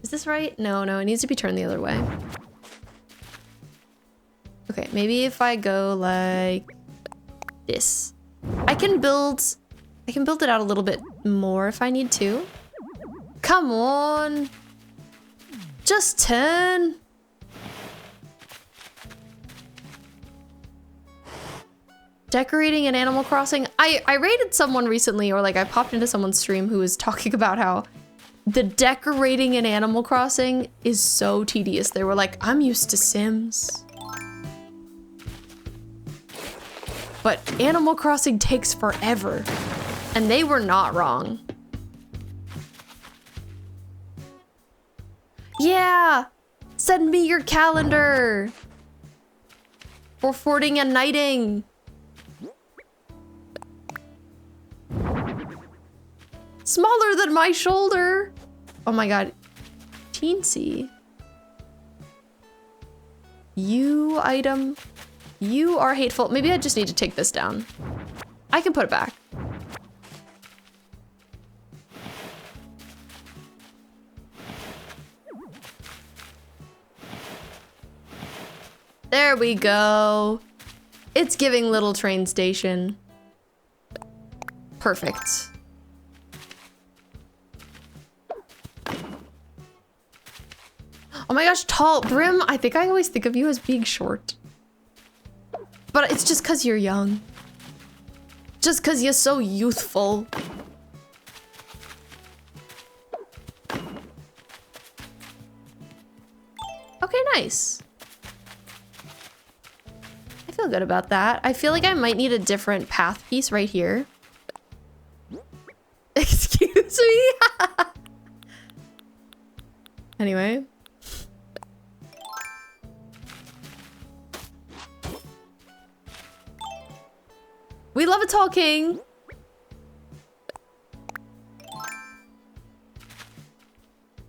Is this right? No, it needs to be turned the other way. Okay, maybe if I go like this. I can build it out a little bit more if I need to. Come on. Just 10. Decorating an Animal Crossing. I rated someone recently, or like I popped into someone's stream who was talking about how the decorating in Animal Crossing is so tedious. They were like, I'm used to Sims. But Animal Crossing takes forever. And they were not wrong. Yeah! Send me your calendar! For forting and knighting. Smaller than my shoulder. Oh my god. Teensy. You item. You are hateful. Maybe I just need to take this down. I can put it back. There we go. It's giving little train station. Perfect. Oh my gosh, tall. Brim, I think I always think of you as being short. But it's just because you're young. Just because you're so youthful. Okay, nice. I feel good about that. I feel like I might need a different path piece right here. Excuse me? Anyway. We love a tall king.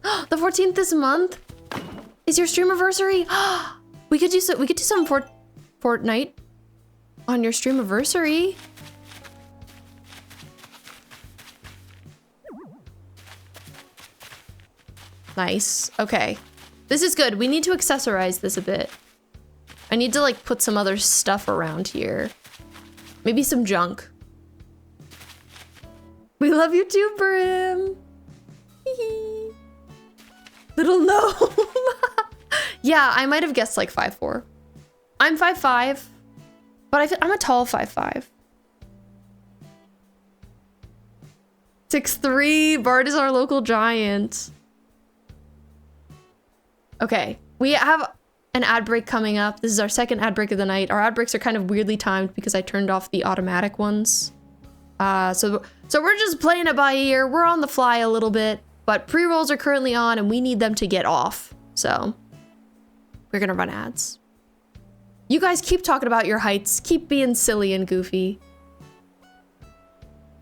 The 14th this month is your stream anniversary. We could do some Fortnite on your stream anniversary. Nice. Okay. This is good. We need to accessorize this a bit. I need to like put some other stuff around here. Maybe some junk. We love you too, Brim. Little gnome. Yeah, I might have guessed like 5'4". I'm 5'5", but I'm a tall 5'5". 6'3". Bard is our local giant. Okay, we have an ad break coming up. This is our second ad break of the night. Our ad breaks are kind of weirdly timed because I turned off the automatic ones. So we're just playing it by ear. We're on the fly a little bit, but pre-rolls are currently on and we need them to get off. So we're gonna run ads. You guys keep talking about your heights. Keep being silly and goofy.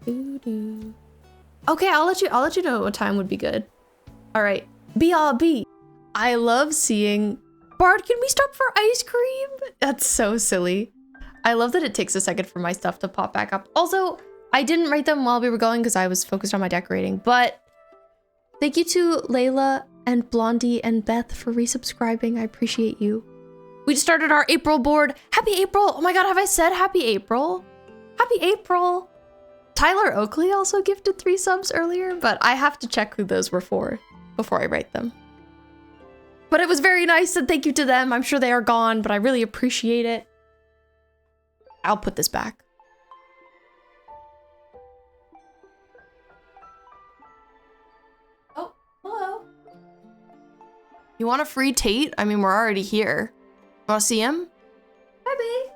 Okay, I'll let you know what time would be good. All right, BRB. I love seeing Bard, can we stop for ice cream? That's so silly. I love that it takes a second for my stuff to pop back up. Also, I didn't write them while we were going because I was focused on my decorating, but thank you to Layla and Blondie and Beth for resubscribing. I appreciate you. We just started our April board. Happy April. Oh my God, have I said happy April? Happy April. Tyler Oakley also gifted 3 subs earlier, but I have to check who those were for before I write them. But it was very nice and thank you to them. I'm sure they are gone, but I really appreciate it. I'll put this back. Oh, hello. You want a free Tate? I mean, we're already here. Want to see him? Hi, babe.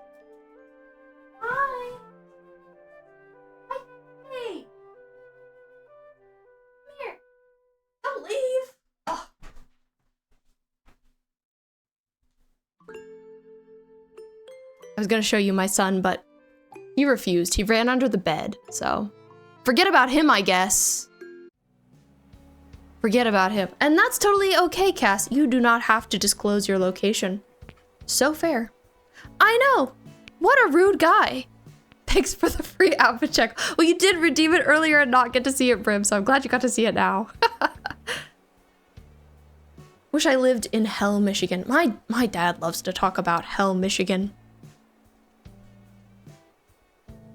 Hi. Hi. Hey. Come here. Don't leave. Oh. I was gonna show you my son, but he refused. He ran under the bed, so forget about him, I guess. Forget about him. And that's totally okay, Cass. You do not have to disclose your location. So fair. I know. What a rude guy. Thanks for the free outfit check. Well, you did redeem it earlier and not get to see it, Brim, so I'm glad you got to see it now. Wish I lived in Hell, Michigan. My dad loves to talk about Hell, Michigan.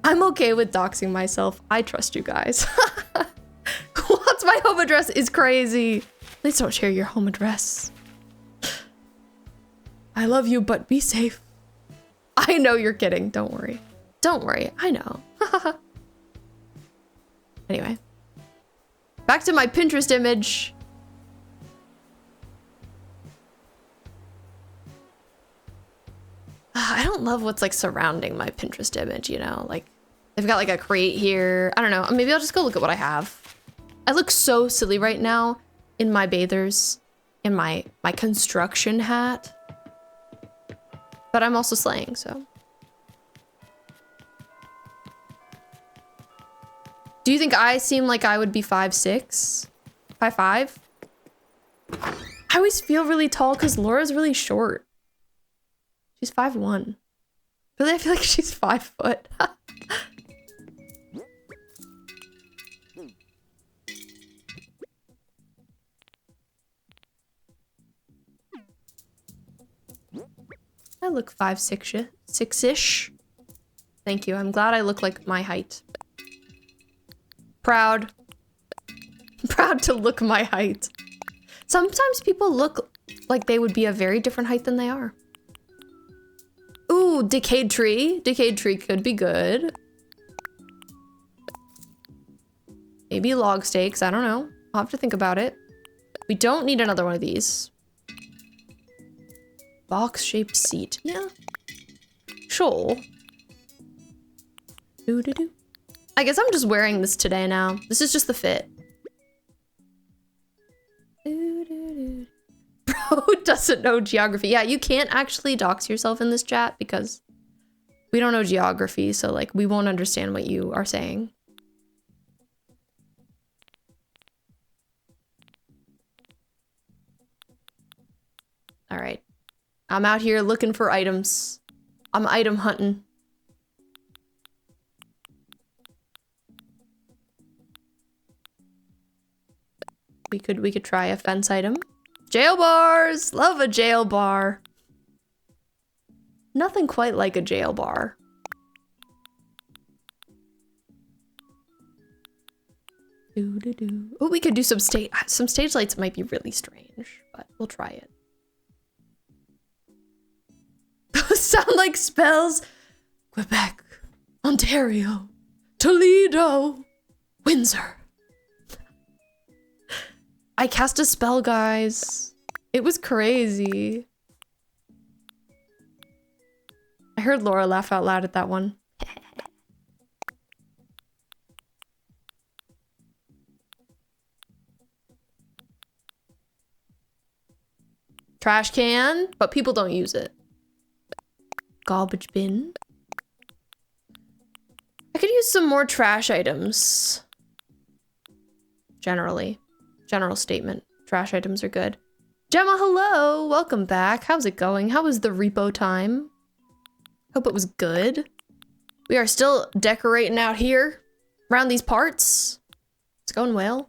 I'm okay with doxing myself. I trust you guys. What's my home address is crazy. Please don't share your home address. I love you, but be safe. I know you're kidding. Don't worry. Don't worry. I know. Anyway. Back to my Pinterest image. I don't love what's like surrounding my Pinterest image, you know? Like, they've got like a crate here. I don't know. Maybe I'll just go look at what I have. I look so silly right now in my bathers, in my construction hat. But I'm also slaying, so. Do you think I seem like I would be 5'6"? 5'5"? I always feel really tall because Laura's really short. She's 5'1". Really, I feel like she's 5 foot. I look 6-ish. Thank you. I'm glad I look like my height. Proud. Proud to look my height. Sometimes people look like they would be a very different height than they are. Ooh, decayed tree. Decayed tree could be good. Maybe log stakes. I don't know. I'll have to think about it. We don't need another one of these. Box-shaped seat. Yeah. Sure. Doo-doo-doo. I guess I'm just wearing this today now. This is just the fit. Doo-doo-doo. Bro doesn't know geography. Yeah, you can't actually dox yourself in this chat because we don't know geography, so like we won't understand what you are saying. All right. I'm out here looking for items. I'm item hunting. We could try a fence item. Jail bars! Love a jail bar. Nothing quite like a jail bar. Oh, we could do some stage lights. Might be really strange, but we'll try it. Those sound like spells. Quebec, Ontario, Toledo, Windsor. I cast a spell, guys. It was crazy. I heard Laura laugh out loud at that one. Trash can, but people don't use it. Garbage bin. I could use some more trash items. Generally. General statement. Trash items are good. Gemma, hello! Welcome back. How's it going? How was the repo time? Hope it was good. We are still decorating out here. Around these parts. It's going well.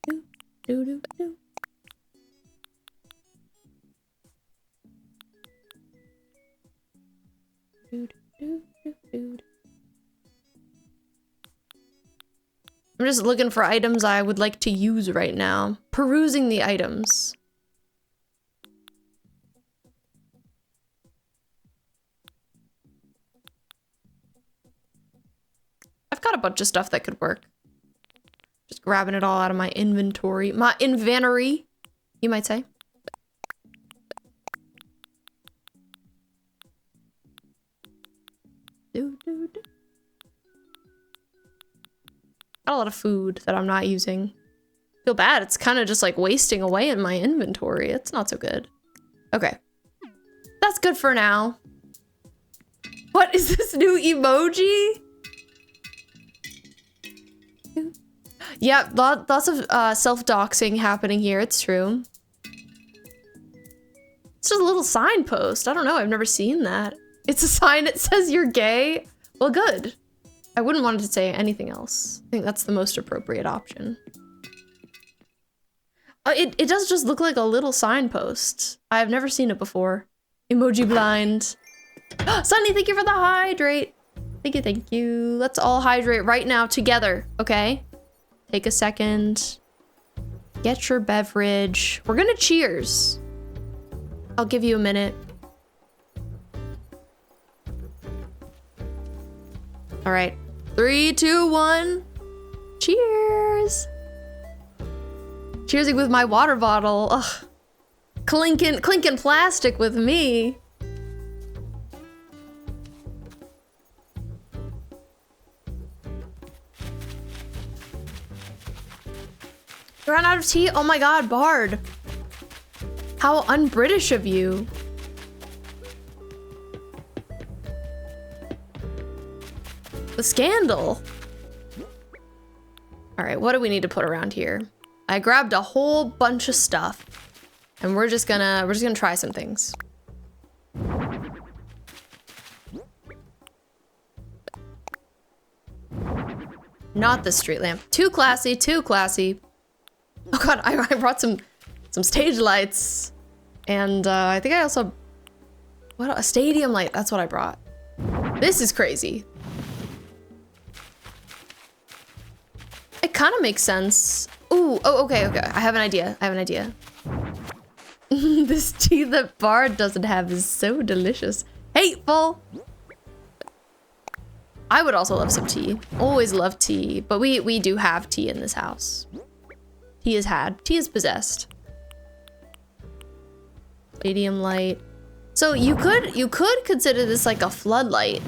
Do, do, do. Do, do, do, do. I'm just looking for items I would like to use right now. Perusing the items. I've got a bunch of stuff that could work. Just grabbing it all out of my inventory. My inventory, you might say. Do, do, do. Got a lot of food that I'm not using. Feel bad. It's kind of just like wasting away in my inventory. It's not so good. Okay. That's good for now. What is this new emoji? Yeah, lots of self-doxing happening here. It's true. It's just a little signpost. I don't know. I've never seen that. It's a sign that says you're gay. Well, good. I wouldn't want it to say anything else. I think that's the most appropriate option. It does just look like a little signpost. I've never seen it before. Emoji blind. Sunny, thank you for the hydrate. Thank you, thank you. Let's all hydrate right now together, okay? Take a second. Get your beverage. We're gonna cheers. I'll give you a minute. All right. 3, 2, 1. Cheers. Cheersing with my water bottle. Ugh. Clinking plastic with me. You ran out of tea? Oh my god, Bard. How un-British of you. The scandal. All right, what do we need to put around here? I grabbed a whole bunch of stuff, and we're just gonna try some things. Not the street lamp. Too classy, too classy. Oh god, I brought some stage lights, and I think I also a stadium light. That's what I brought. This is crazy. It kind of makes sense. Ooh, oh, okay. I have an idea. This tea that Bard doesn't have is so delicious. Hateful! I would also love some tea. Always love tea, but we do have tea in this house. Tea is had. Tea is possessed. Stadium light. So you could consider this like a floodlight.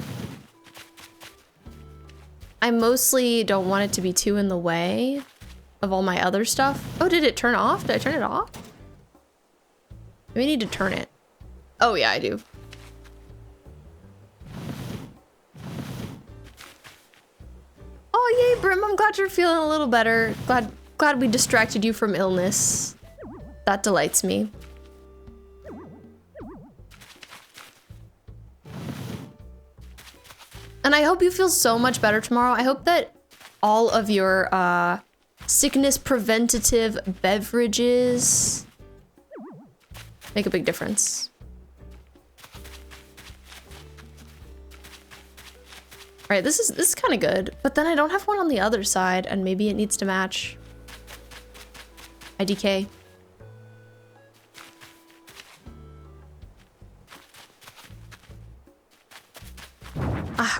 I mostly don't want it to be too in the way of all my other stuff. Oh, did it turn off? Did I turn it off? We need to turn it. Oh yeah, I do. Oh yay, Brim, I'm glad you're feeling a little better. Glad we distracted you from illness. That delights me. And I hope you feel so much better tomorrow. I hope that all of your sickness preventative beverages make a big difference. All right, this is kind of good, but then I don't have one on the other side, and maybe it needs to match. IDK.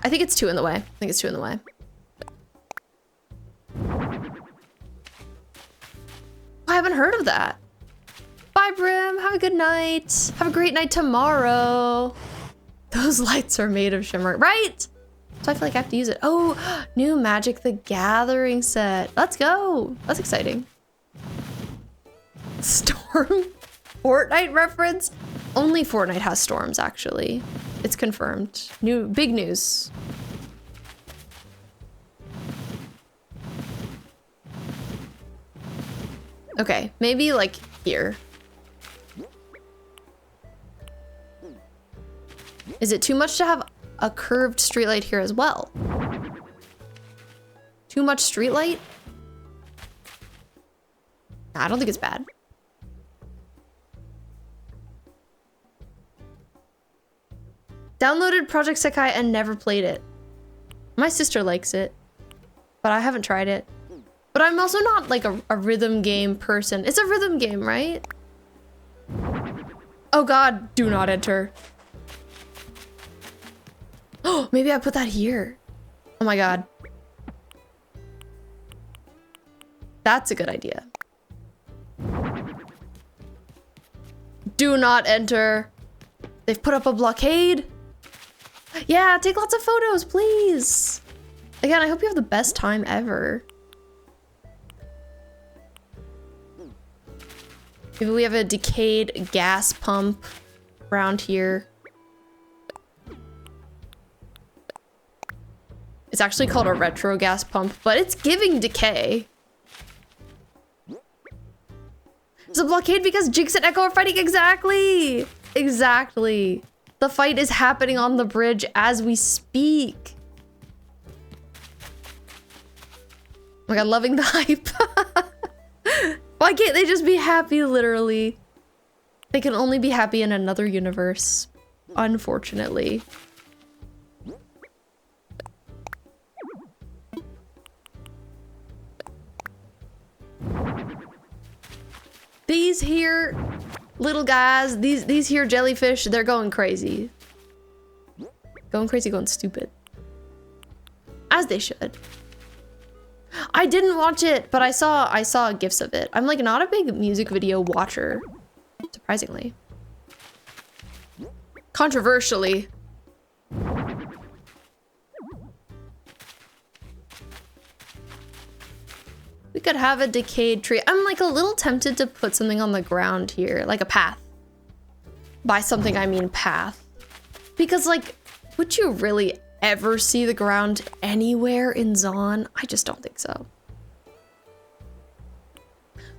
I think it's two in the way. I haven't heard of that. Bye, Brim. Have a good night. Have a great night tomorrow. Those lights are made of shimmer, right? So I feel like I have to use it. Oh, new Magic the Gathering set. Let's go. That's exciting. Storm? Fortnite reference? Only Fortnite has storms, actually. It's confirmed. Big news. Okay, maybe like here. Is it too much to have a curved streetlight here as well? Too much streetlight? Nah, I don't think it's bad. Downloaded Project Sekai and never played it. My sister likes it, but I haven't tried it. But I'm also not like a rhythm game person. It's a rhythm game, right? Oh god, do not enter. Oh, maybe I put that here. Oh my god. That's a good idea. Do not enter. They've put up a blockade. Yeah, take lots of photos, please. Again, I hope you have the best time ever. Maybe we have a decayed gas pump around here. It's actually called a retro gas pump, but it's giving decay. It's a blockade because Jinx and Echo are fighting. Exactly. Exactly. The fight is happening on the bridge as we speak. Oh my god, loving the hype. Why can't they just be happy, literally? They can only be happy in another universe, unfortunately. These here little guys, these here jellyfish, they're going crazy. Going crazy, going stupid. As they should. I didn't watch it, but I saw gifs of it. I'm like not a big music video watcher, surprisingly. Controversially. We could have a decayed tree. I'm like a little tempted to put something on the ground here, like a path. By something, I mean path. Because like, would you really ever see the ground anywhere in Zon? I just don't think so.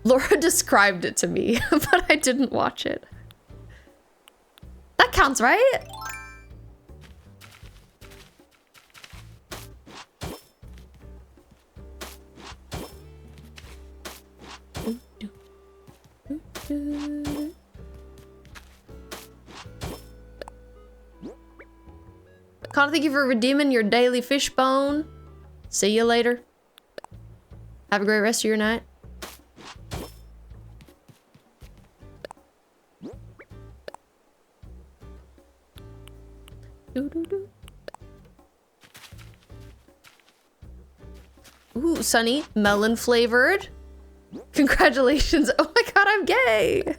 Laura described it to me, but I didn't watch it. That counts, right? Connor, thank you for redeeming your daily fishbone. See you later. Have a great rest of your night. Ooh, Sunny, melon flavored. Congratulations. Oh my god, I'm gay.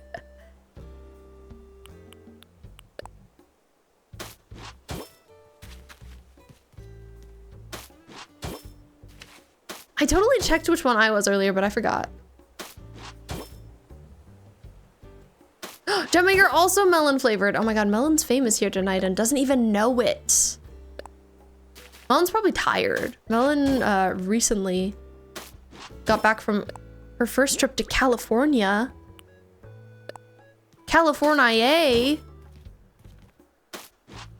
I totally checked which one I was earlier, but I forgot. Gemma, you're also melon flavored. Oh my god, Melon's famous here tonight and doesn't even know it. Melon's probably tired. Melon recently got back from her first trip to California. California.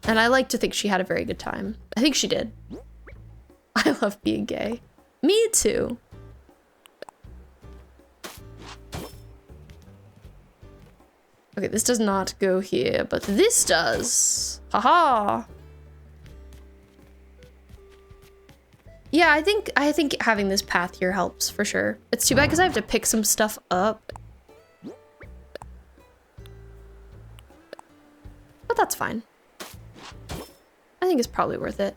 And I like to think she had a very good time. I think she did. I love being gay. Me too. Okay, this does not go here, but this does. Haha. Yeah, I think having this path here helps for sure. It's too bad because I have to pick some stuff up. But that's fine. I think it's probably worth it.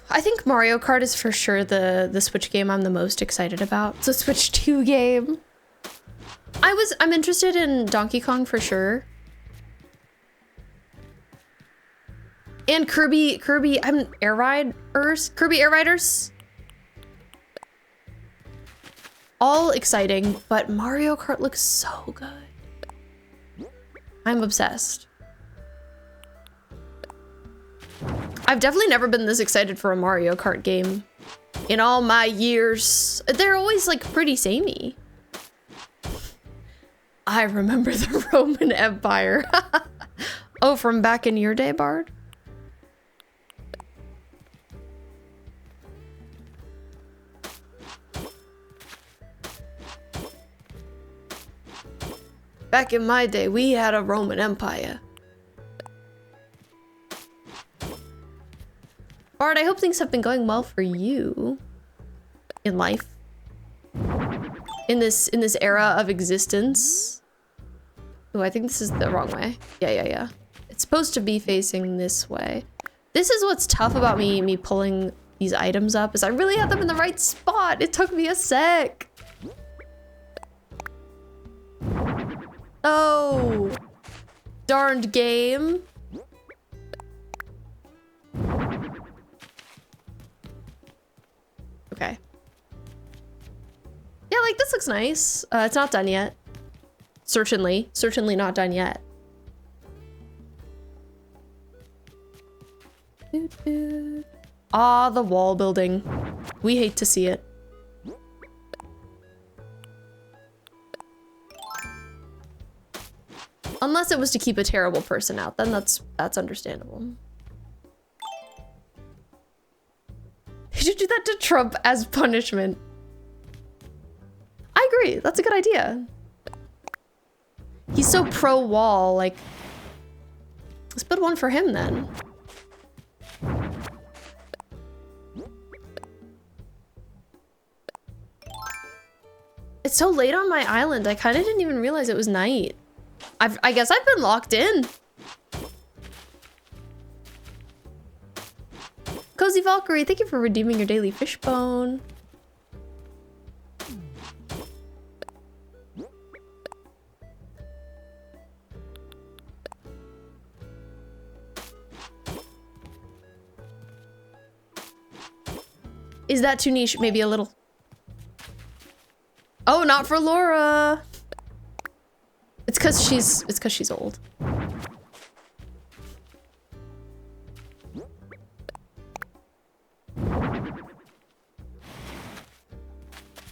I think Mario Kart is for sure the Switch game I'm the most excited about. It's a Switch 2 game. I'm interested in Donkey Kong for sure. And Kirby Air Riders. All exciting, but Mario Kart looks so good. I'm obsessed. I've definitely never been this excited for a Mario Kart game in all my years. They're always like pretty samey. I remember the Roman Empire. Oh, from back in your day, Bard? Back in my day, we had a Roman Empire. Bard, I hope things have been going well for you in life. In this era of existence. Oh, I think this is the wrong way. Yeah. It's supposed to be facing this way. This is what's tough about me pulling these items up, is I really had them in the right spot. It took me a sec. Oh, darned game. Okay. Yeah, like this looks nice. It's not done yet. Certainly not done yet. Ah, the wall building. We hate to see it. Unless it was to keep a terrible person out, then that's understandable. Did you do that to Trump as punishment? I agree, that's a good idea. He's so pro-wall, like... Let's build one for him then. It's so late on my island, I kind of didn't even realize it was night. I guess I've been locked in. Cozy Valkyrie, thank you for redeeming your daily fishbone. Is that too niche? Maybe a little. Oh, not for Laura. It's cause she's old.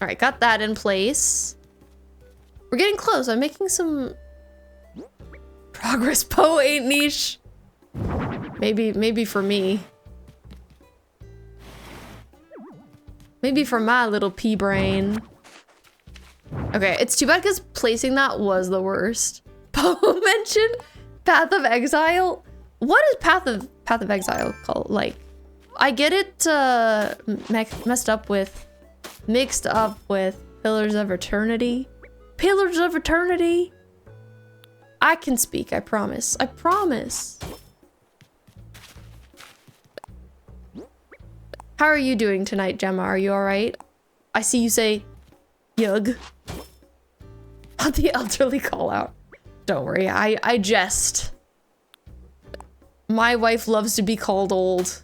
All right, got that in place. We're getting close. I'm making some progress. Poe ain't niche. Maybe for me. Maybe for my little pea brain. Okay, it's too bad because placing that was the worst. Poe mentioned Path of Exile. What is Path of Exile called? Like, I get it mixed up with Pillars of Eternity. Pillars of Eternity. I can speak, I promise. I promise. How are you doing tonight, Gemma? Are you alright? I see you say, yug. The elderly call out. Don't worry, I jest. My wife loves to be called old.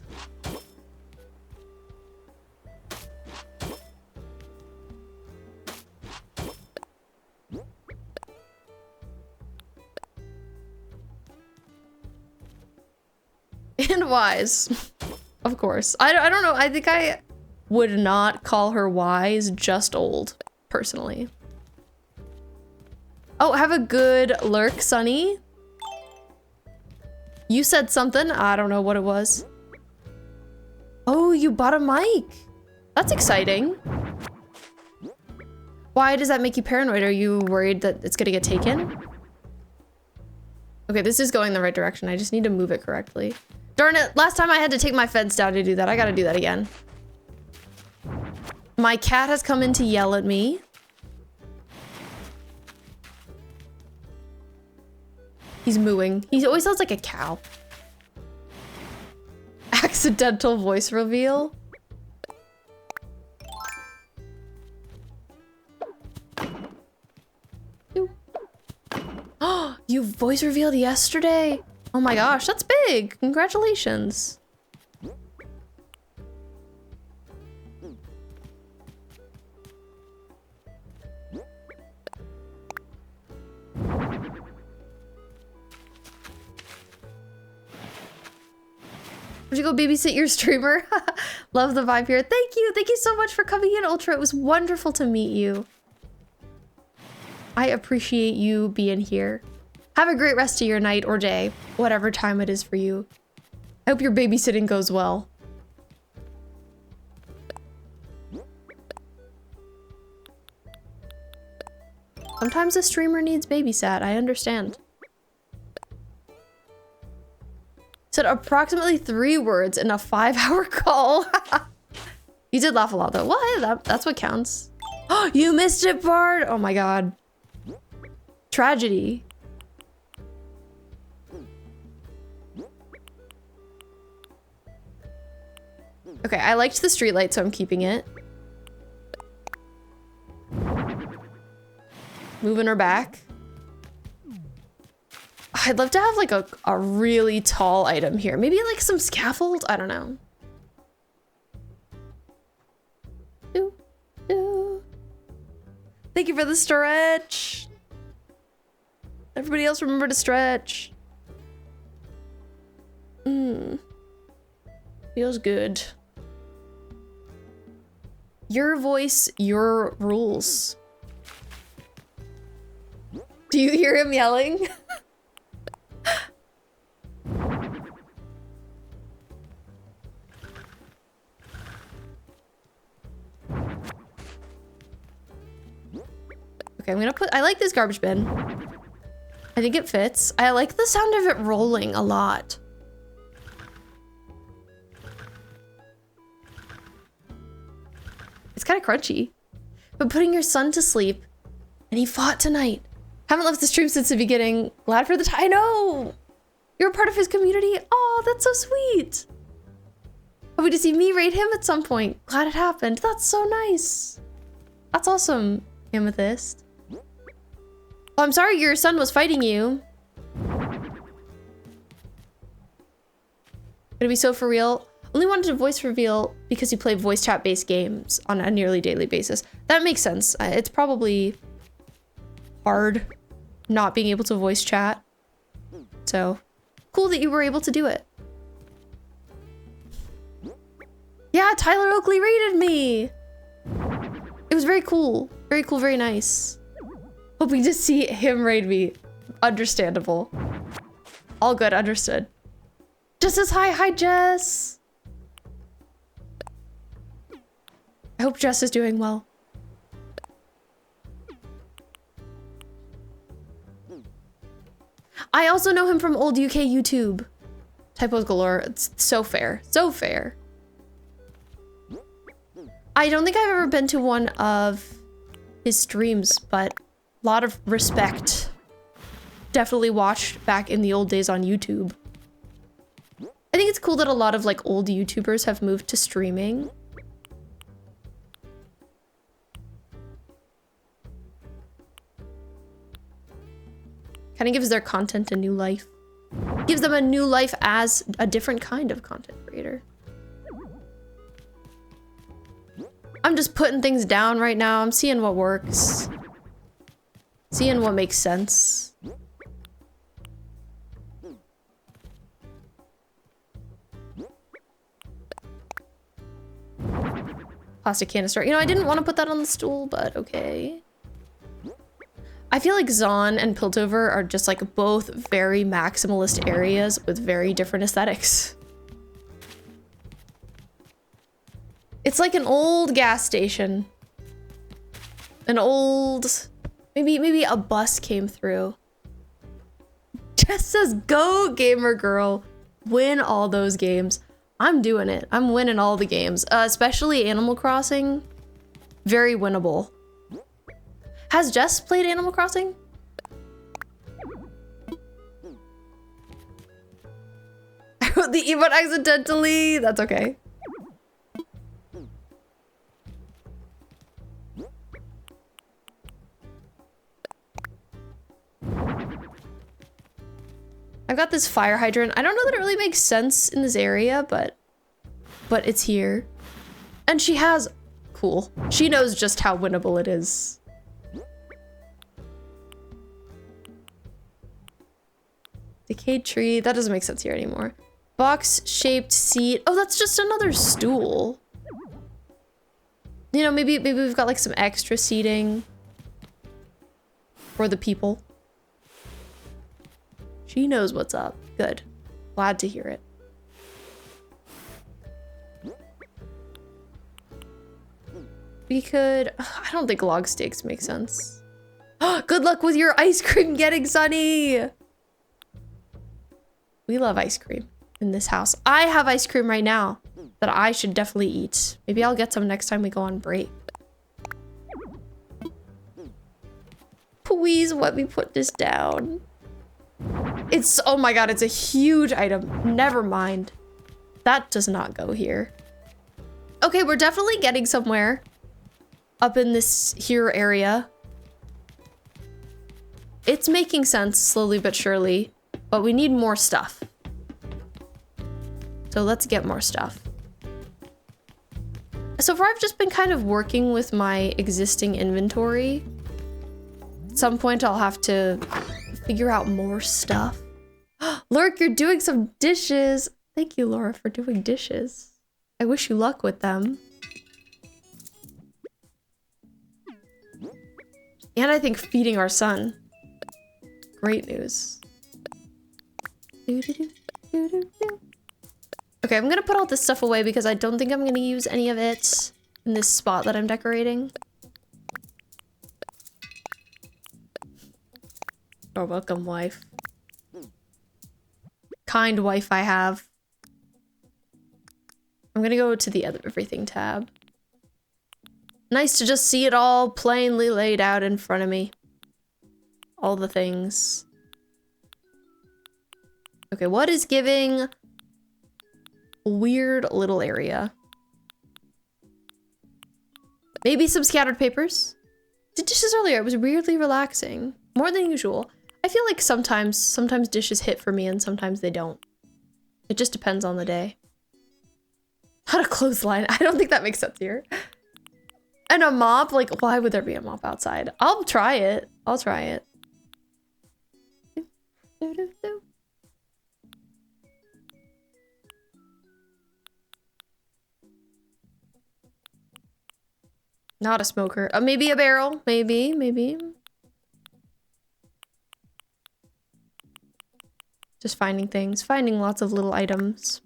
And wise. Of course. I don't know. I think I would not call her wise, just old, personally. Oh, have a good lurk, Sunny. You said something. I don't know what it was. Oh, you bought a mic. That's exciting. Why does that make you paranoid? Are you worried that it's gonna get taken? Okay, this is going the right direction. I just need to move it correctly. Darn it, last time I had to take my fence down to do that. I gotta do that again. My cat has come in to yell at me. He's mooing. He always sounds like a cow. Accidental voice reveal. Oh, you voice revealed yesterday. Oh my gosh, that's big. Congratulations. Would you go babysit your streamer? Love the vibe here. Thank you. Thank you so much for coming in, Outtro. It was wonderful to meet you. I appreciate you being here. Have a great rest of your night or day, whatever time it is for you. I hope your babysitting goes well. Sometimes a streamer needs babysat, I understand. Said approximately 3 words in a 5-hour call. You did laugh a lot though. Well, hey, that's what counts. Oh, you missed it, Bard! Oh my god. Tragedy. Okay, I liked the streetlight, so I'm keeping it. Moving her back. I'd love to have like a really tall item here. Maybe like some scaffold? I don't know. Ooh, ooh. Thank you for the stretch. Everybody else remember to stretch. Feels good. Your voice, your rules. Do you hear him yelling? Okay, I'm gonna put, I like this garbage bin. I think it fits. I like the sound of it rolling a lot. It's kind of crunchy. But putting your son to sleep, and he fought tonight. Haven't left the stream since the beginning. Glad for the time. I know! You're a part of his community. Oh, that's so sweet. Hoping to see me raid him at some point. Glad it happened. That's so nice. That's awesome, Amethyst. Oh, I'm sorry your son was fighting you. Gonna be so for real. Only wanted to voice reveal because you play voice chat based games on a nearly daily basis. That makes sense. It's probably hard not being able to voice chat. So cool that you were able to do it. Yeah, Tyler Oakley rated me. It was very cool. Very cool, very nice. Hoping to see him raid me. Understandable. All good, understood. Jess says hi. Hi, Jess. I hope Jess is doing well. I also know him from old UK YouTube. Typos galore. It's so fair. So fair. I don't think I've ever been to one of his streams, but a lot of respect. Definitely watched back in the old days on YouTube. I think it's cool that a lot of like old YouTubers have moved to streaming. Kind of gives their content a new life. Gives them a new life as a different kind of content creator. I'm just putting things down right now. I'm seeing what works. Seeing what makes sense. Plastic canister. You know, I didn't want to put that on the stool, but okay. I feel like Zon and Piltover are just like both very maximalist areas with very different aesthetics. It's like an old gas station. An old... Maybe a bus came through. Jess says, go gamer girl. Win all those games. I'm doing it. I'm winning all the games. Especially Animal Crossing. Very winnable. Has Jess played Animal Crossing? I wrote the emote accidentally. That's okay. I've got this fire hydrant. I don't know that it really makes sense in this area, but it's here. And she has... Cool. She knows just how winnable it is. Decayed tree. That doesn't make sense here anymore. Box-shaped seat. Oh, that's just another stool. You know, maybe we've got like some extra seating for the people. She knows what's up. Good. Glad to hear it. We could... I don't think log steaks make sense. Good luck with your ice cream getting sunny! We love ice cream in this house. I have ice cream right now that I should definitely eat. Maybe I'll get some next time we go on break. Please let me put this down. It's, oh my god, it's a huge item. Never mind. That does not go here. Okay, we're definitely getting somewhere up in this here area. It's making sense slowly but surely, but we need more stuff. So let's get more stuff. So far, I've just been kind of working with my existing inventory. At some point, I'll have to figure out more stuff. Lurk, you're doing some dishes. Thank you, Laura, for doing dishes. I wish you luck with them. And I think feeding our son. Great news. Okay, I'm gonna put all this stuff away because I don't think I'm gonna use any of it in this spot that I'm decorating. Oh, welcome, wife. Kind wife I have. I'm gonna go to the other everything tab. Nice to just see it all plainly laid out in front of me. All the things. Okay, what is giving? Weird little area. Maybe some scattered papers. Did dishes earlier. It was weirdly relaxing. More than usual. I feel like sometimes dishes hit for me and sometimes they don't. It just depends on the day. How to clothesline. I don't think that makes sense here. And a mop? Like, why would there be a mop outside? I'll try it. I'll try it. Not a smoker. Maybe a barrel. Maybe. Just finding things. Finding lots of little items.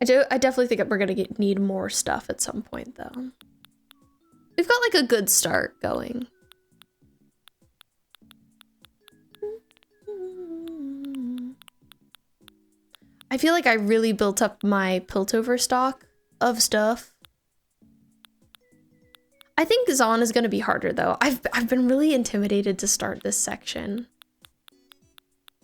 I definitely think we're gonna need more stuff at some point, though. We've got, like, a good start going. I feel like I really built up my Piltover stock of stuff. I think Zon is gonna be harder though. I've been really intimidated to start this section.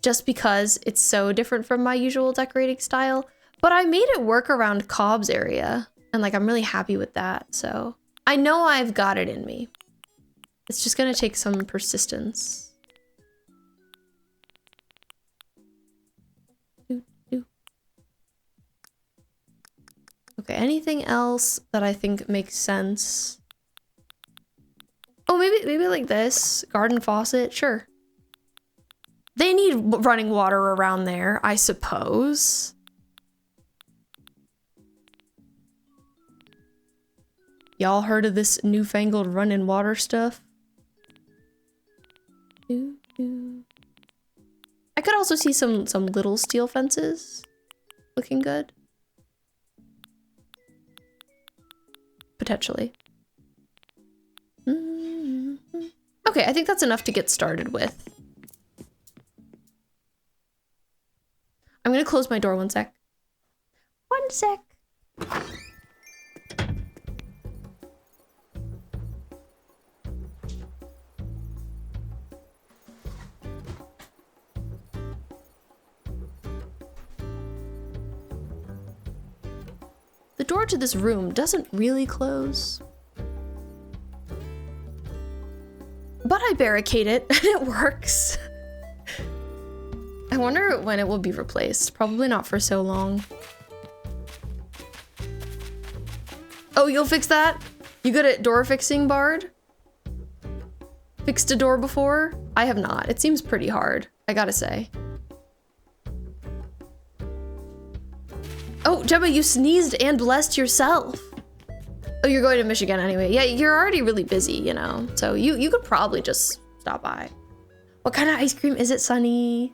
Just because it's so different from my usual decorating style. But I made it work around Cobb's area. And like, I'm really happy with that. So I know I've got it in me. It's just gonna take some persistence. Okay, anything else that I think makes sense? Oh, maybe like this. Garden faucet, sure. They need running water around there, I suppose. Y'all heard of this newfangled running water stuff? I could also see some little steel fences looking good. Potentially. Okay, I think that's enough to get started with. I'm gonna close my door 1 sec. 1 sec. The door to this room doesn't really close. But I barricade it and it works. I wonder when it will be replaced. Probably not for so long. Oh, you'll fix that? You good at door fixing, Bard? Fixed a door before? I have not. It seems pretty hard, I gotta say. Oh, Gemma, you sneezed and blessed yourself. Oh, you're going to Michigan anyway. Yeah, you're already really busy, you know? So you could probably just stop by. What kind of ice cream is it, Sunny?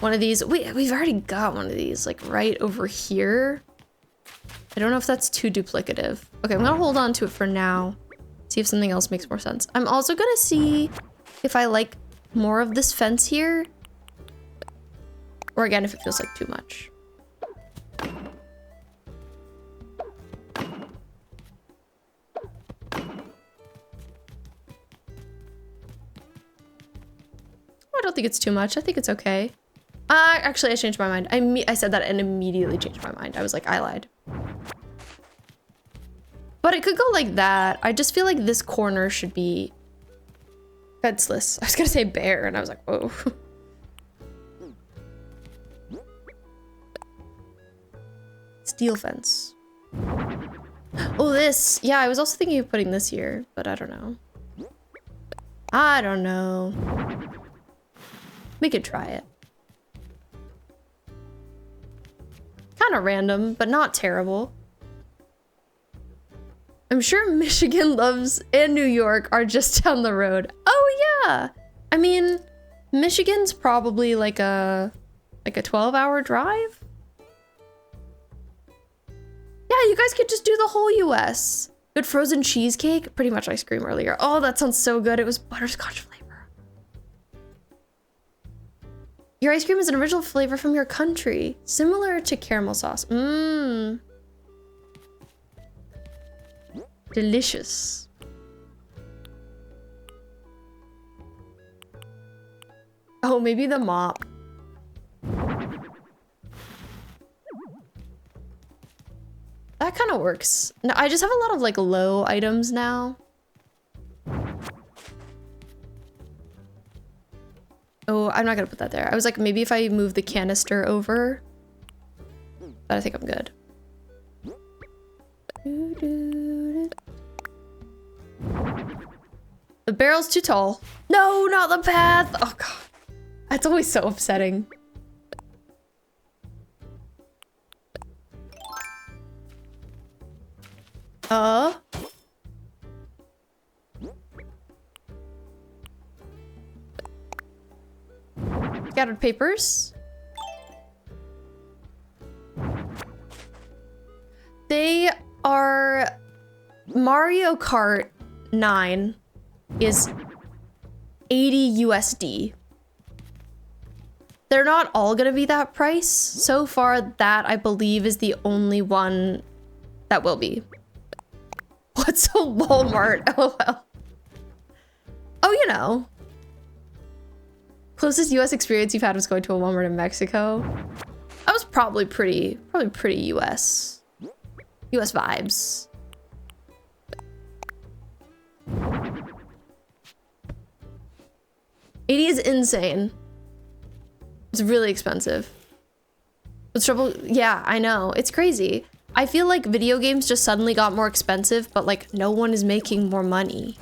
One of these. We've already got one of these, like, right over here. I don't know if that's too duplicative. Okay, I'm gonna hold on to it for now. See if something else makes more sense. I'm also gonna see if I like more of this fence here. Or again, if it feels like too much. I don't think it's too much. I think it's okay. Actually, I changed my mind. I said that and immediately changed my mind. I was like, I lied. But it could go like that. I just feel like this corner should be fenceless. I was gonna say bare, and I was like, whoa. Steel fence. Oh, this. Yeah, I was also thinking of putting this here, but I don't know. I don't know. We could try it. Kind of random, but not terrible. I'm sure Michigan loves and New York are just down the road. Oh yeah. I mean, Michigan's probably like a 12-hour drive. Yeah, you guys could just do the whole US. Good frozen cheesecake, pretty much ice cream earlier. Oh, that sounds so good. It was butterscotch flavor. Your ice cream is an original flavor from your country, similar to caramel sauce. Mmm. Delicious. Oh, maybe the mop. That kind of works. No, I just have a lot of like low items now. Oh, I'm not gonna put that there. I was like, maybe if I move the canister over, but I think I'm good. The barrel's too tall. No, not the path. Oh god. That's always so upsetting. Scattered papers. They are Mario Kart 9 is 80 USD. They're not all gonna be that price. So far, that I believe is the only one that will be. What's a Walmart? LOL. Oh, you know. Closest US experience you've had was going to a Walmart in Mexico. That was probably pretty US. US vibes. $80 is insane. It's really expensive. What's trouble? Yeah, I know. It's crazy. I feel like video games just suddenly got more expensive, but like no one is making more money.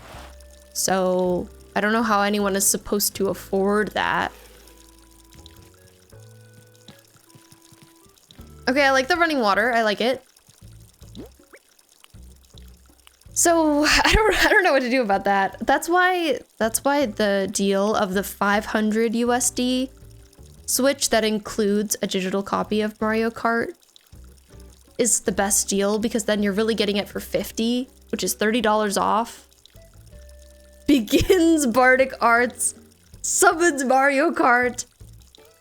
So I don't know how anyone is supposed to afford that. Okay, I like the running water. I like it. So I don't know what to do about that. That's why the deal of the 500 USD Switch that includes a digital copy of Mario Kart is the best deal, because then you're really getting it for 50, which is $30 off. Begins Bardic Arts, summons Mario Kart.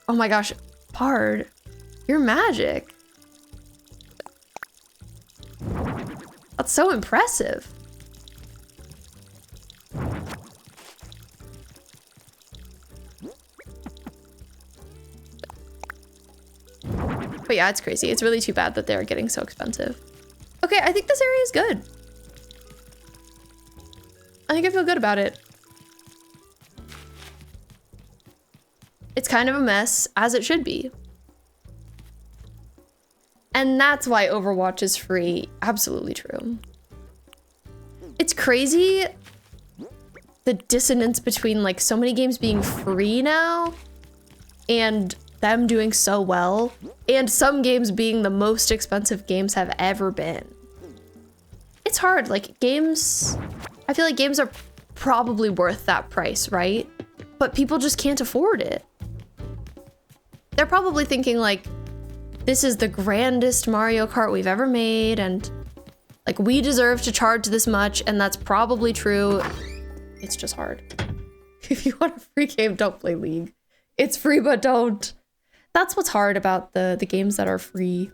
Oh my gosh, Bard, you're magic. That's so impressive. But yeah, it's crazy. It's really too bad that they're getting so expensive. Okay, I think this area is good. I think I feel good about it. It's kind of a mess, as it should be. And that's why Overwatch is free. Absolutely true. It's crazy, the dissonance between like so many games being free now and them doing so well, and some games being the most expensive games have ever been. It's hard, like games, I feel like games are probably worth that price, right? But people just can't afford it. They're probably thinking like, this is the grandest Mario Kart we've ever made, and like we deserve to charge this much, and that's probably true. It's just hard. If you want a free game, don't play League. It's free, but don't. That's what's hard about the games that are free.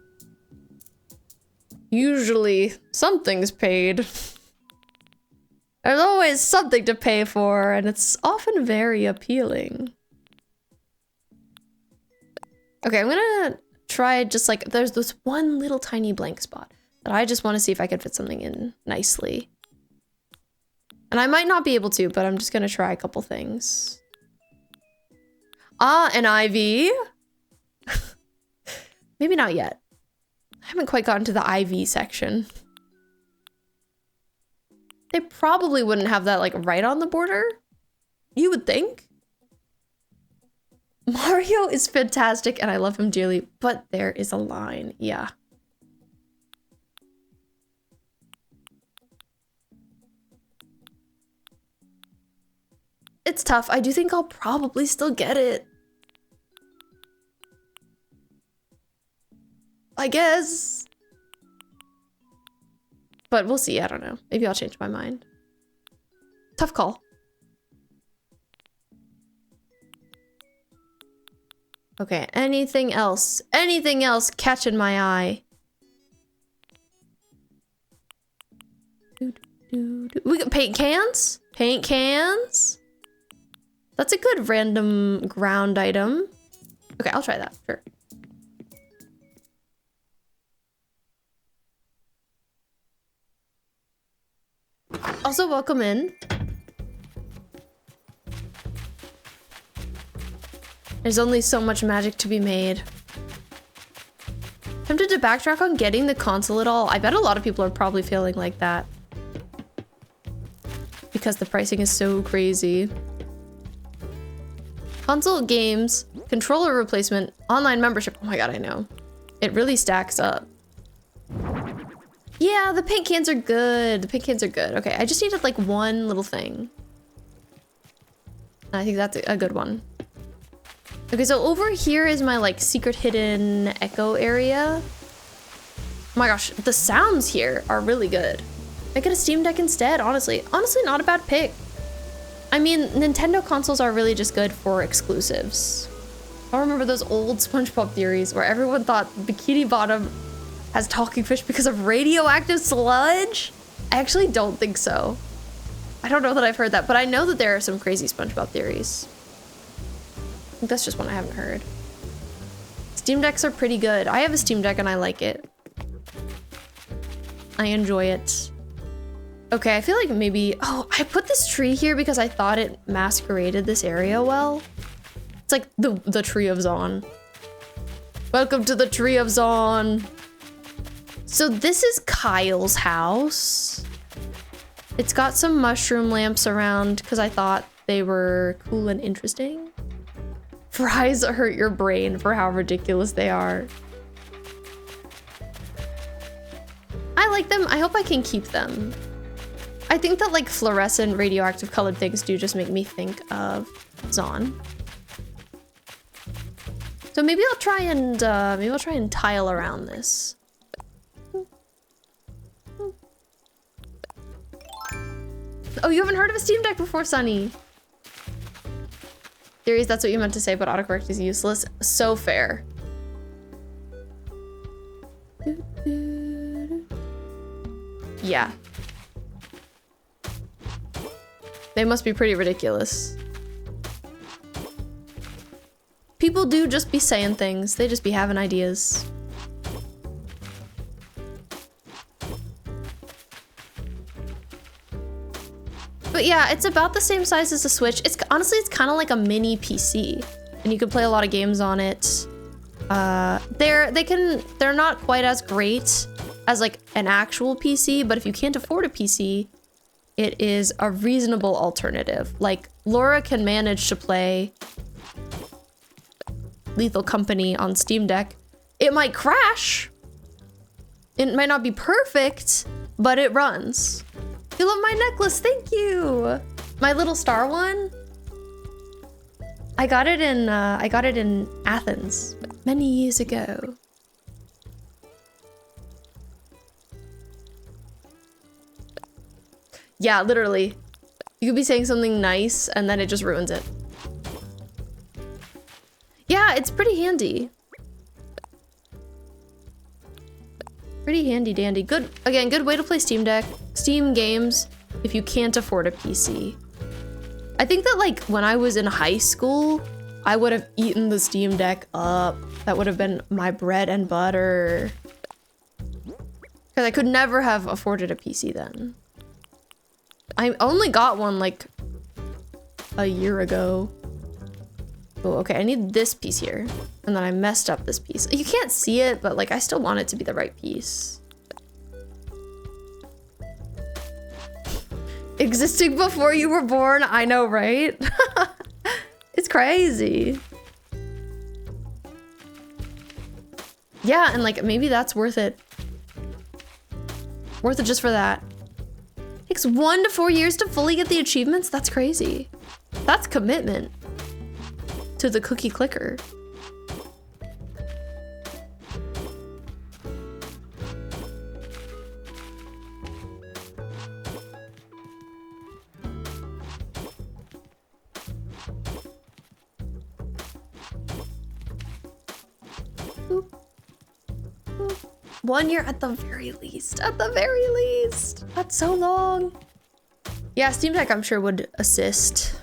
Usually something's paid. There's always something to pay for, and it's often very appealing. Okay, I'm gonna try just like, there's this one little tiny blank spot that I just want to see if I could fit something in nicely. And I might not be able to, but I'm just gonna try a couple things. Ah, an IV? Maybe not yet. I haven't quite gotten to the IV section. They probably wouldn't have that like right on the border. You would think. Mario is fantastic and I love him dearly, but there is a line. Yeah. It's tough. I do think I'll probably still get it. I guess. But we'll see. I don't know. Maybe I'll change my mind. Tough call. Okay, anything else? Anything else catching my eye? We can paint cans? Paint cans? That's a good random ground item. Okay, I'll try that. Sure. Also, welcome in. There's only so much magic to be made. Tempted to backtrack on getting the console at all. I bet a lot of people are probably feeling like that. Because the pricing is so crazy. Console games, controller replacement, online membership. Oh my god, I know. It really stacks up. Yeah, the paint cans are good. The paint cans are good. Okay, I just needed like one little thing. I think that's a good one. Okay, so over here is my like secret hidden echo area. Oh my gosh, the sounds here are really good. Make it a Steam Deck instead, honestly. Honestly, not a bad pick. I mean, Nintendo consoles are really just good for exclusives. I remember those old SpongeBob theories where everyone thought Bikini Bottom has talking fish because of radioactive sludge? I actually don't think so. I don't know that I've heard that, but I know that there are some crazy SpongeBob theories. I think that's just one I haven't heard. Steam Decks are pretty good. I have a Steam Deck and I like it. I enjoy it. Okay, I feel like maybe... Oh, I put this tree here because I thought it masqueraded this area well. It's like the Tree of Zon. Welcome to the Tree of Zon. So this is Kyle's house. It's got some mushroom lamps around because I thought they were cool and interesting. Fries hurt your brain for how ridiculous they are. I like them. I hope I can keep them. I think that like fluorescent radioactive colored things do just make me think of Zon. So maybe I'll try and tile around this. Oh, you haven't heard of a Steam Deck before, Sunny? Theories, that's what you meant to say, but autocorrect is useless. So fair. Yeah. They must be pretty ridiculous. People do just be saying things. They just be having ideas. But yeah, it's about the same size as a Switch. Honestly, it's kind of like a mini PC, and you can play a lot of games on it. They're not quite as great as like an actual PC, but if you can't afford a PC, it is a reasonable alternative. Like Laura can manage to play Lethal Company on Steam Deck. It might crash. It might not be perfect, but it runs. You love my necklace, thank you. My little star one. I got it in Athens many years ago. Yeah, literally. You could be saying something nice and then it just ruins it. Yeah, it's pretty handy. Pretty handy dandy. Good, again, good way to play Steam Deck. Steam games if you can't afford a PC. I think that like when I was in high school, I would have eaten the Steam Deck up. That would have been my bread and butter. Because I could never have afforded a PC then. I only got one like a year ago. Oh, okay, I need this piece here. And then I messed up this piece. You can't see it, but like I still want it to be the right piece. Existing before you were born, I know, right? It's crazy. Yeah, and like maybe that's worth it. Worth it just for that. Takes 1 to 4 years to fully get the achievements? That's crazy. That's commitment to the cookie clicker. Boop. Boop. 1 year at the very least. At the very least. That's so long. Yeah, Steam Deck I'm sure would assist.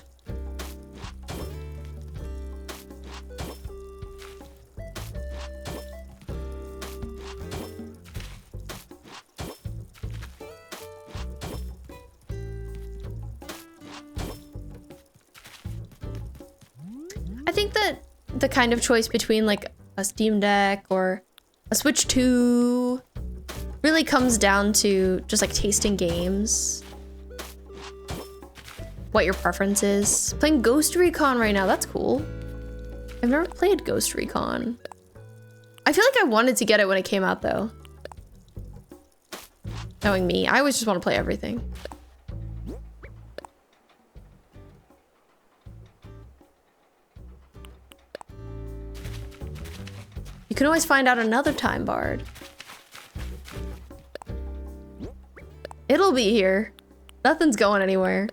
the kind of choice between like a Steam Deck or a Switch 2 really comes down to just like tasting games. What your preference is. Playing Ghost Recon right now, that's cool. I've never played Ghost Recon. I feel like I wanted to get it when it came out though. Knowing me, I always just want to play everything. You can always find out another time bard. It'll be here. Nothing's going anywhere.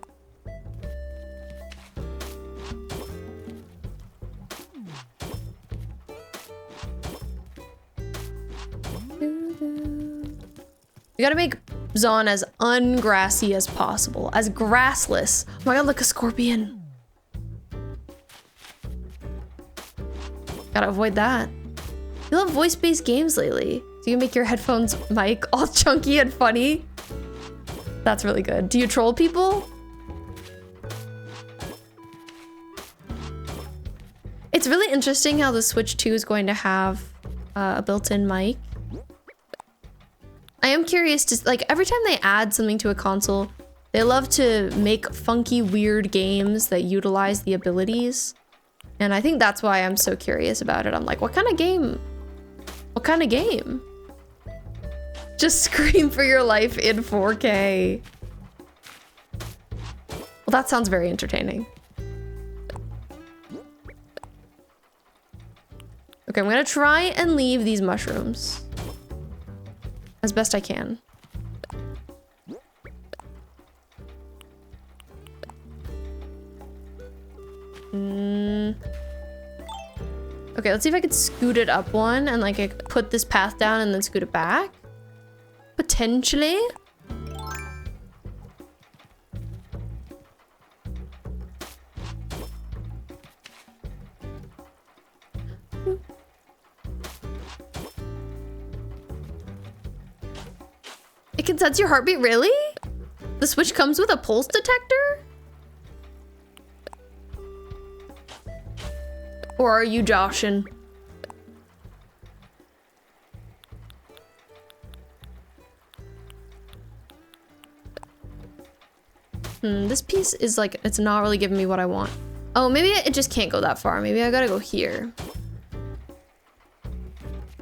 We gotta make Zon as ungrassy as possible, as grassless. Oh my god, look, a scorpion. Gotta avoid that. You love voice-based games lately. Do you make your headphones mic all chunky and funny? That's really good. Do you troll people? It's really interesting how the Switch 2 is going to have a built-in mic. I am curious to, like, every time they add something to a console, they love to make funky, weird games that utilize the abilities. And I think that's why I'm so curious about it. I'm like, what kind of game? What kind of game? Just scream for your life in 4K. Well, that sounds very entertaining. Okay, I'm gonna try and leave these mushrooms as best I can. Okay, let's see if I could scoot it up one and like I could put this path down and then scoot it back. Potentially. It can sense your heartbeat, really? The Switch comes with a pulse detector? Or are you joshing? This piece is like, it's not really giving me what I want. Oh, maybe it just can't go that far. Maybe I gotta go here.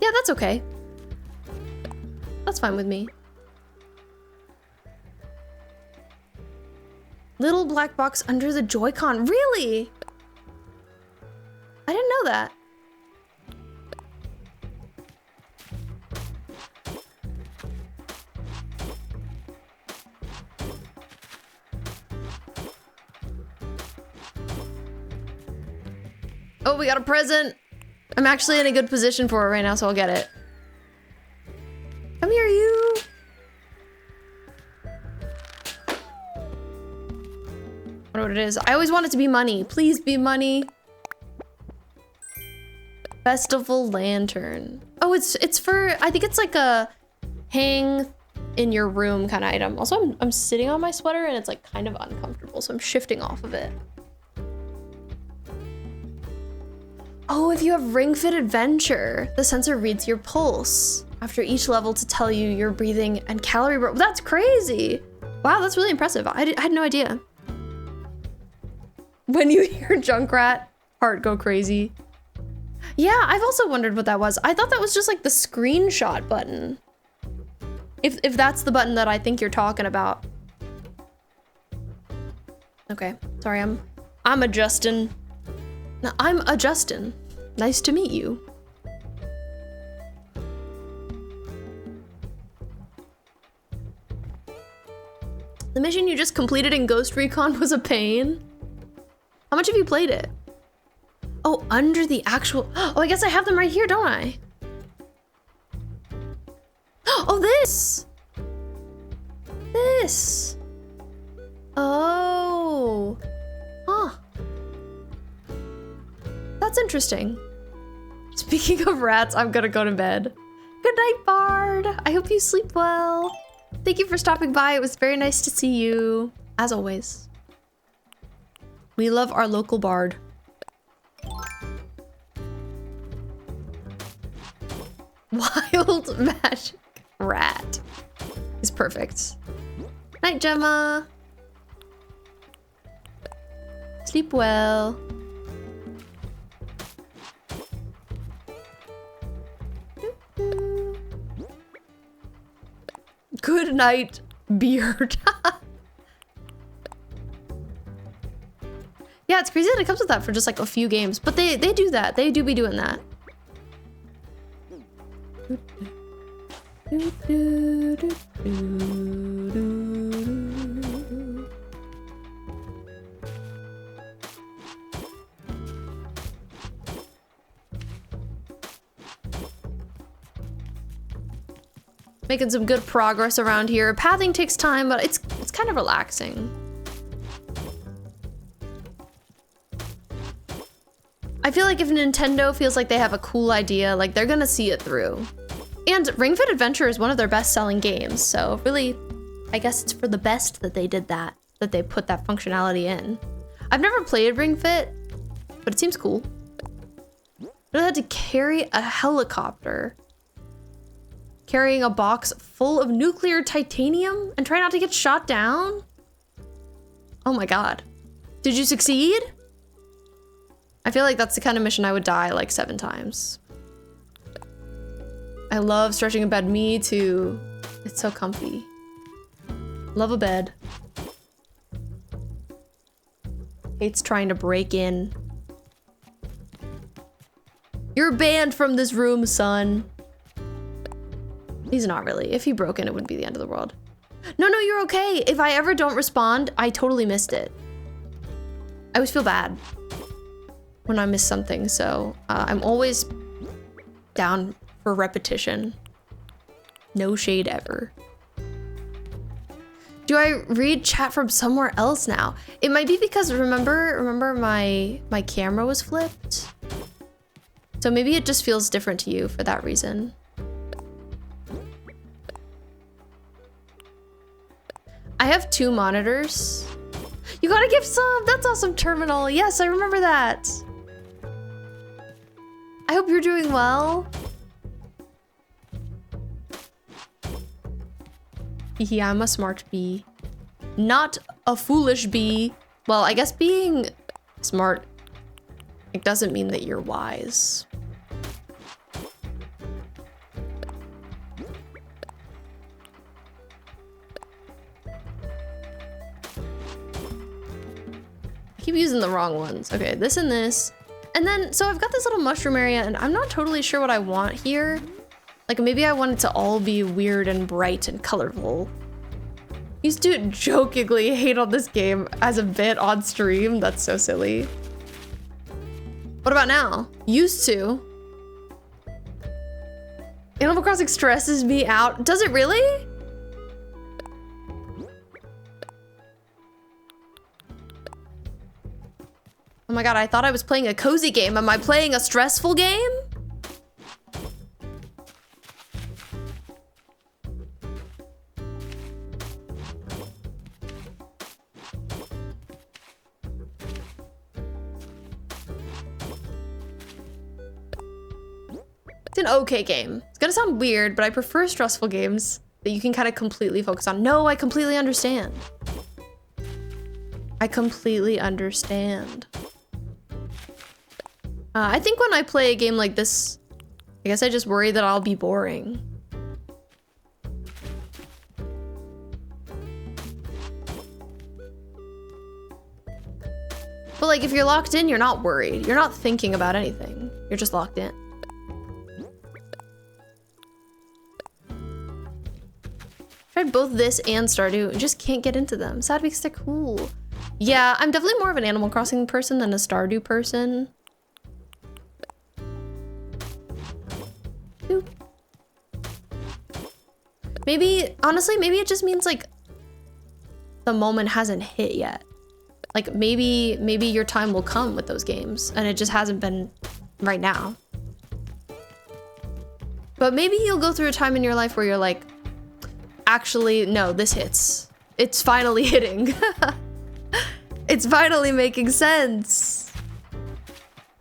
Yeah, that's okay. That's fine with me. Little black box under the Joy-Con. Really? I didn't know that. Oh, we got a present. I'm actually in a good position for it right now, so I'll get it. Come here, you. I wonder what it is. I always want it to be money. Please be money. Festival lantern. Oh, it's for, I think it's like a hang in your room kind of item. Also, I'm sitting on my sweater and it's like kind of uncomfortable, so I'm shifting off of it. Oh, if you have Ring Fit Adventure, the sensor reads your pulse after each level to tell you your breathing and calorie burn. That's crazy. Wow, that's really impressive. I had no idea. When you hear Junkrat, heart go crazy. Yeah, I've also wondered what that was. I thought that was just like the screenshot button. If that's the button that I think you're talking about. Okay, sorry, I'm adjusting. No, I'm adjusting. Nice to meet you. The mission you just completed in Ghost Recon was a pain. How much have you played it? Oh, under the actual... Oh, I guess I have them right here, don't I? Oh, this! This! Oh. Huh. That's interesting. Speaking of rats, I'm gonna go to bed. Good night, Bard. I hope you sleep well. Thank you for stopping by. It was very nice to see you, as always. We love our local Bard. Skilled magic rat. He's perfect. Night, Gemma. Sleep well. Good night, beard. Yeah, it's crazy that it comes with that for just like a few games, but they do that. They do be doing that. Making some good progress around here. Pathing takes time, but it's kind of relaxing. I feel like if Nintendo feels like they have a cool idea, like they're gonna see it through. And Ring Fit Adventure is one of their best-selling games, so really, I guess it's for the best that they did that they put that functionality in. I've never played Ring Fit, but it seems cool. I had to carry a helicopter. Carrying a box full of nuclear titanium and try not to get shot down? Oh my god. Did you succeed? I feel like that's the kind of mission I would die like 7 times. I love stretching in bed. Me too. It's so comfy. Love a bed. Hates trying to break in. You're banned from this room, son. He's not really. If he broke in, it wouldn't be the end of the world. No, you're okay. If I ever don't respond, I totally missed it. I always feel bad when I miss something, so I'm always down for repetition. No shade ever. Do I read chat from somewhere else now? It might be because remember my camera was flipped? So maybe it just feels different to you for that reason. I have 2 monitors. You got a gift sub! That's awesome, Terminal. Yes, I remember that. I hope you're doing well. Yeah, I'm a smart bee. Not a foolish bee. Well, I guess being smart, it doesn't mean that you're wise. I keep using the wrong ones. Okay, this and this. And then, so I've got this little mushroom area and I'm not totally sure what I want here. Like maybe I want it to all be weird and bright and colorful. Used to jokingly hate on this game as a bit on stream. That's so silly. What about now? Used to. Animal Crossing stresses me out. Does it really? Oh my god, I thought I was playing a cozy game. Am I playing a stressful game? It's an okay game. It's gonna sound weird, but I prefer stressful games that you can kind of completely focus on. No, I completely understand. I completely understand. I think when I play a game like this, I guess I just worry that I'll be boring. But like if you're locked in, you're not worried. You're not thinking about anything. You're just locked in. Tried both this and Stardew and just can't get into them. Sad because they're cool. Yeah, I'm definitely more of an Animal Crossing person than a Stardew person. Boop. Maybe, honestly, maybe it just means like the moment hasn't hit yet. Like maybe your time will come with those games and it just hasn't been right now. But maybe you'll go through a time in your life where you're like, actually, no, this hits. It's finally hitting. It's finally making sense.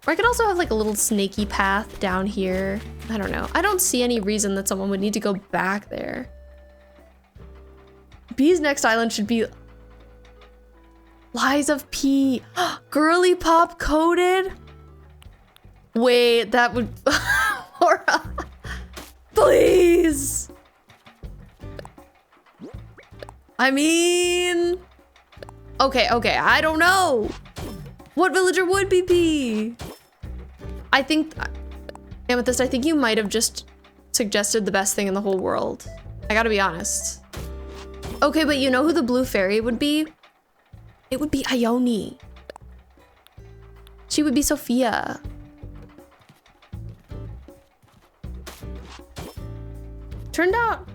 Or I could also have like a little snaky path down here. I don't know. I don't see any reason that someone would need to go back there. B's next island should be Lies of P. Girly pop coded? Wait, that would... Laura, please. I mean... Okay, I don't know. What villager would be P? I think... Amethyst, I think you might have just suggested the best thing in the whole world. I gotta be honest. Okay, but you know who the blue fairy would be? It would be Ione. She would be Sophia. Turned out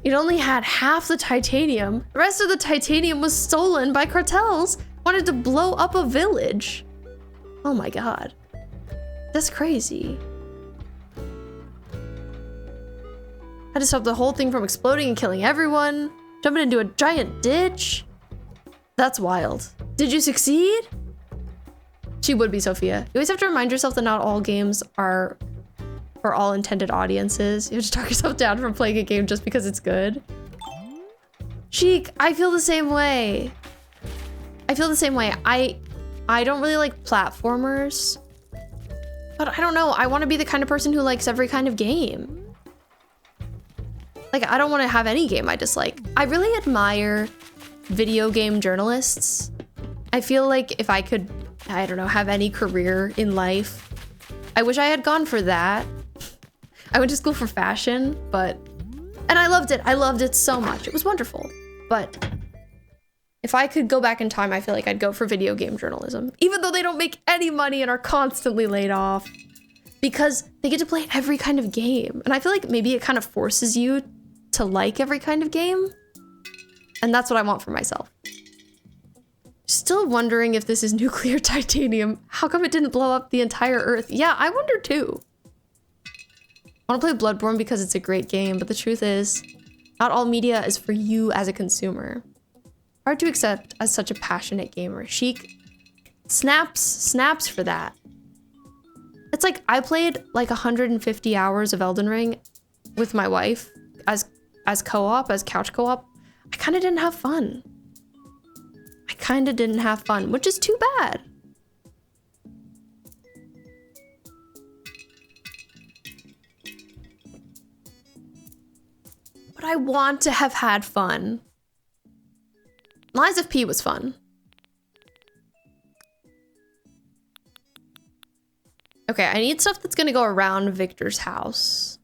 it only had half the titanium. The rest of the titanium was stolen by cartels. Wanted to blow up a village. Oh my god. That's crazy. Had to stop the whole thing from exploding and killing everyone. Jumping into a giant ditch. That's wild. Did you succeed? She would be Sophia. You always have to remind yourself that not all games are for all intended audiences. You have to talk yourself down from playing a game just because it's good. Chic, I feel the same way. I feel the same way. I don't really like platformers. But I don't know. I want to be the kind of person who likes every kind of game. Like, I don't want to have any game I dislike. I really admire video game journalists. I feel like if I could, I don't know, have any career in life, I wish I had gone for that. I went to school for fashion, and I loved it. I loved it so much. It was wonderful. But if I could go back in time, I feel like I'd go for video game journalism, even though they don't make any money and are constantly laid off, because they get to play every kind of game. And I feel like maybe it kind of forces you to like every kind of game. And that's what I want for myself. Still wondering if this is nuclear titanium. How come it didn't blow up the entire Earth? Yeah, I wonder too. I want to play Bloodborne because it's a great game, but the truth is, not all media is for you as a consumer. Hard to accept as such a passionate gamer. Chic, snaps for that. It's like I played like 150 hours of Elden Ring with my wife as co-op, as couch co-op. I kind of didn't have fun. Which is too bad. But I want to have had fun. Lies of P was fun. Okay, I need stuff that's gonna go around Viktor's house.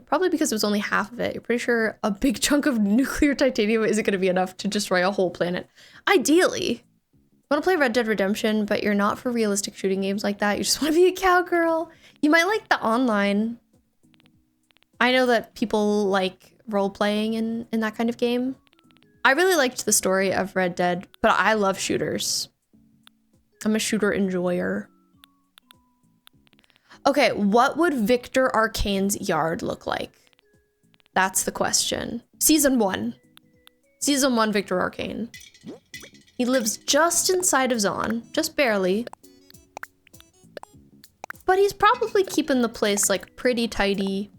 Probably because it was only half of it. You're pretty sure a big chunk of nuclear titanium isn't going to be enough to destroy a whole planet. Ideally, you want to play Red Dead Redemption, but you're not for realistic shooting games like that. You just want to be a cowgirl. You might like the online. I know that people like role-playing in that kind of game. I really liked the story of Red Dead, but I love shooters. I'm a shooter enjoyer. Okay, what would Viktor Arcane's yard look like? That's the question. Season 1. Season 1 Viktor Arcane. He lives just inside of Zon, just barely. But he's probably keeping the place like pretty tidy.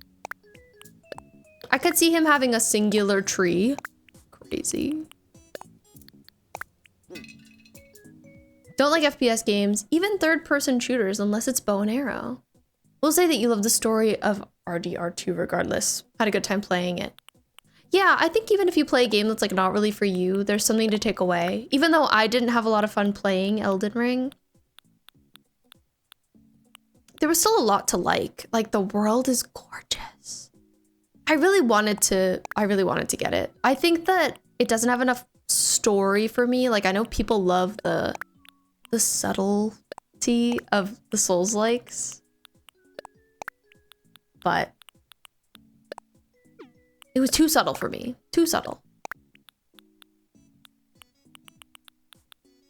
I could see him having a singular tree. Crazy. Don't like FPS games, even third-person shooters, unless it's bow and arrow. We'll say that you love the story of RDR2 regardless. Had a good time playing it. Yeah, I think even if you play a game that's like not really for you, there's something to take away. Even though I didn't have a lot of fun playing Elden Ring, there was still a lot to like. Like, the world is gorgeous. I really wanted to get it. I think that it doesn't have enough story for me. Like, I know people love the subtlety of the Souls-likes, but it was too subtle for me. Too subtle.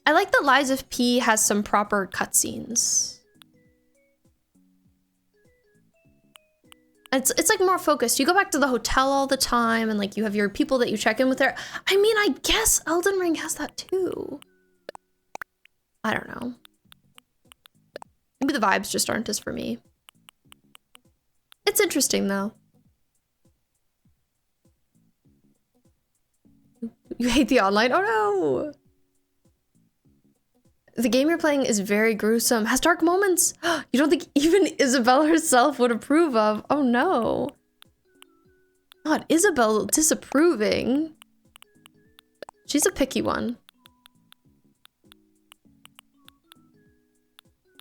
I like that Lies of P has some proper cutscenes. It's like more focused. You go back to the hotel all the time and like you have your people that you check in with there. I mean, I guess Elden Ring has that too. I don't know. Maybe the vibes just aren't as for me. It's interesting though. You hate the online? Oh no! The game you're playing is very gruesome. Has dark moments. You don't think even Isabelle herself would approve of? Oh no. God, Isabelle disapproving. She's a picky one.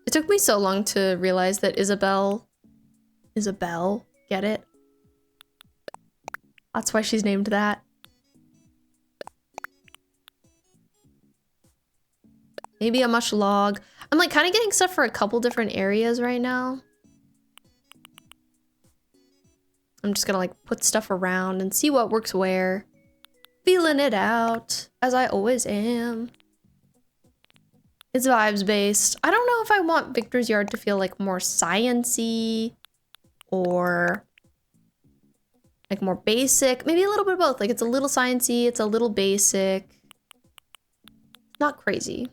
It took me so long to realize that Isabelle, get it? That's why she's named that. Maybe a mush log. I'm like kind of getting stuff for a couple different areas right now. I'm just gonna like put stuff around and see what works where. Feeling it out, as I always am. It's vibes based. I don't know if I want Viktor's yard to feel like more science-y or like more basic. Maybe a little bit of both. Like it's a little science-y, it's a little basic. Not crazy.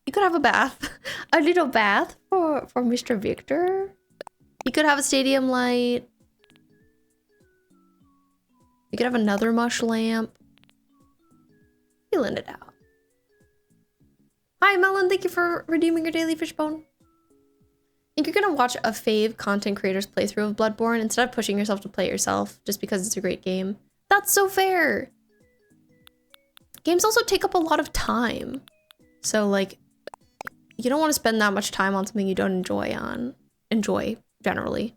You could have a bath. A little bath for Mr. Viktor. You could have a stadium light. You could have another mush lamp. Feeling it out. Hi, Melon. Thank you for redeeming your daily fishbone. Think you're gonna watch a fave content creator's playthrough of Bloodborne instead of pushing yourself to play it yourself just because it's a great game? That's so fair. Games also take up a lot of time. So like, you don't want to spend that much time on something you don't enjoy generally.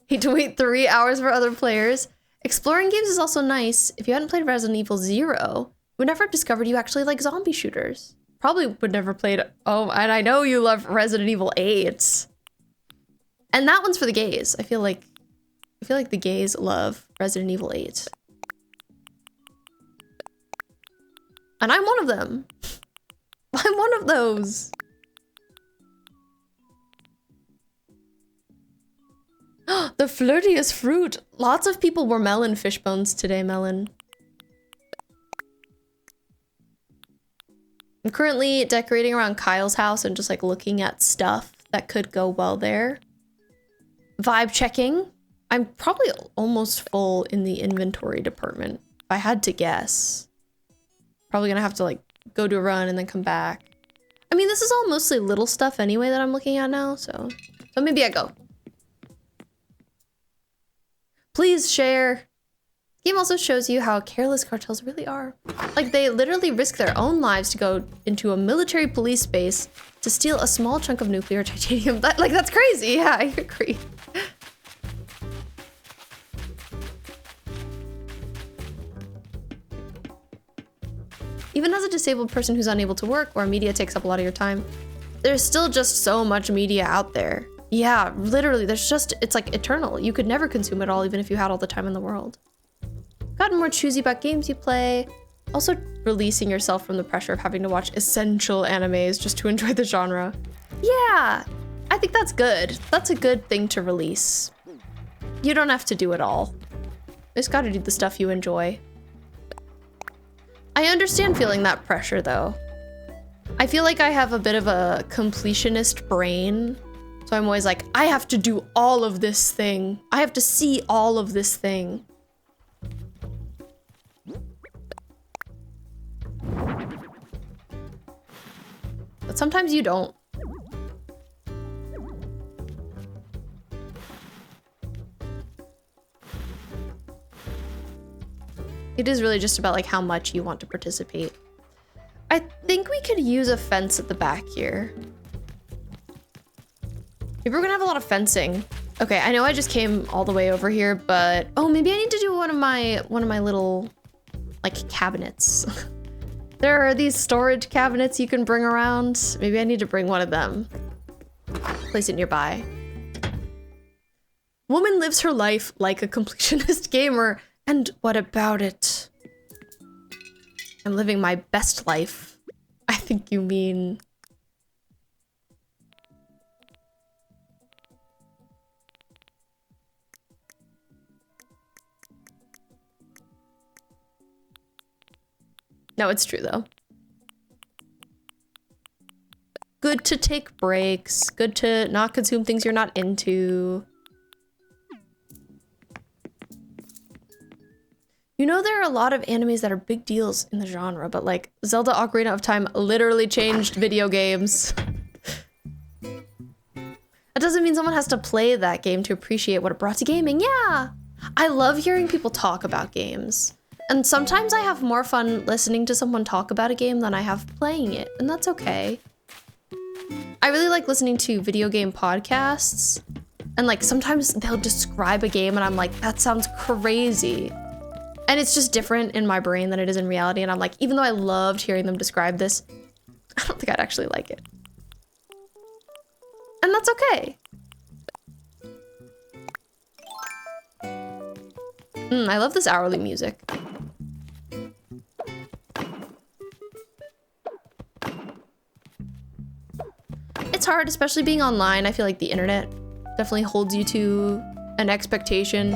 Hate to wait 3 hours for other players. Exploring games is also nice. If you hadn't played Resident Evil 0, you would never have discovered you actually like zombie shooters. Probably would never played, oh, and I know you love Resident Evil 8. And that one's for the gays. I feel like the gays love Resident Evil 8. And I'm one of them. I'm one of those. The flirtiest fruit. Lots of people were melon fishbones today, Melon. I'm currently decorating around Kyle's house and just like looking at stuff that could go well there. Vibe checking. I'm probably almost full in the inventory department, if I had to guess. Probably gonna have to like go do a run and then come back. I mean, this is all mostly little stuff anyway that I'm looking at now, so maybe I go. Please share. Game also shows you how careless cartels really are. Like, they literally risk their own lives to go into a military police base to steal a small chunk of nuclear titanium. That's crazy. Yeah, I agree. Even as a disabled person who's unable to work or media takes up a lot of your time, there's still just so much media out there. Yeah, literally, it's like eternal. You could never consume it all, even if you had all the time in the world. Gotten more choosy about games you play. Also releasing yourself from the pressure of having to watch essential animes just to enjoy the genre. Yeah, I think that's good. That's a good thing to release. You don't have to do it all. You just gotta do the stuff you enjoy. I understand feeling that pressure though. I feel like I have a bit of a completionist brain. So I'm always like, I have to do all of this thing. I have to see all of this thing. But sometimes you don't. It is really just about like how much you want to participate. I think we could use a fence at the back here. Maybe we're gonna have a lot of fencing. Okay, I know I just came all the way over here, but oh, maybe I need to do one of my little like cabinets. There are these storage cabinets you can bring around. Maybe I need to bring one of them. Place it nearby. Woman lives her life like a completionist gamer, and what about it? I'm living my best life. I think you mean No, it's true though. Good to take breaks. Good to not consume things you're not into. You know, there are a lot of animes that are big deals in the genre, but like Zelda Ocarina of Time literally changed video games. That doesn't mean someone has to play that game to appreciate what it brought to gaming. Yeah, I love hearing people talk about games. And sometimes I have more fun listening to someone talk about a game than I have playing it, and that's okay. I really like listening to video game podcasts, and like sometimes they'll describe a game and I'm like, that sounds crazy. And it's just different in my brain than it is in reality, and I'm like, even though I loved hearing them describe this, I don't think I'd actually like it. And that's okay. I love this hourly music. It's hard, especially being online. I feel like the internet definitely holds you to an expectation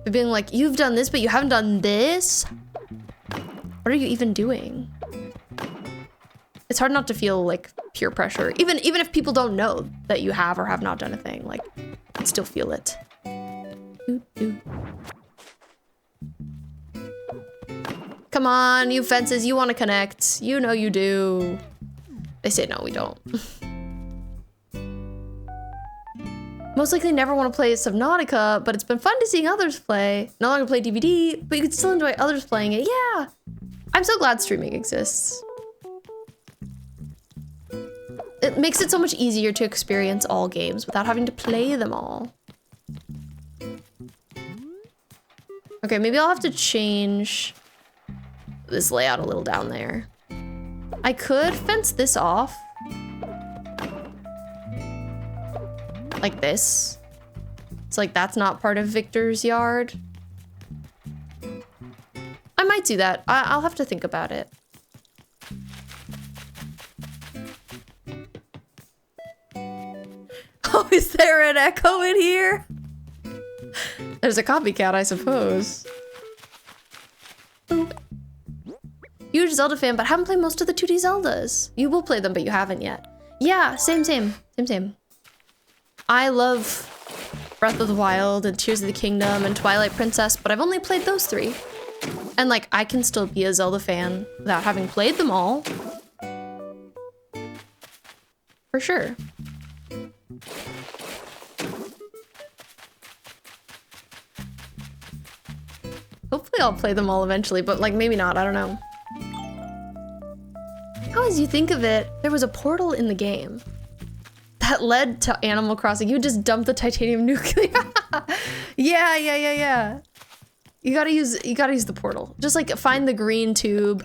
of being like, you've done this, but you haven't done this? What are you even doing? It's hard not to feel like peer pressure. Even if people don't know that you have or have not done a thing, like, you'd still feel it. Come on, you fences, you want to connect. You know you do. They say no, we don't. Most likely never want to play Subnautica, but it's been fun to seeing others play. No longer play DVD, but you can still enjoy others playing it. Yeah! I'm so glad streaming exists. It makes it so much easier to experience all games without having to play them all. Okay, maybe I'll have to change this layout a little down there. I could fence this off. Like this. It's like that's not part of Viktor's yard. I might do that. I'll have to think about it. Oh, is there an echo in here? There's a copycat, I suppose. Huge Zelda fan, but haven't played most of the 2D Zeldas. You will play them, but you haven't yet. Yeah, same. I love Breath of the Wild and Tears of the Kingdom and Twilight Princess, but I've only played those 3. And like, I can still be a Zelda fan without having played them all. For sure. Hopefully I'll play them all eventually, but like maybe not, I don't know. How as you think of it, there was a portal in the game that led to Animal Crossing. You just dump the titanium nuclei. Yeah. You gotta use the portal. Just like find the green tube,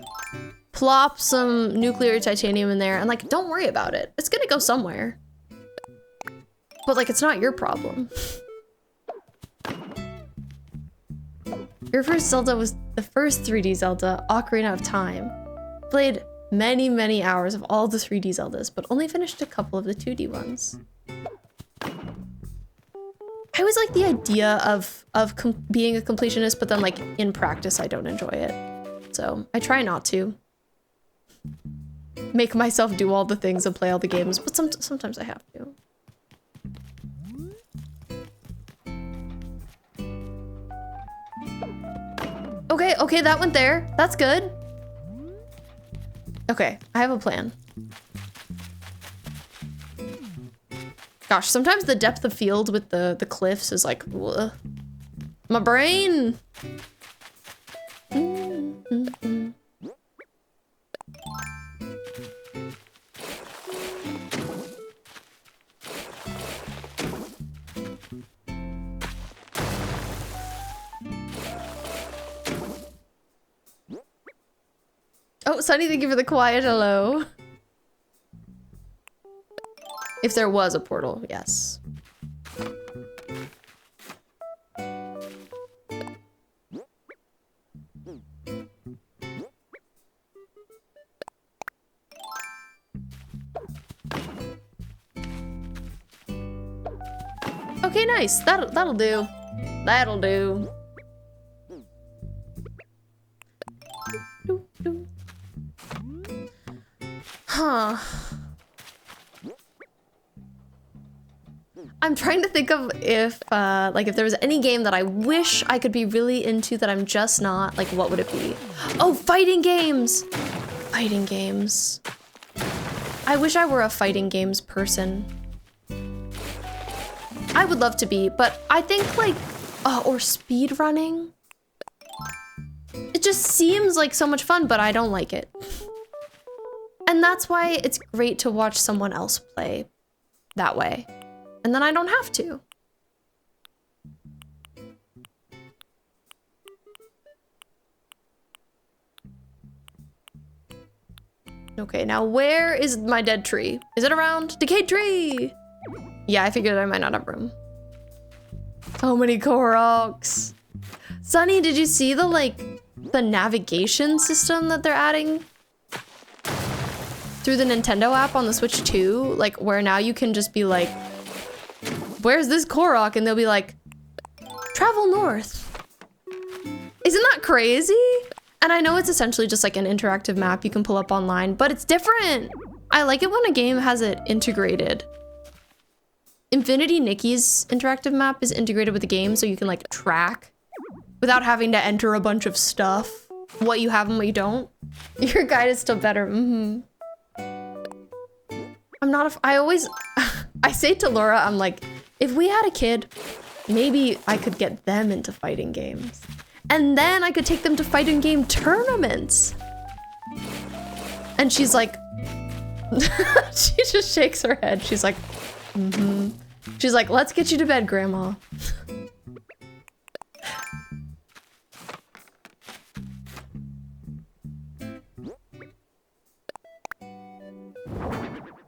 plop some nuclear titanium in there, and like don't worry about it. It's gonna go somewhere. But like it's not your problem. Your first Zelda was the first 3D Zelda, Ocarina of Time. Played many hours of all the 3D Zeldas, but only finished a couple of the 2D ones. I always like the idea of being a completionist, but then like in practice, I don't enjoy it. So I try not to make myself do all the things and play all the games, but sometimes I have to. Okay, that went there. That's good. Okay, I have a plan. Gosh, sometimes the depth of field with the cliffs is like, ugh. My brain. Oh, Sunny, thank you for the quiet hello. If there was a portal, yes. Okay, nice. That'll do. That'll do. Huh. I'm trying to think of if, like, if there was any game that I wish I could be really into that I'm just not, like, what would it be? Oh, fighting games! Fighting games. I wish I were a fighting games person. I would love to be, but I think, like, or speed running. It just seems like so much fun, but I don't like it. And that's why it's great to watch someone else play that way. And then I don't have to. Okay, now where is my dead tree? Is it around? Decayed tree! Yeah, I figured I might not have room. So many Koroks. Sunny, did you see the, like, the navigation system that they're adding? Through the Nintendo app on the Switch 2? Like, where now you can just be like, where's this Korok? And they'll be like, travel north. Isn't that crazy? And I know it's essentially just like an interactive map you can pull up online, but it's different. I like it when a game has it integrated. Infinity Nikki's interactive map is integrated with the game, so you can like track without having to enter a bunch of stuff, what you have and what you don't. Your guide is still better. I'm not I always, I say to Laura, I'm like, if we had a kid, maybe I could get them into fighting games. And then I could take them to fighting game tournaments. And she's like, she just shakes her head. She's like, She's like, let's get you to bed, Grandma.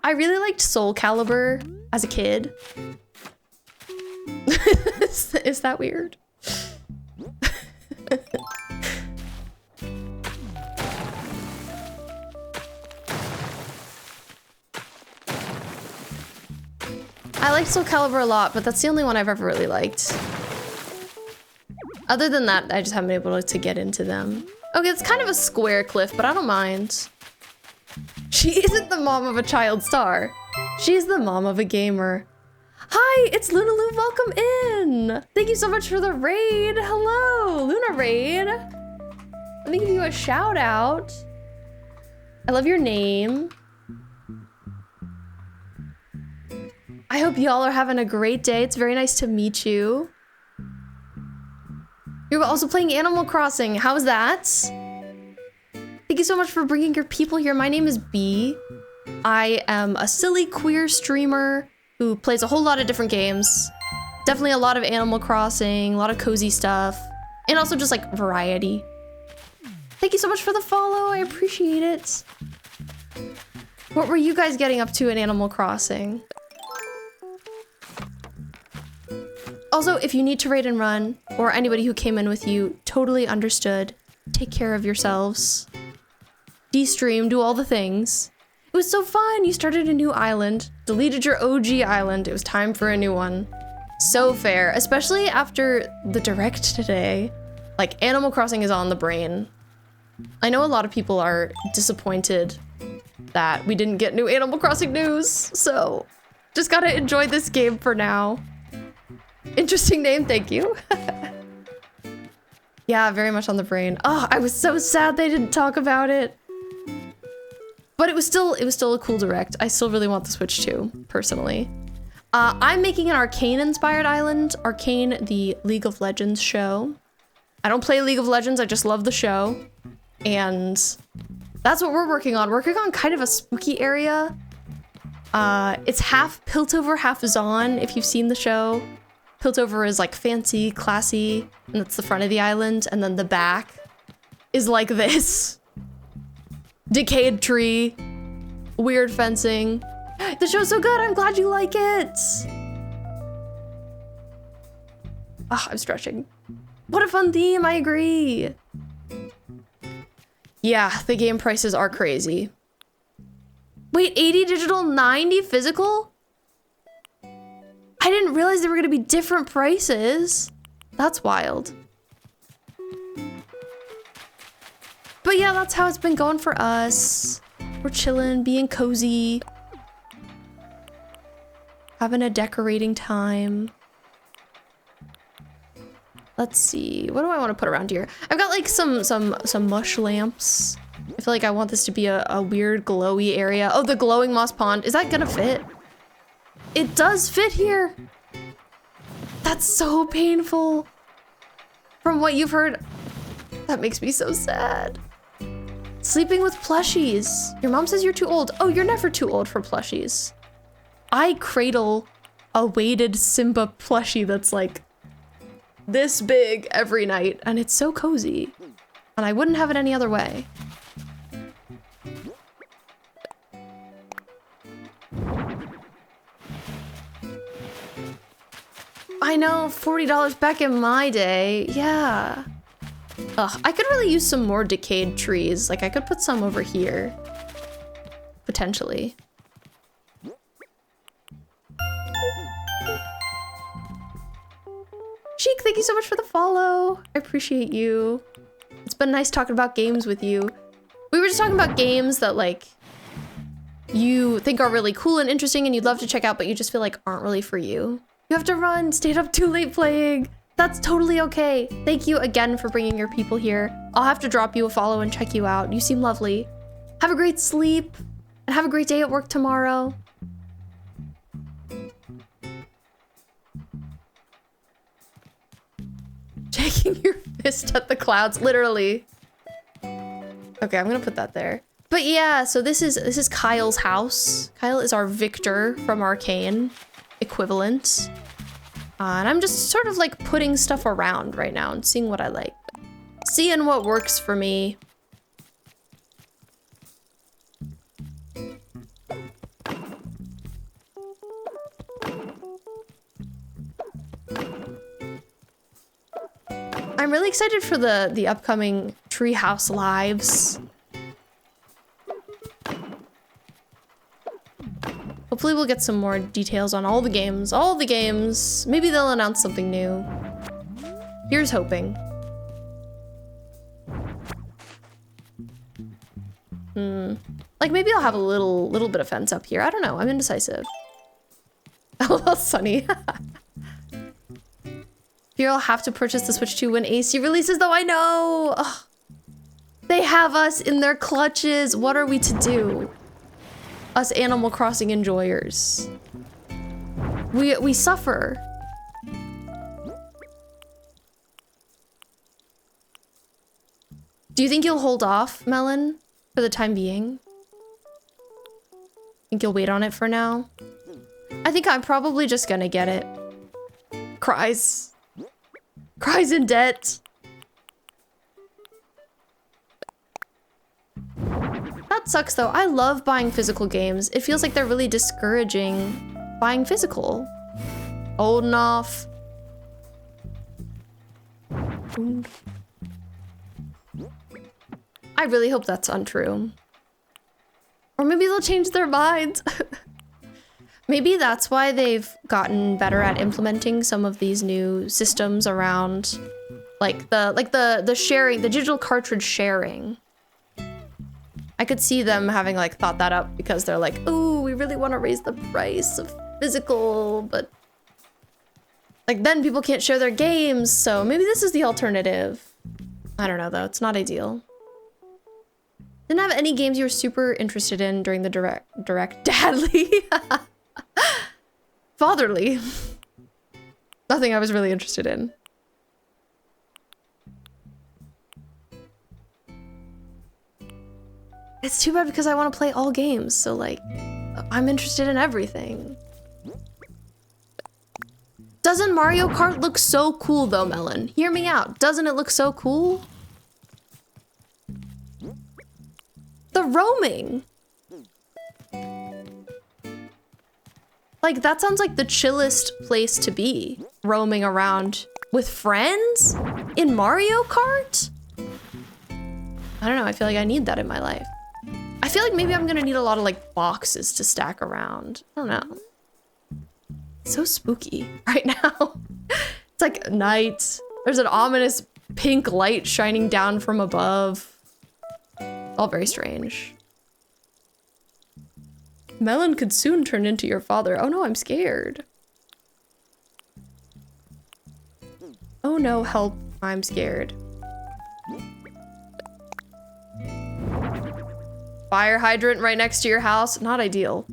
I really liked Soul Calibur as a kid. Is that weird? I like Soul Calibur a lot, but that's the only one I've ever really liked. Other than that, I just haven't been able to get into them. Okay, it's kind of a square cliff, but I don't mind. She isn't the mom of a child star. She's the mom of a gamer. Hi, it's Lunalu, welcome in. Thank you so much for the raid. Hello, Luna Raid. Let me give you a shout out. I love your name. I hope y'all are having a great day. It's very nice to meet you. You're also playing Animal Crossing. How's that? Thank you so much for bringing your people here. My name is B. I am a silly queer streamer who plays a whole lot of different games. Definitely a lot of Animal Crossing, a lot of cozy stuff, and also just like variety. Thank you so much for the follow. I appreciate it. What were you guys getting up to in Animal Crossing? Also, if you need to raid and run, or anybody who came in with you, totally understood. Take care of yourselves. De-stream, do all the things. It was so fun. You started a new island, deleted your OG island. It was time for a new one. So fair, especially after the direct today. Like, Animal Crossing is on the brain. I know a lot of people are disappointed that we didn't get new Animal Crossing news, so just gotta enjoy this game for now. Interesting name, thank you. Yeah, very much on the brain. Oh, I was so sad they didn't talk about it. But it was still a cool direct. I still really want the Switch 2, personally. I'm making an Arcane-inspired island. Arcane, the League of Legends show. I don't play League of Legends, I just love the show. And that's what we're working on. Working on kind of a spooky area. It's half Piltover, half Zon, if you've seen the show. Piltover is like fancy, classy, and that's the front of the island, and then the back is like this. Decayed tree, weird fencing. The show's so good, I'm glad you like it. Ah, I'm stretching. What a fun theme, I agree. Yeah, the game prices are crazy. Wait, 80 digital, 90 physical? I didn't realize there were gonna be different prices. That's wild. But yeah, that's how it's been going for us. We're chilling, being cozy. Having a decorating time. Let's see, what do I want to put around here? I've got like some mush lamps. I feel like I want this to be a weird glowy area. Oh, the glowing moss pond. Is that gonna fit? It does fit here. That's so painful. From what you've heard, that makes me so sad. Sleeping with plushies. Your mom says you're too old. Oh, you're never too old for plushies. I cradle a weighted Simba plushie that's like this big every night, and it's so cozy. And I wouldn't have it any other way. I know, $40 back in my day, yeah. Ugh, I could really use some more decayed trees. Like, I could put some over here. Potentially. Sheik, thank you so much for the follow. I appreciate you. It's been nice talking about games with you. We were just talking about games that, like, you think are really cool and interesting and you'd love to check out, but you just feel like aren't really for you. You have to run, stayed up too late playing. That's totally okay. Thank you again for bringing your people here. I'll have to drop you a follow and check you out. You seem lovely. Have a great sleep and have a great day at work tomorrow. Shaking your fist at the clouds, literally. Okay, I'm gonna put that there. But yeah, so this is Kyle's house. Kyle is our Viktor from Arcane equivalent. And I'm just sort of like putting stuff around right now and seeing what I like. Seeing what works for me. I'm really excited for the upcoming Treehouse Lives. Hopefully we'll get some more details on all the games. All the games. Maybe they'll announce something new. Here's hoping. Like maybe I'll have a little bit of fence up here. I don't know. I'm indecisive. Oh, Sunny. Here I'll have to purchase the Switch 2 when AC releases, though. I know. Ugh. They have us in their clutches. What are we to do? Us Animal Crossing enjoyers. We suffer. Do you think you'll hold off, Melon, for the time being? Think you'll wait on it for now? I think I'm probably just gonna get it. Cries. Cries in debt. That sucks though. I love buying physical games. It feels like they're really discouraging buying physical. Old enough. I really hope that's untrue. Or maybe they'll change their minds. Maybe that's why they've gotten better at implementing some of these new systems around like the sharing, the digital cartridge sharing. I could see them having like thought that up because they're like, "Ooh, we really want to raise the price of physical, but like then people can't share their games, so maybe this is the alternative." I don't know though, it's not ideal. Didn't have any games you were super interested in during the direct dadly. Fatherly. Nothing I was really interested in. It's too bad because I want to play all games, so like, I'm interested in everything. Doesn't Mario Kart look so cool though, Melon? Hear me out. Doesn't it look so cool? The roaming. Like, that sounds like the chillest place to be. Roaming around with friends? In Mario Kart? I don't know, I feel like I need that in my life. I feel like maybe I'm gonna need a lot of like boxes to stack around. I don't know. It's so spooky right now. It's like night. There's an ominous pink light shining down from above. All very strange. Melon could soon turn into your father. Oh no, I'm scared. Oh no, help. I'm scared. Fire hydrant right next to your house. Not ideal.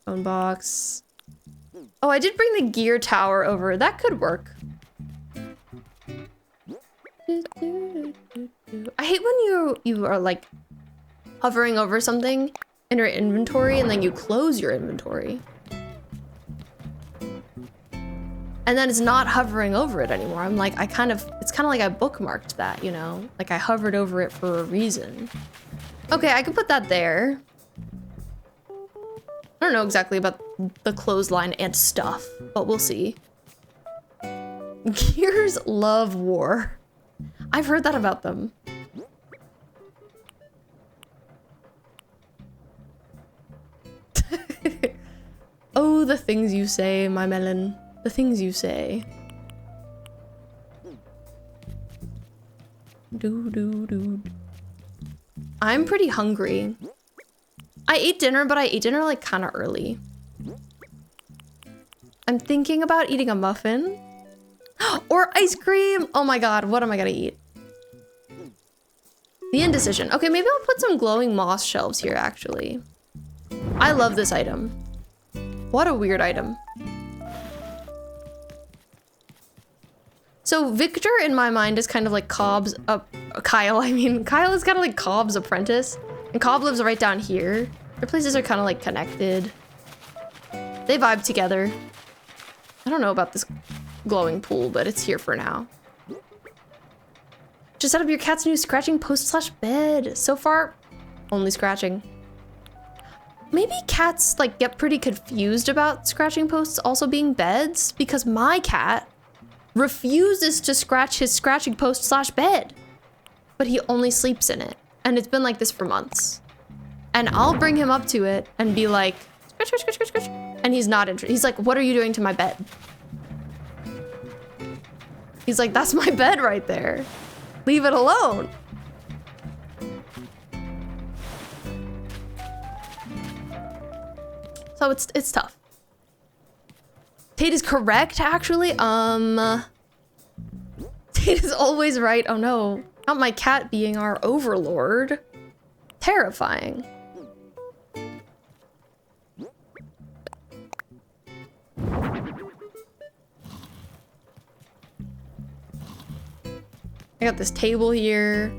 Phone box. Oh, I did bring the gear tower over. That could work. I hate when you are like hovering over something in your inventory and then you close your inventory. And then it's not hovering over it anymore. I'm like, it's kind of like I bookmarked that, you know? Like I hovered over it for a reason. Okay, I could put that there. I don't know exactly about the clothesline and stuff, but we'll see. Gears love war. I've heard that about them. Oh, the things you say, my melon. The things you say. I'm pretty hungry. I ate dinner, but I ate dinner like kind of early. I'm thinking about eating a muffin or ice cream. Oh my god, what am I gonna eat? The indecision. Okay, maybe I'll put some glowing moss shelves here, actually. I love this item. What a weird item. So Viktor, in my mind, is kind of like Kyle is kind of like Cobb's apprentice. And Cobb lives right down here. Their places are kind of like connected. They vibe together. I don't know about this glowing pool, but it's here for now. Just set up your cat's new scratching post/bed. So far, only scratching. Maybe cats like get pretty confused about scratching posts also being beds, because my cat refuses to scratch his scratching post/bed, but he only sleeps in it. And it's been like this for months. And I'll bring him up to it and be like, scratch, scratch, scratch, scratch, scratch. And he's not interested. He's like, what are you doing to my bed? He's like, that's my bed right there. Leave it alone. So it's tough. Tate is correct, actually. Tate is always right. Oh no, not my cat being our overlord. Terrifying. I got this table here.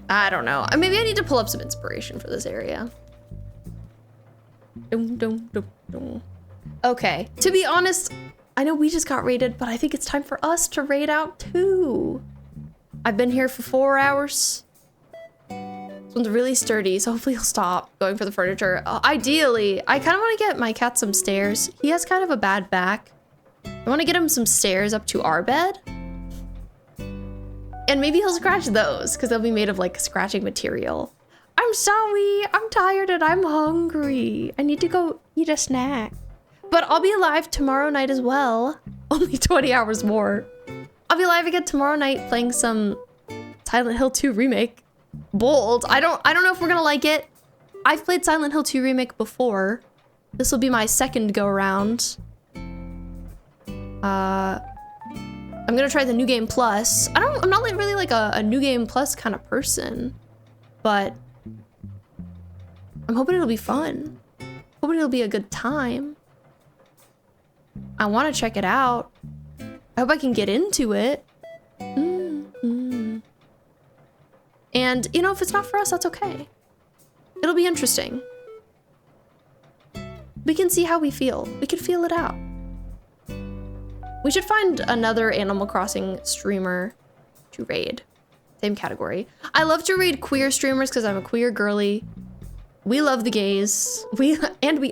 I don't know. Maybe I need to pull up some inspiration for this area. Okay, to be honest, I know we just got raided, but I think it's time for us to raid out too. I've been here for 4 hours. This one's really sturdy, so hopefully he'll stop going for the furniture. Ideally, I kind of want to get my cat some stairs. He has kind of a bad back. I want to get him some stairs up to our bed. And maybe he'll scratch those, because they'll be made of like scratching material. I'm sorry, I'm tired and I'm hungry. I need to go eat a snack. But I'll be alive tomorrow night as well. Only 20 hours more. I'll be live again tomorrow night playing some Silent Hill 2 remake. Bold. I don't know if we're gonna like it. I've played Silent Hill 2 remake before. This will be my second go around. I'm gonna try the New Game Plus. I'm not like really like a New Game Plus kind of person, but I'm hoping it'll be fun. Hoping it'll be a good time. I want to check it out. I hope I can get into it. And, you know, if it's not for us, that's okay. It'll be interesting. We can see how we feel. We can feel it out. We should find another Animal Crossing streamer to raid. Same category. I love to raid queer streamers because I'm a queer girly. We love the gays. We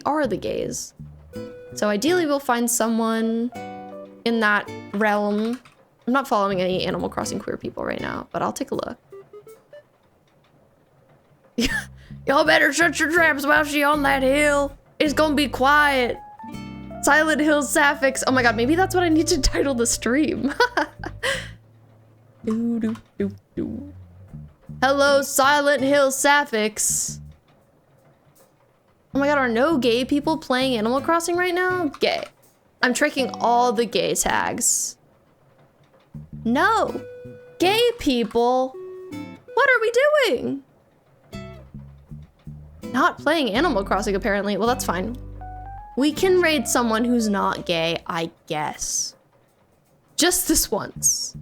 are the gays. So ideally we'll find someone in that realm. I'm not following any Animal Crossing queer people right now, but I'll take a look. Y'all better shut your traps while she on that hill. It's gonna be quiet. Silent Hill Sapphics. Oh my god, maybe that's what I need to title the stream. Hello, Silent Hill Sapphics. Oh my god, are no gay people playing Animal Crossing right now? Gay. I'm tracking all the gay tags. No. Gay people. What are we doing? Not playing Animal Crossing, apparently. Well, that's fine. We can raid someone who's not gay, I guess. Just this once.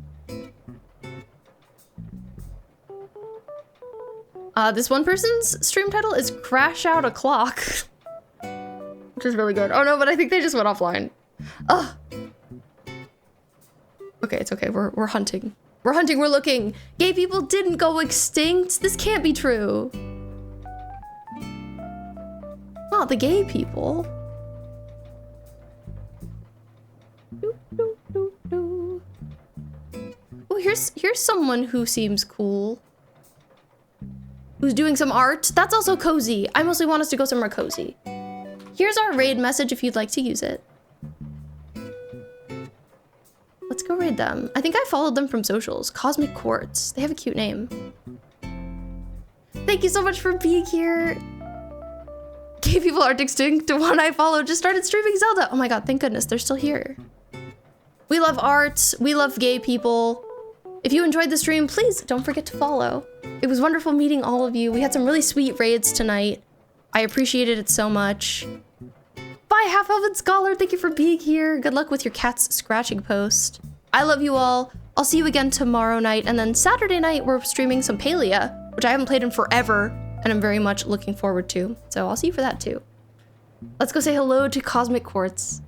This one person's stream title is Crash Out a Clock. Which is really good. Oh no, but I think they just went offline. Ugh. Okay, it's okay. We're hunting. We're hunting, we're looking. Gay people didn't go extinct. This can't be true. Not the gay people. Oh, here's someone who seems cool. Who's doing some art. That's also cozy. I mostly want us to go somewhere cozy. Here's our raid message if you'd like to use it. Let's go raid them. I think I followed them from socials. Cosmic Quartz. They have a cute name. Thank you so much for being here. Gay people aren't extinct. The one I followed just started streaming Zelda. Oh my god, thank goodness they're still here. We love art. We love gay people. If you enjoyed the stream, please don't forget to follow. It was wonderful meeting all of you. We had some really sweet raids tonight. I appreciated it so much. Bye, Half Elven Scholar. Thank you for being here. Good luck with your cat's scratching post. I love you all. I'll see you again tomorrow night. And then Saturday night, we're streaming some Palia, which I haven't played in forever, and I'm very much looking forward to. So I'll see you for that too. Let's go say hello to Cosmic Quartz.